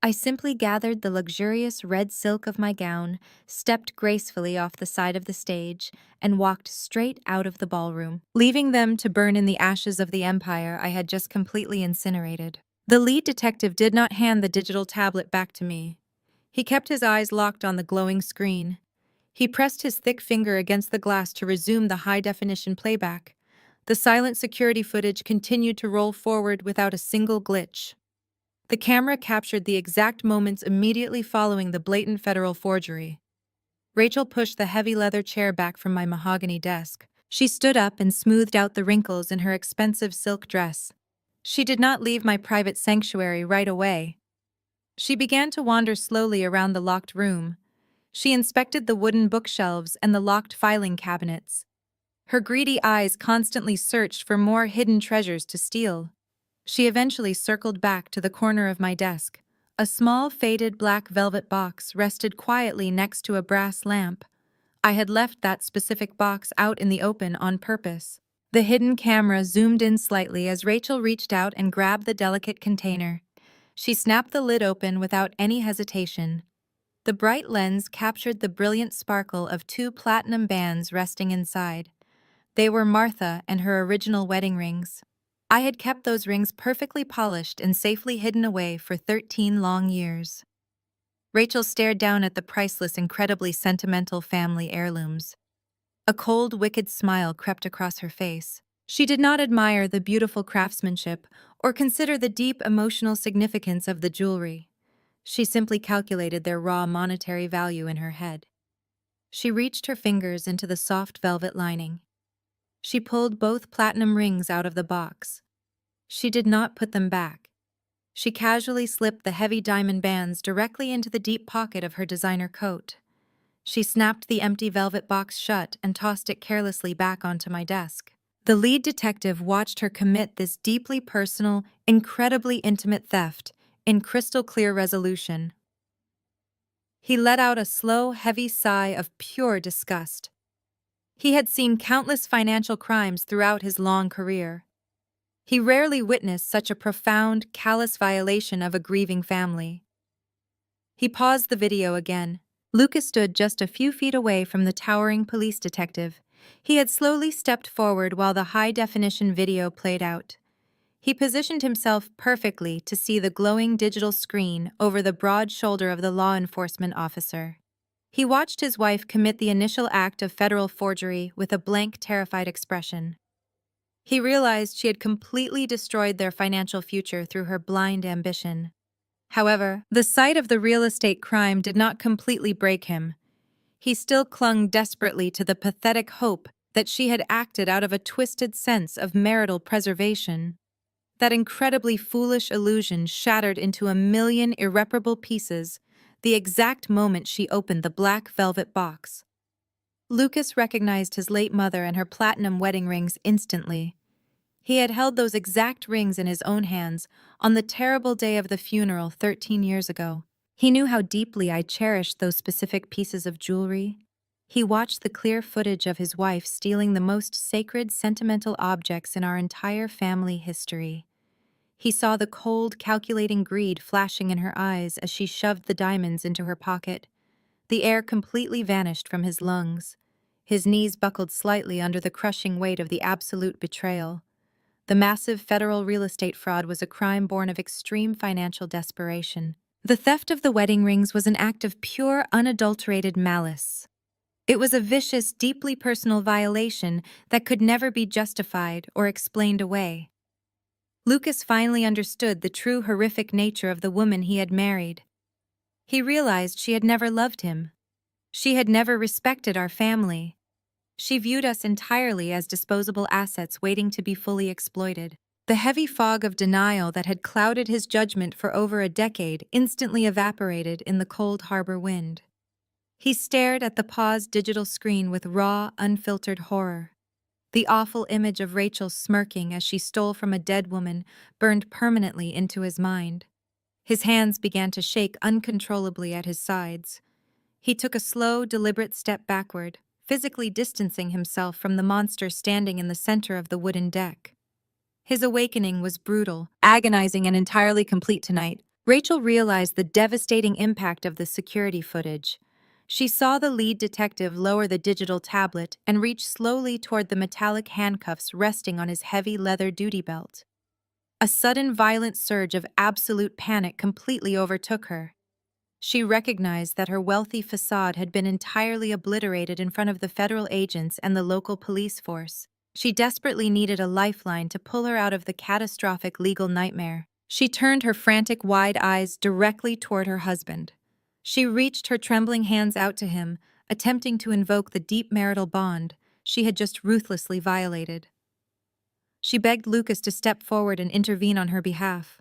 I simply gathered the luxurious red silk of my gown, stepped gracefully off the side of the stage, and walked straight out of the ballroom, leaving them to burn in the ashes of the empire I had just completely incinerated. The lead detective did not hand the digital tablet back to me. He kept his eyes locked on the glowing screen. He pressed his thick finger against the glass to resume the high-definition playback. The silent security footage continued to roll forward without a single glitch. The camera captured the exact moments immediately following the blatant federal forgery. Rachel pushed the heavy leather chair back from my mahogany desk. She stood up and smoothed out the wrinkles in her expensive silk dress. She did not leave my private sanctuary right away. She began to wander slowly around the locked room. She inspected the wooden bookshelves and the locked filing cabinets. Her greedy eyes constantly searched for more hidden treasures to steal. She eventually circled back to the corner of my desk. A small, faded black velvet box rested quietly next to a brass lamp. I had left that specific box out in the open on purpose. The hidden camera zoomed in slightly as Rachel reached out and grabbed the delicate container. She snapped the lid open without any hesitation. The bright lens captured the brilliant sparkle of 2 platinum bands resting inside. They were Martha and her original wedding rings. I had kept those rings perfectly polished and safely hidden away for 13 long years. Rachel stared down at the priceless, incredibly sentimental family heirlooms. A cold, wicked smile crept across her face. She did not admire the beautiful craftsmanship or consider the deep emotional significance of the jewelry. She simply calculated their raw monetary value in her head. She reached her fingers into the soft velvet lining. She pulled both platinum rings out of the box. She did not put them back. She casually slipped the heavy diamond bands directly into the deep pocket of her designer coat. She snapped the empty velvet box shut and tossed it carelessly back onto my desk. The lead detective watched her commit this deeply personal, incredibly intimate theft in crystal clear resolution. He let out a slow, heavy sigh of pure disgust. He had seen countless financial crimes throughout his long career. He rarely witnessed such a profound, callous violation of a grieving family. He paused the video again. Lucas stood just a few feet away from the towering police detective. He had slowly stepped forward while the high-definition video played out. He positioned himself perfectly to see the glowing digital screen over the broad shoulder of the law enforcement officer. He watched his wife commit the initial act of federal forgery with a blank, terrified expression. He realized she had completely destroyed their financial future through her blind ambition. However, the sight of the real estate crime did not completely break him. He still clung desperately to the pathetic hope that she had acted out of a twisted sense of marital preservation. That incredibly foolish illusion shattered into a million irreparable pieces the exact moment she opened the black velvet box. Lucas recognized his late mother and her platinum wedding rings instantly. He had held those exact rings in his own hands on the terrible day of the funeral 13 years ago. He knew how deeply I cherished those specific pieces of jewelry. He watched the clear footage of his wife stealing the most sacred, sentimental objects in our entire family history. He saw the cold, calculating greed flashing in her eyes as she shoved the diamonds into her pocket. The air completely vanished from his lungs. His knees buckled slightly under the crushing weight of the absolute betrayal. The massive federal real estate fraud was a crime born of extreme financial desperation. The theft of the wedding rings was an act of pure, unadulterated malice. It was a vicious, deeply personal violation that could never be justified or explained away. Lucas finally understood the true horrific nature of the woman he had married. He realized she had never loved him. She had never respected our family. She viewed us entirely as disposable assets waiting to be fully exploited. The heavy fog of denial that had clouded his judgment for over a decade instantly evaporated in the cold harbor wind. He stared at the paused digital screen with raw, unfiltered horror. The awful image of Rachel smirking as she stole from a dead woman burned permanently into his mind. His hands began to shake uncontrollably at his sides. He took a slow, deliberate step backward, physically distancing himself from the monster standing in the center of the wooden deck. His awakening was brutal, agonizing, and entirely complete tonight. Rachel realized the devastating impact of the security footage. She saw the lead detective lower the digital tablet and reach slowly toward the metallic handcuffs resting on his heavy leather duty belt. A sudden violent surge of absolute panic completely overtook her. She recognized that her wealthy facade had been entirely obliterated in front of the federal agents and the local police force. She desperately needed a lifeline to pull her out of the catastrophic legal nightmare. She turned her frantic wide eyes directly toward her husband. She reached her trembling hands out to him, attempting to invoke the deep marital bond she had just ruthlessly violated. She begged Lucas to step forward and intervene on her behalf.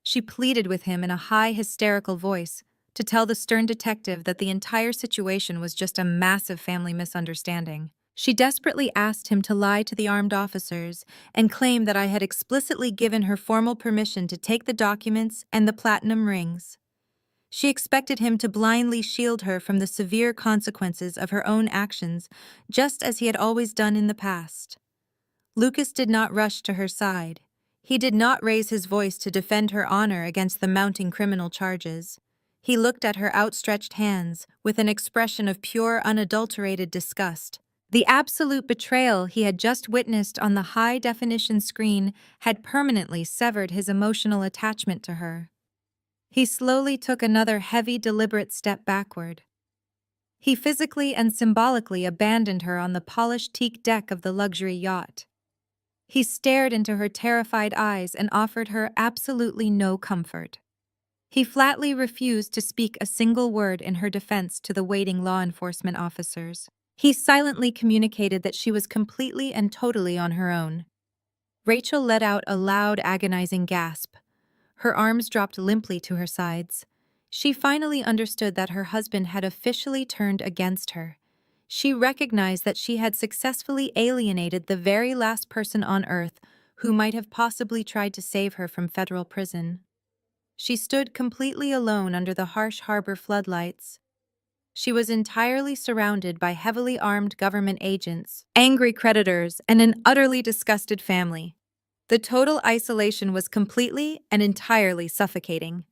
She pleaded with him in a high, hysterical voice to tell the stern detective that the entire situation was just a massive family misunderstanding. She desperately asked him to lie to the armed officers and claim that I had explicitly given her formal permission to take the documents and the platinum rings. She expected him to blindly shield her from the severe consequences of her own actions, just as he had always done in the past. Lucas did not rush to her side. He did not raise his voice to defend her honor against the mounting criminal charges. He looked at her outstretched hands with an expression of pure, unadulterated disgust. The absolute betrayal he had just witnessed on the high-definition screen had permanently severed his emotional attachment to her. He slowly took another heavy, deliberate step backward. He physically and symbolically abandoned her on the polished teak deck of the luxury yacht. He stared into her terrified eyes and offered her absolutely no comfort. He flatly refused to speak a single word in her defense to the waiting law enforcement officers. He silently communicated that she was completely and totally on her own. Rachel let out a loud, agonizing gasp. Her arms dropped limply to her sides. She finally understood that her husband had officially turned against her. She recognized that she had successfully alienated the very last person on earth who might have possibly tried to save her from federal prison. She stood completely alone under the harsh harbor floodlights. She was entirely surrounded by heavily armed government agents, angry creditors, and an utterly disgusted family. The total isolation was completely and entirely suffocating.